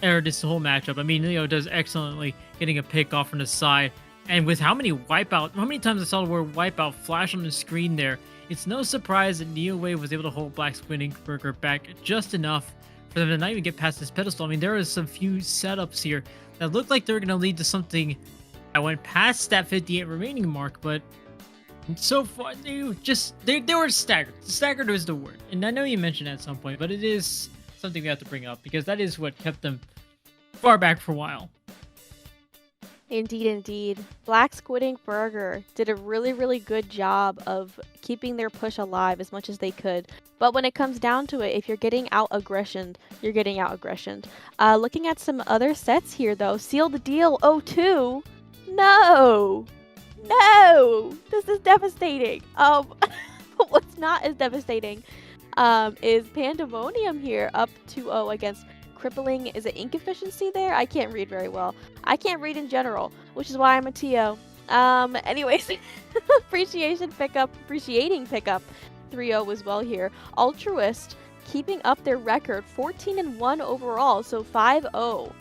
Speaker 9: matchup. I mean, Neo does excellently getting a pick off from the side, and with how many times I saw the word wipeout flash on the screen there, it's no surprise that Neowave was able to hold Black Squid Inkling back just enough for them to not even get past this pedestal. I mean, there is some few setups here that looked like they were going to lead to something that went past that 58 remaining mark, but so far they were staggered. Staggered was the word, and I know you mentioned it at some point, but it is something we have to bring up because that is what kept them far back for a while.
Speaker 10: Indeed, indeed. Black Squid Inkling did a really, really good job of keeping their push alive as much as they could. But when it comes down to it, if you're getting out aggressioned, you're getting out aggressioned. Looking at some other sets here, though. Seal the Deal 0-2. No! No! This is devastating. What's not as devastating is Pandemonium here, up 2-0 against Crippling. Is it ink efficiency there? I can't read very well. I can't read in general, which is why I'm a TO. Anyways, appreciating pickup 3-0 as well here. Altruist keeping up their record, 14-1 overall, so 5-0.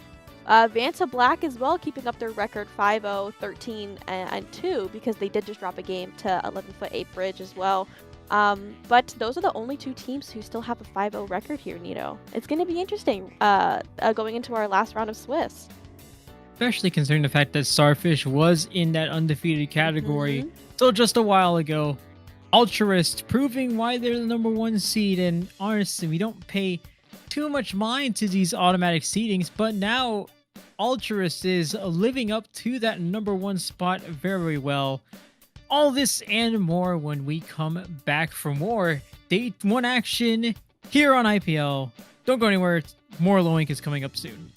Speaker 10: Vanta Black as well keeping up their record, 5-0, 13-2, because they did just drop a game to 11-foot 8 bridge as well. But those are the only two teams who still have a 5-0 record here, Nito. It's going to be interesting going into our last round of Swiss.
Speaker 9: Especially considering the fact that Starfish was in that undefeated category still just a while ago. Altruist proving why they're the number 1 seed, and honestly, we don't pay too much mind to these automatic seedings, but now Altruist is living up to that number 1 spot very well. All this and more when we come back for more Day 1 action here on IPL. Don't go anywhere. More Loink is coming up soon.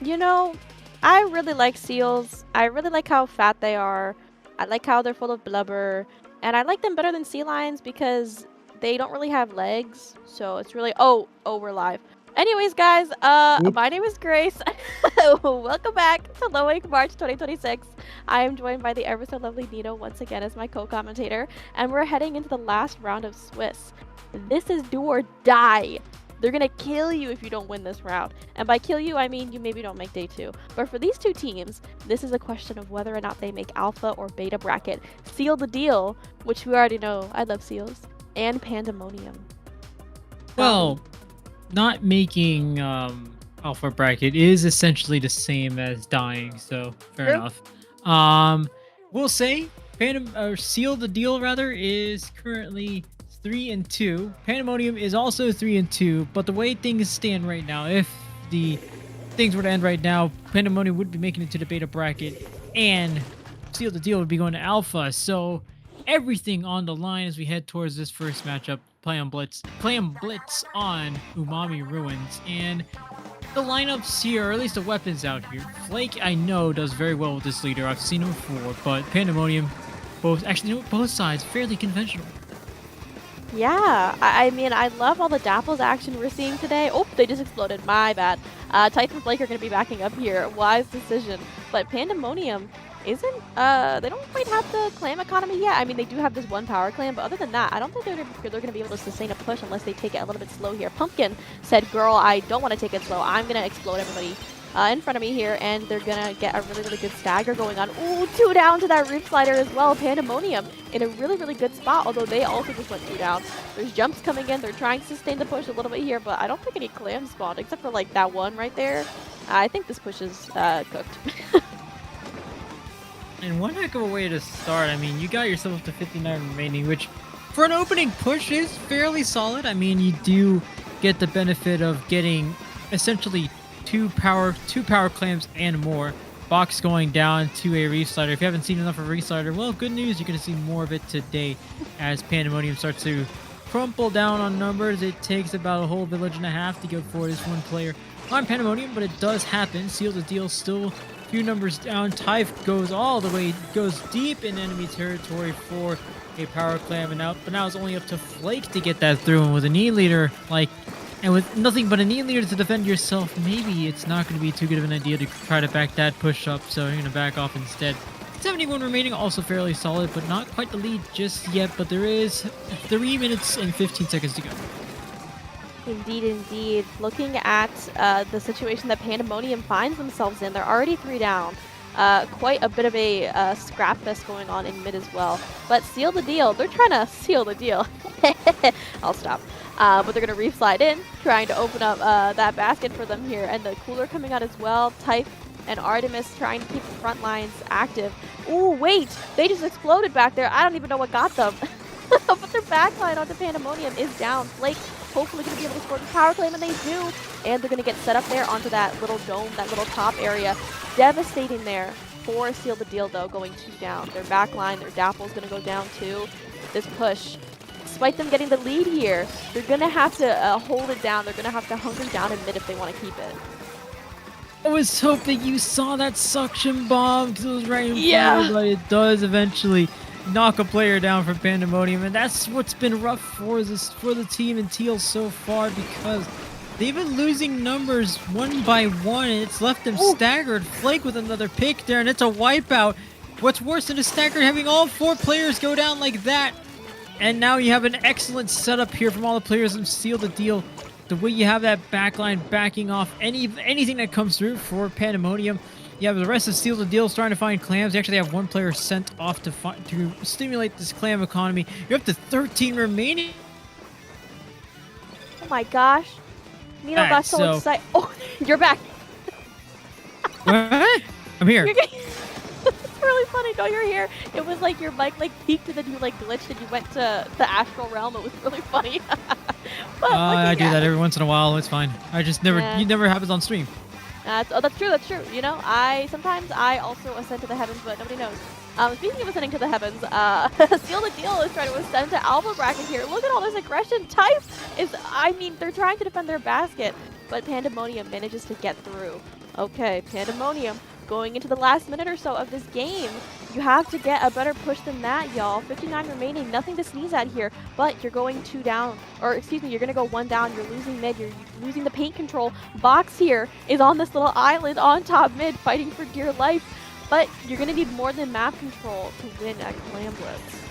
Speaker 10: You know, I really like seals. I really like how fat they are. I like how they're full of blubber. And I like them better than sea lions because they don't really have legs. So it's really... Oh, we're live. Anyways, guys, my name is Grace. Welcome back to Low Wake March 2026. I am joined by the ever so lovely Nito once again as my co-commentator. And we're heading into the last round of Swiss. This is do or die. They're gonna kill you if you don't win this round. And by kill you, I mean you maybe don't make day 2. But for these two teams, this is a question of whether or not they make alpha or beta bracket. Seal the deal, which we already know, I love seals, and Pandemonium.
Speaker 9: Well, not making alpha bracket is essentially the same as dying, so fair enough. We'll say seal the deal rather is currently 3-2. Pandemonium is also 3-2, but the way things stand right now, if the things were to end right now, Pandemonium would be making it to the beta bracket, and Seal the Deal would be going to alpha. So everything on the line as we head towards this first matchup. Play on Blitz on Umami Ruins, and the lineups here, or at least the weapons out here. Flake, I know, does very well with this leader. I've seen him before, but Pandemonium, both sides, fairly conventional.
Speaker 10: Yeah, I mean, I love all the Dapples action we're seeing today. Oh, they just exploded. My bad. Type and Flake are going to be backing up here. Wise decision. But Pandemonium isn't, they don't quite have the clam economy yet. I mean, they do have this one power clam, but other than that, I don't think they're going to be able to sustain a push unless they take it a little bit slow here. Pumpkin said, girl, I don't want to take it slow. I'm going to explode everybody in front of me here, and they're going to get a really, really good stagger going on. Ooh, 2 down to that roof slider as well. Pandemonium in a really, really good spot, although they also just went 2 down. There's jumps coming in. They're trying to sustain the push a little bit here, but I don't think any clams spawned, except for, like, that one right there. I think this push is cooked.
Speaker 9: And one heck of a way to start. I mean, you got yourself up to 59 remaining, which for an opening push is fairly solid. I mean, you do get the benefit of getting essentially two power clams and more. Box going down to a reef slider. If you haven't seen enough of a reef slider, well, good news, you're going to see more of it today as Pandemonium starts to crumple down on numbers. It takes about a whole village and a half to go for this one player on Pandemonium, but it does happen. Seal the Deal still a few numbers down. Typh goes deep in enemy territory for a power clam, but now it's only up to Flake to get that through, and with a knee leader, and with nothing but a knee leader to defend yourself, maybe it's not going to be too good of an idea to try to back that push up, so you're going to back off instead. 71 remaining, also fairly solid, but not quite the lead just yet, but there is 3 minutes and 15 seconds to go.
Speaker 10: Indeed, indeed. Looking at the situation that Pandemonium finds themselves in, they're already 3 down. Quite a bit of a scrap fest going on in mid as well. But seal the deal. They're trying to seal the deal. I'll stop. But they're going to reef slide in, trying to open up that basket for them here. And the cooler coming out as well. Typh and Artemis trying to keep the front lines active. Ooh, wait! They just exploded back there. I don't even know what got them. But their backline onto Pandemonium is down. Flake hopefully going to be able to score the power claim, and they do. And they're going to get set up there onto that little dome, that little top area. Devastating there for Seal the Deal, though, going 2 down. Their backline, their Dapple's going to go down too. This push, despite them getting the lead here, they're going to have to hold it down. They're going to have to hunker down in mid if they want to keep it.
Speaker 9: I was hoping you saw that suction bomb because it was right in front, but it does eventually knock a player down for Pandemonium, and that's what's been rough for the team in Teal so far, because they've been losing numbers 1 by 1, and it's left them staggered. Flake with another pick there, and it's a wipeout. What's worse than a staggered, having all 4 players go down like that, and now you have an excellent setup here from all the players and Seal the Deal. The way you have that backline backing off anything that comes through for Pandemonium. You have the rest of Seal the Deal trying to find clams. You actually have 1 player sent off to stimulate this clam economy. You're up to 13 remaining.
Speaker 10: Oh my gosh. Nino got so excited. Oh, you're back.
Speaker 9: What? I'm here.
Speaker 10: It's really funny. No, you're here. It was like your mic peaked and then you glitched and you went to the astral realm. It was really funny.
Speaker 9: I do that every once in a while. It's fine. It never happens on stream.
Speaker 10: That's true. That's true. You know, sometimes I also ascend to the heavens, but nobody knows. Speaking of ascending to the heavens, Seal the Deal is trying to ascend to alpha bracket here. Look at all this aggression. Typh is, they're trying to defend their basket. but Pandemonium manages to get through. Okay, Pandemonium going into the last minute or so of this game. You have to get a better push than that, y'all. 59 remaining, nothing to sneeze at here, but you're going 2 down, or excuse me, you're gonna go 1 down, you're losing mid, you're losing the paint control. Box here is on this little island on top mid, fighting for dear life, but you're gonna need more than map control to win at Clam Blitz.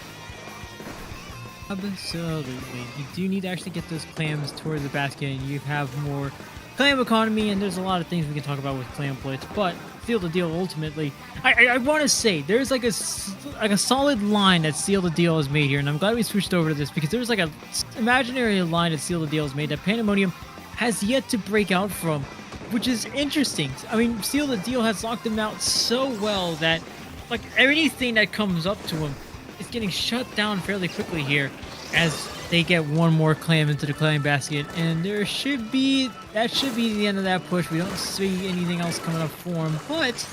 Speaker 9: Absolutely. You do need to actually get those clams towards the basket, and you have more clam economy, and there's a lot of things we can talk about with Clam Blitz, but Seal the Deal ultimately, I want to say there's like a solid line that Seal the Deal has made here, and I'm glad we switched over to this because there's like a imaginary line that Seal the Deal has made that Pandemonium has yet to break out from, which is interesting. I mean, Seal the Deal has locked them out so well that like anything that comes up to him is getting shut down fairly quickly here as they get one more clam into the clam basket, and that should be the end of that push. We don't see anything else coming up for him, but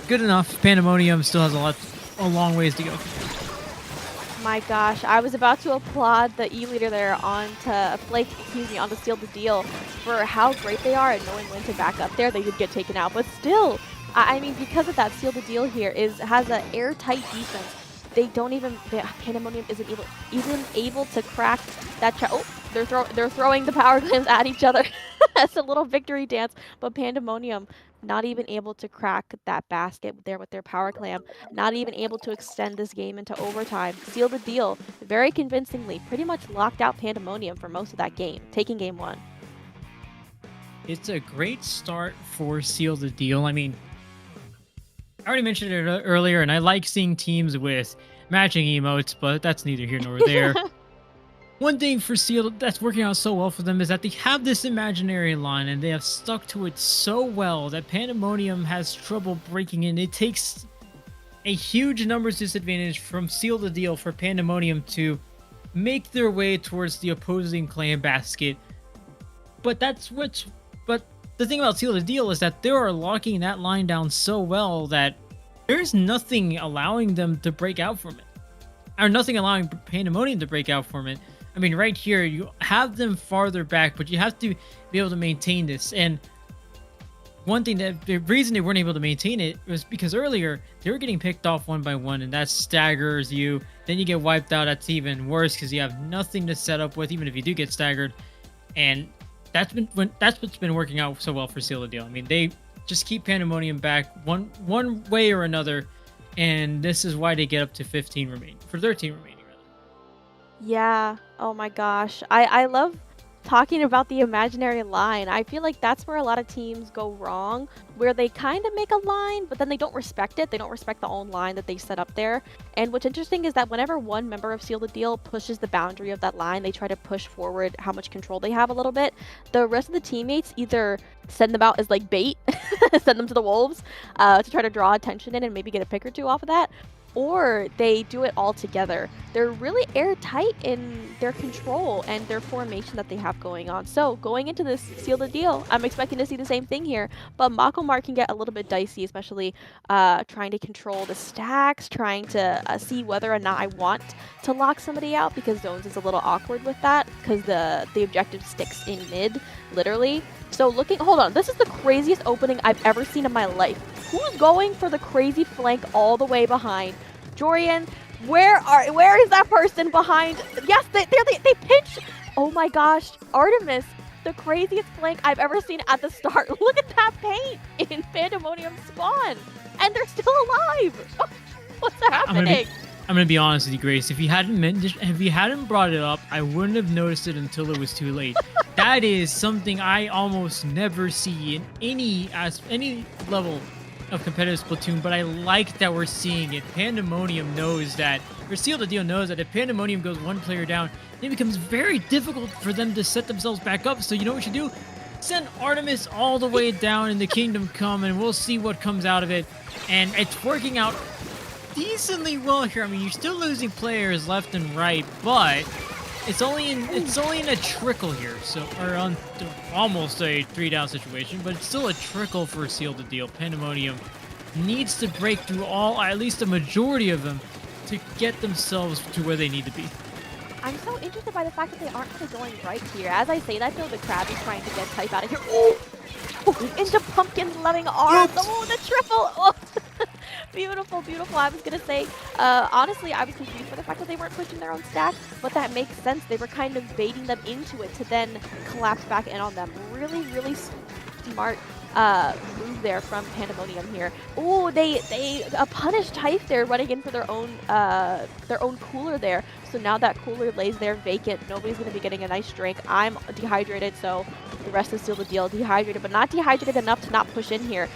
Speaker 9: good enough. Pandemonium still has a long ways to go.
Speaker 10: My gosh, I was about to applaud the E-leader there onto Seal the Deal for how great they are at knowing when to back up there. They did get taken out, but still, I mean, because of that, Seal the Deal here has an airtight defense. Pandemonium isn't even able to crack that. They're throwing the power clams at each other. That's a little victory dance, but Pandemonium not even able to crack that basket there with their power clam, not even able to extend this game into overtime. Seal the Deal very convincingly pretty much locked out Pandemonium for most of that game, taking game 1.
Speaker 9: It's a great start for Seal the Deal. I mean, I already mentioned it earlier, and I like seeing teams with matching emotes, but that's neither here nor there. One thing for Seal that's working out so well for them is that they have this imaginary line, and they have stuck to it so well that Pandemonium has trouble breaking in. It takes a huge numbers disadvantage from Seal the Deal for Pandemonium to make their way towards the opposing clan basket. But the thing about Seal the Deal is that they are locking that line down so well that there's nothing allowing them to break out from it. Or nothing allowing Pandemonium to break out from it. I mean, right here, you have them farther back, but you have to be able to maintain this. And one thing the reason they weren't able to maintain it was because earlier, they were getting picked off one by one, and that staggers you. Then you get wiped out. That's even worse because you have nothing to set up with, even if you do get staggered. And that's what's been working out so well for Seal the Deal. I mean, they just keep Pandemonium back one way or another, and this is why they get up to 13 remaining rather.
Speaker 10: Yeah, oh my gosh. I love talking about the imaginary line. I feel like that's where a lot of teams go wrong, where they kind of make a line, but then they don't respect it. They don't respect the own line that they set up there. And what's interesting is that whenever one member of Seal the Deal pushes the boundary of that line, they try to push forward how much control they have a little bit. The rest of the teammates either send them out as like bait, send them to the wolves to try to draw attention in and maybe get a pick or two off of that, or they do it all together. They're really airtight in their control and their formation that they have going on. So going into this Seal the Deal, I'm expecting to see the same thing here, but Makomar can get a little bit dicey, especially trying to control the stacks, trying to see whether or not I want to lock somebody out, because zones is a little awkward with that because the objective sticks in mid, literally. So hold on, this is the craziest opening I've ever seen in my life. Who's going for the crazy flank all the way behind? Jorian, where is that person behind? Yes, they pinch. Oh my gosh, Artemis, the craziest flank I've ever seen at the start. Look at that paint in Pandemonium spawn, and they're still alive. What's happening?
Speaker 9: I'm gonna be honest with you, Grace. If you hadn't brought it up, I wouldn't have noticed it until it was too late. That is something I almost never see in any level of competitive Splatoon, but I like that we're seeing it. Pandemonium knows that, or Seal the Deal knows that if Pandemonium goes one player down, it becomes very difficult for them to set themselves back up. So you know what you do? Send Artemis all the way down in the Kingdom Come, and we'll see what comes out of it. And it's working out decently well here. I mean, you're still losing players left and right, but it's only in a trickle here, or on almost a 3-down situation, but it's still a trickle for Seal the Deal. Pandemonium needs to break through at least a majority of them to get themselves to where they need to be.
Speaker 10: I'm so interested by the fact that they aren't really going right here. As I say that, though, the crab is trying to get type out of here. Oh! Into Pumpkin's loving arms. Oh, the triple. Oh. Beautiful, beautiful. I was going to say, honestly, I was confused by the fact that they weren't pushing their own stack, but that makes sense. They were kind of baiting them into it to then collapse back in on them. Really, really smart move there from Pandemonium here. Oh, they punished Typh there, running in for their own cooler there. So now that cooler lays there vacant. Nobody's going to be getting a nice drink. I'm dehydrated, so the rest is still the deal. Dehydrated, but not dehydrated enough to not push in here.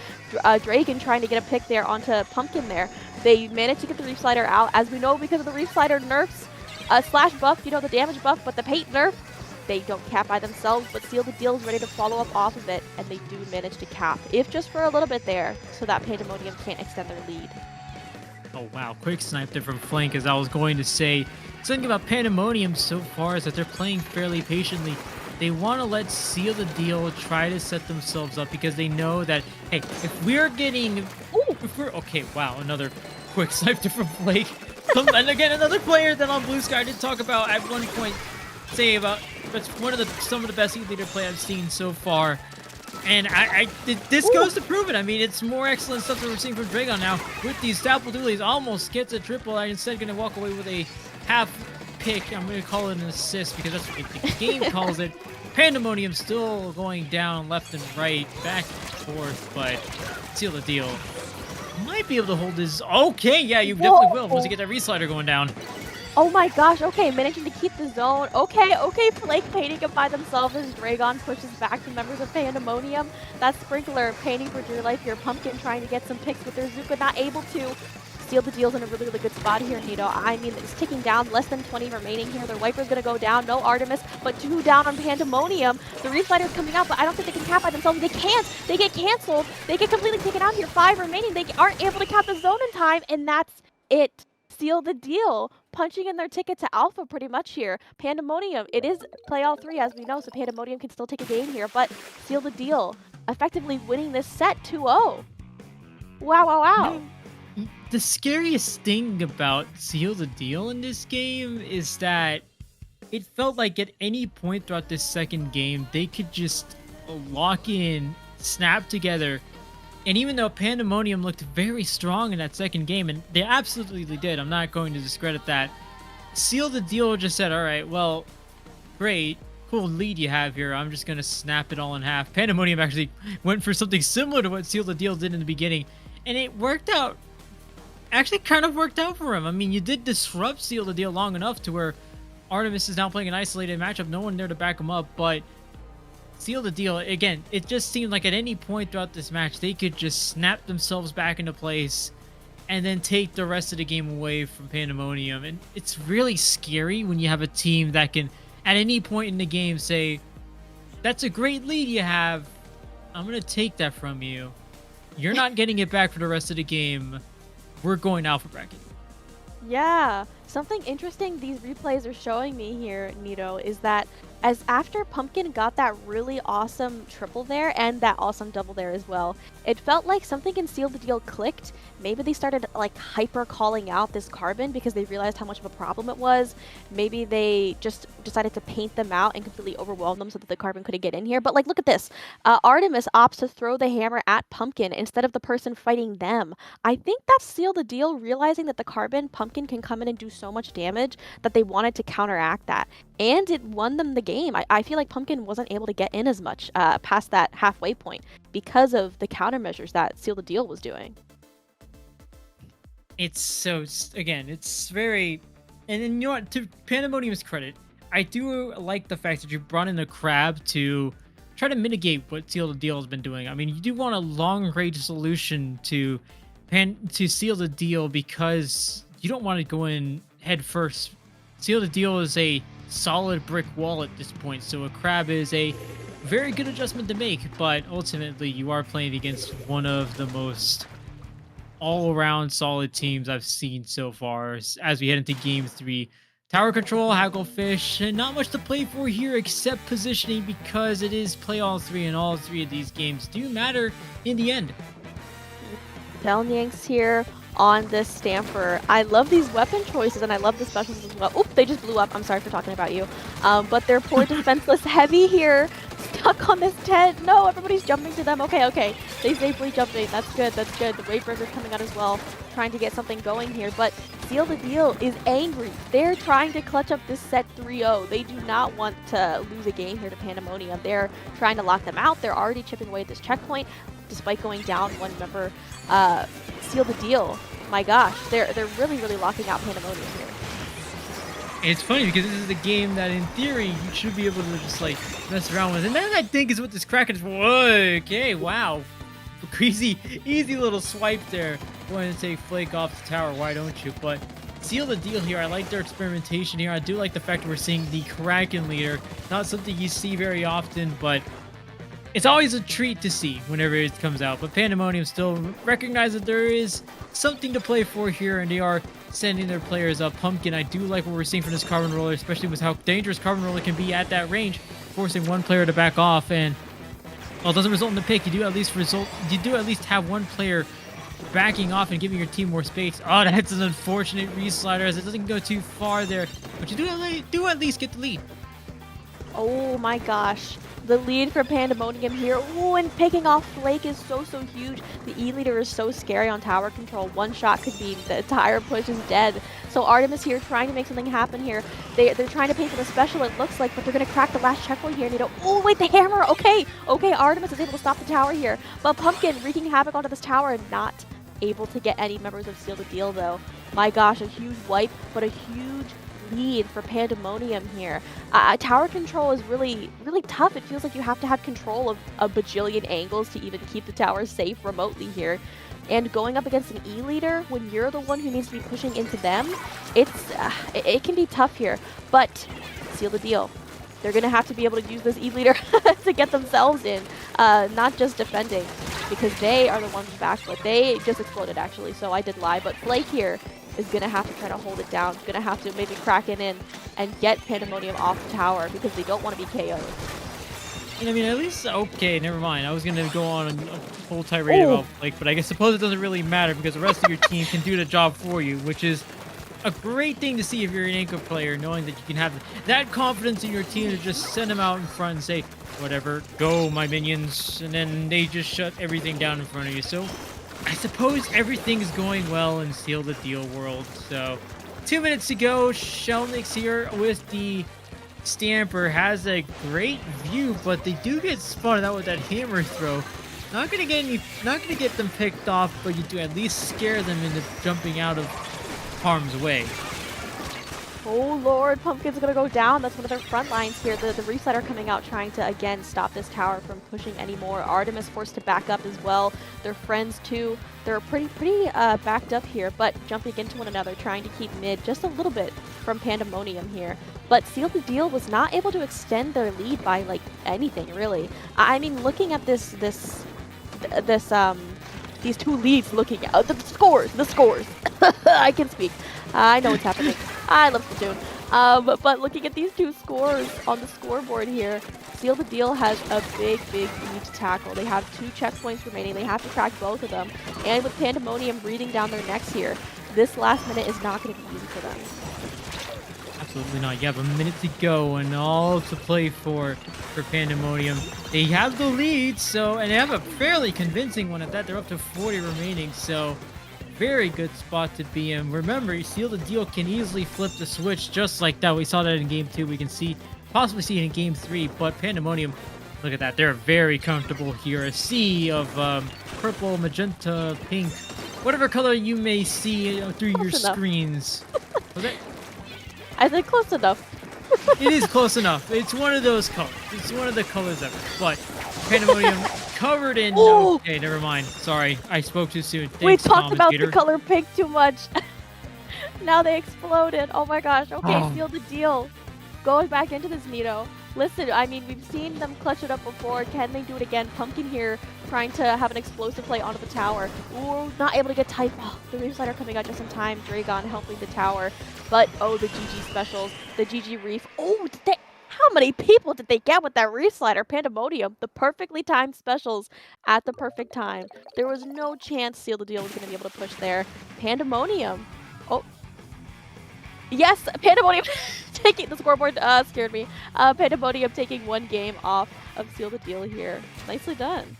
Speaker 10: Dragon trying to get a pick there onto Pumpkin there. They managed to get the Reef Slider out, as we know, because of the Reef Slider nerfs. Slash buff, you know, the damage buff, but the paint nerf, they don't cap by themselves, but Seal the Deal is ready to follow up off of it, and they do manage to cap, if just for a little bit there, so that Pandemonium can't extend their lead.
Speaker 9: Oh wow, quick snipe there from flank, as I was going to say. Something about Pandemonium so far is that they're playing fairly patiently. They want to let Seal the Deal try to set themselves up, because they know that, hey, if we're getting... okay, wow, another quick snipe there from Flake. And again, another player that on Blue Sky I did talk about at one point, say about... That's one of some of the best leader play I've seen so far, and this goes to prove it. I mean, it's more excellent stuff that we're seeing from Dragon now. With these Dapple Doolies, almost gets a triple. I instead going to walk away with a half pick. I'm going to call it an assist because that's what the game calls it. Pandemonium still going down left and right, back and forth, but Seal the Deal might be able to hold his... Okay, yeah, you definitely will once you get that Reslider going down.
Speaker 10: Oh my gosh, okay, managing to keep the zone. Okay, Flake painting it by themselves as Dragon pushes back the members of Pandemonium. That Sprinkler painting for dear life here. Pumpkin trying to get some picks with their Zuka, not able to. Seal the Deal's in a really, really good spot here, Nito. I mean, it's ticking down, less than 20 remaining here. Their Wiper's gonna go down, no Artemis, but 2 down on Pandemonium. The Reflighter's coming out, but I don't think they can cap by themselves. They can't, they get canceled. They get completely taken out here, 5 remaining. They aren't able to cap the zone in time, and that's it. Seal the Deal, punching in their ticket to Alpha pretty much here. Pandemonium, it is play all 3 as we know, so Pandemonium can still take a game here, but Seal the Deal, effectively winning this set 2-0. Wow, wow, wow.
Speaker 9: The scariest thing about Seal the Deal in this game is that it felt like at any point throughout this second game, they could just lock in, snap together. And even though Pandemonium looked very strong in that second game, and they absolutely did, I'm not going to discredit that, Seal the Deal just said, all right, well, great, cool lead you have here. I'm just going to snap it all in half. Pandemonium actually went for something similar to what Seal the Deal did in the beginning, and it worked out. Actually kind of worked out for him. I mean, you did disrupt Seal the Deal long enough to where Artemis is now playing an isolated matchup. No one there to back him up, but Seal the Deal, again, it just seemed like at any point throughout this match, they could just snap themselves back into place and then take the rest of the game away from Pandemonium. And it's really scary when you have a team that can, at any point in the game, say, that's a great lead you have. I'm going to take that from you. You're not getting it back for the rest of the game. We're going alpha bracket.
Speaker 10: Yeah, something interesting these replays are showing me here, Nito, is that as after Pumpkin got that really awesome triple there and that awesome double there as well, it felt like something in Seal the Deal clicked. Maybe they started like hyper calling out this Carbon because they realized how much of a problem it was. Maybe they just decided to paint them out and completely overwhelm them so that the Carbon couldn't get in here. But like, look at this. Artemis opts to throw the hammer at Pumpkin instead of the person fighting them. I think that's Seal the Deal realizing that the Carbon Pumpkin can come in and do so much damage that they wanted to counteract that. And it won them the game. I feel like Pumpkin wasn't able to get in as much past that halfway point because of the countermeasures that Seal the Deal was doing.
Speaker 9: It's so, again, it's very, and then you know what, to Pandemonium's credit, I do like the fact that you brought in a crab to try to mitigate what Seal the Deal has been doing. I mean, you do want a long-range solution to Seal the Deal because you don't want to go in head first. Seal the Deal is a solid brick wall at this point, so a crab is a very good adjustment to make, but ultimately you are playing against one of the most all-around solid teams I've seen so far as we head into Game 3. Tower control, Hagglefish, and not much to play for here except positioning because it is play all 3, and all 3 of these games do matter in the end.
Speaker 10: Yanks here on this Stamper. I love these weapon choices, and I love the specials as well. Oop, they just blew up. I'm sorry for talking about you. But they're poor defenseless heavy here. Stuck on this tent. No, everybody's jumping to them. Okay, okay. They safely jumped in. That's good, that's good. The Wave Breaker's coming out as well, trying to get something going here. But Seal the Deal is angry. They're trying to clutch up this set 3-0. They do not want to lose a game here to Pandemonium. They're trying to lock them out. They're already chipping away at this checkpoint, despite going down one member. Seal the Deal. My gosh, they're really, really locking out Pandemonium here.
Speaker 9: It's funny because this is a game that, in theory, you should be able to just like mess around with, and that I think is what this Kraken is. Whoa, okay, wow, crazy, easy little swipe there. Going to take Flake off the tower. Why don't you? But Seal the Deal here. I like their experimentation here. I do like the fact that we're seeing the Kraken leader. Not something you see very often, but it's always a treat to see whenever it comes out. But Pandemonium still recognize that there is something to play for here, and they are sending their players up. Pumpkin, I do like what we're seeing from this Carbon Roller, especially with how dangerous Carbon Roller can be at that range, forcing one player to back off. And while it doesn't result in the pick, you do at least have one player backing off and giving your team more space. Oh, that's an unfortunate reslider as it doesn't go too far there, but you do at least get the lead.
Speaker 10: Oh my gosh. The lead for Pandemonium here. Ooh, and picking off Flake is so huge. The E-leader is so scary on tower control. One shot could be the entire push is dead. So Artemis here trying to make something happen here. They're trying to pay for the special, it looks like, but they're going to crack the last checkpoint here. Oh, wait, the hammer. Okay, Artemis is able to stop the tower here. But Pumpkin wreaking havoc onto this tower and not able to get any members of Seal the Deal, though. My gosh, a huge wipe, but a huge lead for Pandemonium here. Tower control is really tough. It feels like you have to have control of a bajillion angles to even keep the tower safe remotely here. And going up against an E-leader, when you're the one who needs to be pushing into them, it can be tough here. But Seal the Deal. They're going to have to be able to use this E-leader to get themselves in, not just defending, because they are the ones back, but they just exploded actually, so I did lie. But Flake here is going to have to try to hold it down. Going to have to maybe crack it in and get Pandemonium off the tower because they don't want to be KO'd.
Speaker 9: And I mean, at least, okay, never mind. I was going to go on a full tirade about Flake, but I suppose it doesn't really matter because the rest of your team can do the job for you, which is a great thing to see if you're an anchor player, knowing that you can have that confidence in your team to just send them out in front and say, whatever, go, my minions, and then they just shut everything down in front of you. So I suppose everything is going well in Seal the Deal world. So 2 minutes to go. Shelnix here with the Stamper has a great view, but they do get spotted out with that hammer throw. Not gonna get them picked off, but you do at least scare them into jumping out of harm's way.
Speaker 10: Oh lord, Pumpkin's gonna go down. That's one of their front lines here. The Reefslider coming out trying to again stop this tower from pushing anymore. Artemis forced to back up as well. Their friends too. They're pretty backed up here, but jumping into one another, trying to keep mid just a little bit from Pandemonium here. But Seal the Deal was not able to extend their lead by like anything really. I mean, looking at these two leads looking at the scores. I can speak. I know what's happening. I love Splatoon. But looking at these two scores on the scoreboard here, Seal the Deal has a big lead to tackle. They have 2 checkpoints remaining. They have to crack both of them. And with Pandemonium breathing down their necks here, this last minute is not going to be easy for them.
Speaker 9: Absolutely not. You have a minute to go and all to play for Pandemonium. They have the lead, and they have a fairly convincing one at that. They're up to 40 remaining, so very good spot to be in. Remember, Seal the Deal can easily flip the switch just like that. We saw that in Game 2. We can possibly see it in Game 3, but Pandemonium, look at that. They're very comfortable here. A sea of purple, magenta, pink, whatever color you may see through your screens.
Speaker 10: I said close enough.
Speaker 9: It is close enough. It's one of those colors. It's one of the colors ever. But Pandemonium covered in... Okay, never mind. Sorry, I spoke too soon. Thanks,
Speaker 10: we talked about the color pink too much. Now they exploded. Oh my gosh. Okay, Seal the Deal. Going back into this Nito. Listen, I mean, we've seen them clutch it up before. Can they do it again? Pumpkin here trying to have an explosive play onto the tower. Ooh, not able to get tight. Oh, the Reefslider coming out just in time. Dragon helping the tower. But, the GG specials. The GG Reef. Oh, How many people did they get with that reslider? Pandemonium, the perfectly timed specials at the perfect time. There was no chance Seal the Deal was going to be able to push there. Pandemonium. Oh. Yes, Pandemonium taking the scoreboard scared me. Pandemonium taking one game off of Seal the Deal here. Nicely done.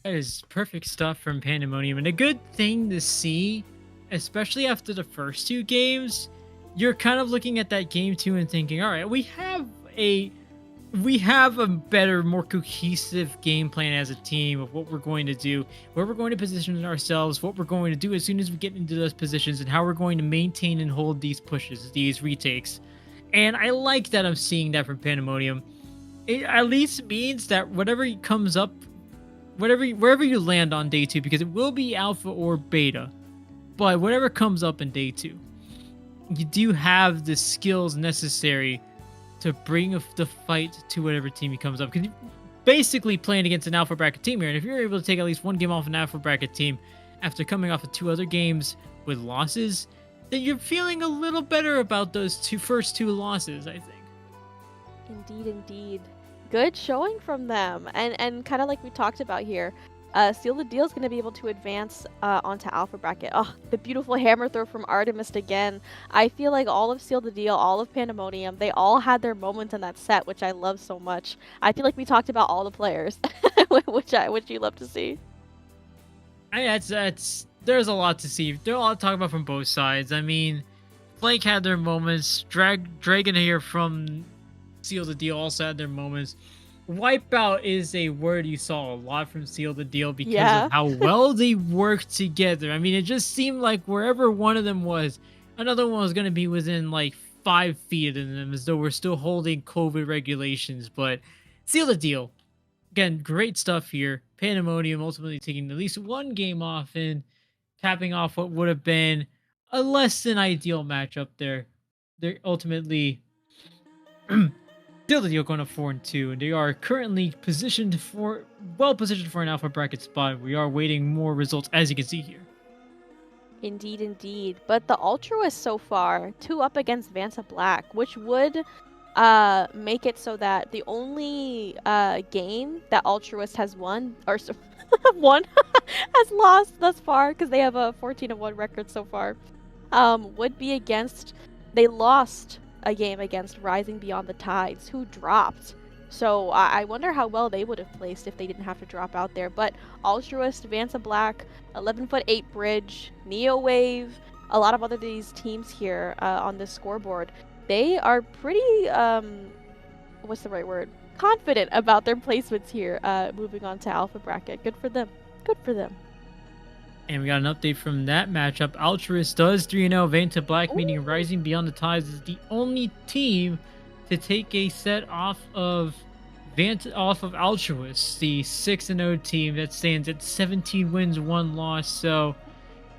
Speaker 9: That is perfect stuff from Pandemonium, and a good thing to see, especially after the first two games. You're kind of looking at that game 2 and thinking, all right, we have a better, more cohesive game plan as a team of what we're going to do, where we're going to position ourselves, what we're going to do as soon as we get into those positions, and how we're going to maintain and hold these pushes, these retakes. And I like that I'm seeing that from Pandemonium. It at least means that whatever comes up, wherever you land on day 2, because it will be alpha or beta, but whatever comes up in day 2, you do have the skills necessary to bring the fight to whatever team he comes up. Because you're basically playing against an alpha bracket team here, and if you're able to take at least one game off an alpha bracket team after coming off of 2 other games with losses, then you're feeling a little better about those first two losses, I think.
Speaker 10: Indeed, indeed. Good showing from them. And kind of like we talked about here, Seal the Deal is going to be able to advance onto Alpha Bracket. Oh, the beautiful hammer throw from Artemis again. I feel like all of Seal the Deal, all of Pandemonium, they all had their moments in that set, which I love so much. I feel like we talked about all the players, which you love to see.
Speaker 9: There's a lot to see. There's a lot to talk about from both sides. I mean, Flake had their moments. Dragon here from Seal the Deal also had their moments. Wipeout is a word you saw a lot from Seal the Deal because of how well they worked together. I mean, it just seemed like wherever one of them was, another one was going to be within like 5 feet of them, as though we're still holding COVID regulations. But Seal the Deal, again, great stuff here. Pandemonium ultimately taking at least one game off and capping off what would have been a less than ideal matchup there. They're ultimately Seal the Deal going to 4-2, and they are currently well positioned for an alpha bracket spot. We are waiting more results, as you can see here.
Speaker 10: Indeed, indeed. But the Altruist so far, 2 up against Vanta Black, which would make it so that the only game that Altruist has won, or has lost thus far, because they have a 14-1 record so far, would be against, they lost a game against Rising Beyond the Tides, who dropped. So I wonder how well they would have placed if they didn't have to drop out there. But Altruist, Vanta Black, 11'8" Bridge, Neowave, a lot of other these teams here on this scoreboard, they are pretty, what's the right word? Confident about their placements here, moving on to Alpha Bracket. Good for them. Good for them.
Speaker 9: And we got an update from that matchup. Altruist does 3-0. Vanta Black, meaning Rising Beyond the Tides is the only team to take a set off of Altruist, the 6-0 team that stands at 17 wins, 1 loss. So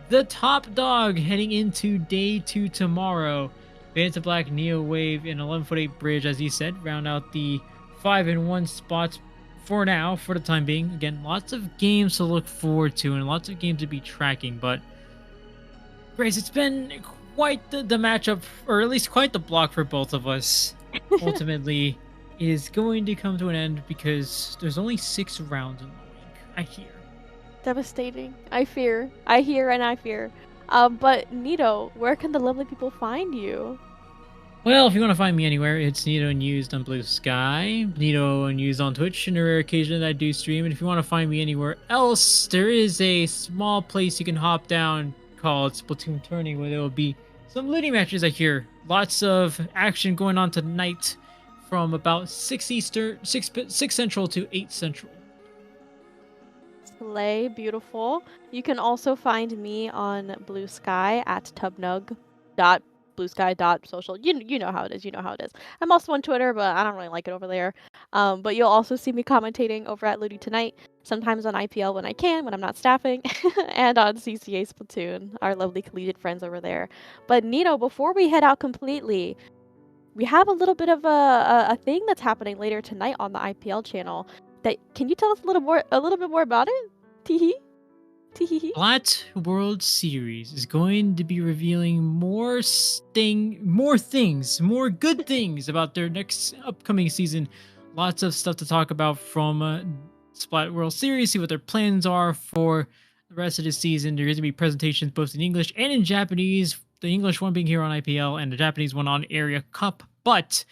Speaker 9: the top dog heading into day 2 tomorrow. Vanta Black, Neowave, and 11'8" Bridge, as he said, round out the 5-1 spots for now, for the time being. Again, lots of games to look forward to and lots of games to be tracking, but Grace, it's been quite the matchup, or at least quite the block for both of us. Ultimately, it is going to come to an end because there's only 6 rounds in the week, I hear.
Speaker 10: Devastating. I fear. I hear and I fear. But Nito, where can the lovely people find you?
Speaker 9: Well, if you want to find me anywhere, it's Nito Unused on Blue Sky, Nito Unused on Twitch, and a rare occasion that I do stream. And if you want to find me anywhere else, there is a small place you can hop down called Splatoon Tourney, where there will be some looting matches, I hear. Lots of action going on tonight from about 6 Central to 8 Central.
Speaker 10: Slay, beautiful. You can also find me on Blue Sky at tubnug.bluesky.social. You know how it is. You know how it is. I'm also on Twitter, but I don't really like it over there. But you'll also see me commentating over at Looty Tonight, sometimes on IPL when I can, when I'm not staffing, and on CCA Splatoon, our lovely collegiate friends over there. But Nito, before we head out completely, we have a little bit of a thing that's happening later tonight on the IPL channel. Can you tell us a little bit more about it? Teehee?
Speaker 9: Splat World Series is going to be revealing more things, more good things about their next upcoming season. Lots of stuff to talk about from Splat World Series, see what their plans are for the rest of the season. There's going to be presentations both in English and in Japanese, the English one being here on IPL and the Japanese one on Area Cup. But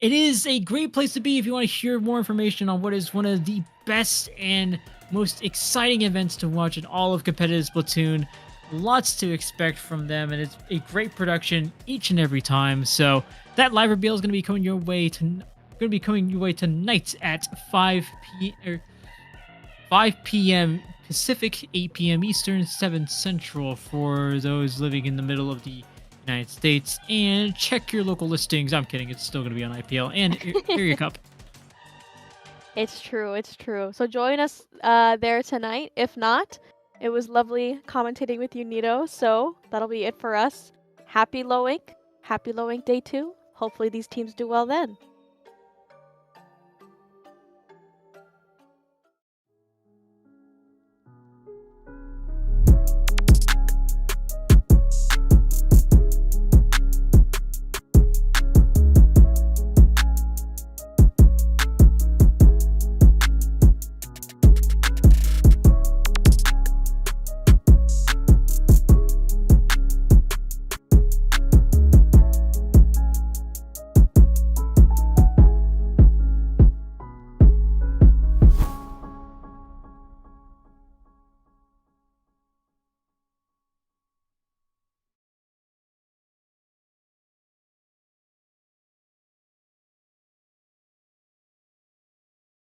Speaker 9: it is a great place to be if you want to hear more information on what is one of the best and most exciting events to watch in all of competitive Splatoon. Lots to expect from them, and it's a great production each and every time. So that live reveal is going to be coming your way tonight at 5 p.m. Pacific, 8 p.m. Eastern, 7 Central for those living in the middle of the United States. And check your local listings. I'm kidding, it's still going to be on IPL and Area Cup.
Speaker 10: It's true, it's true. So join us there tonight. If not, it was lovely commentating with you, Nito. So that'll be it for us. Happy Low Ink Day 2. Hopefully these teams do well then.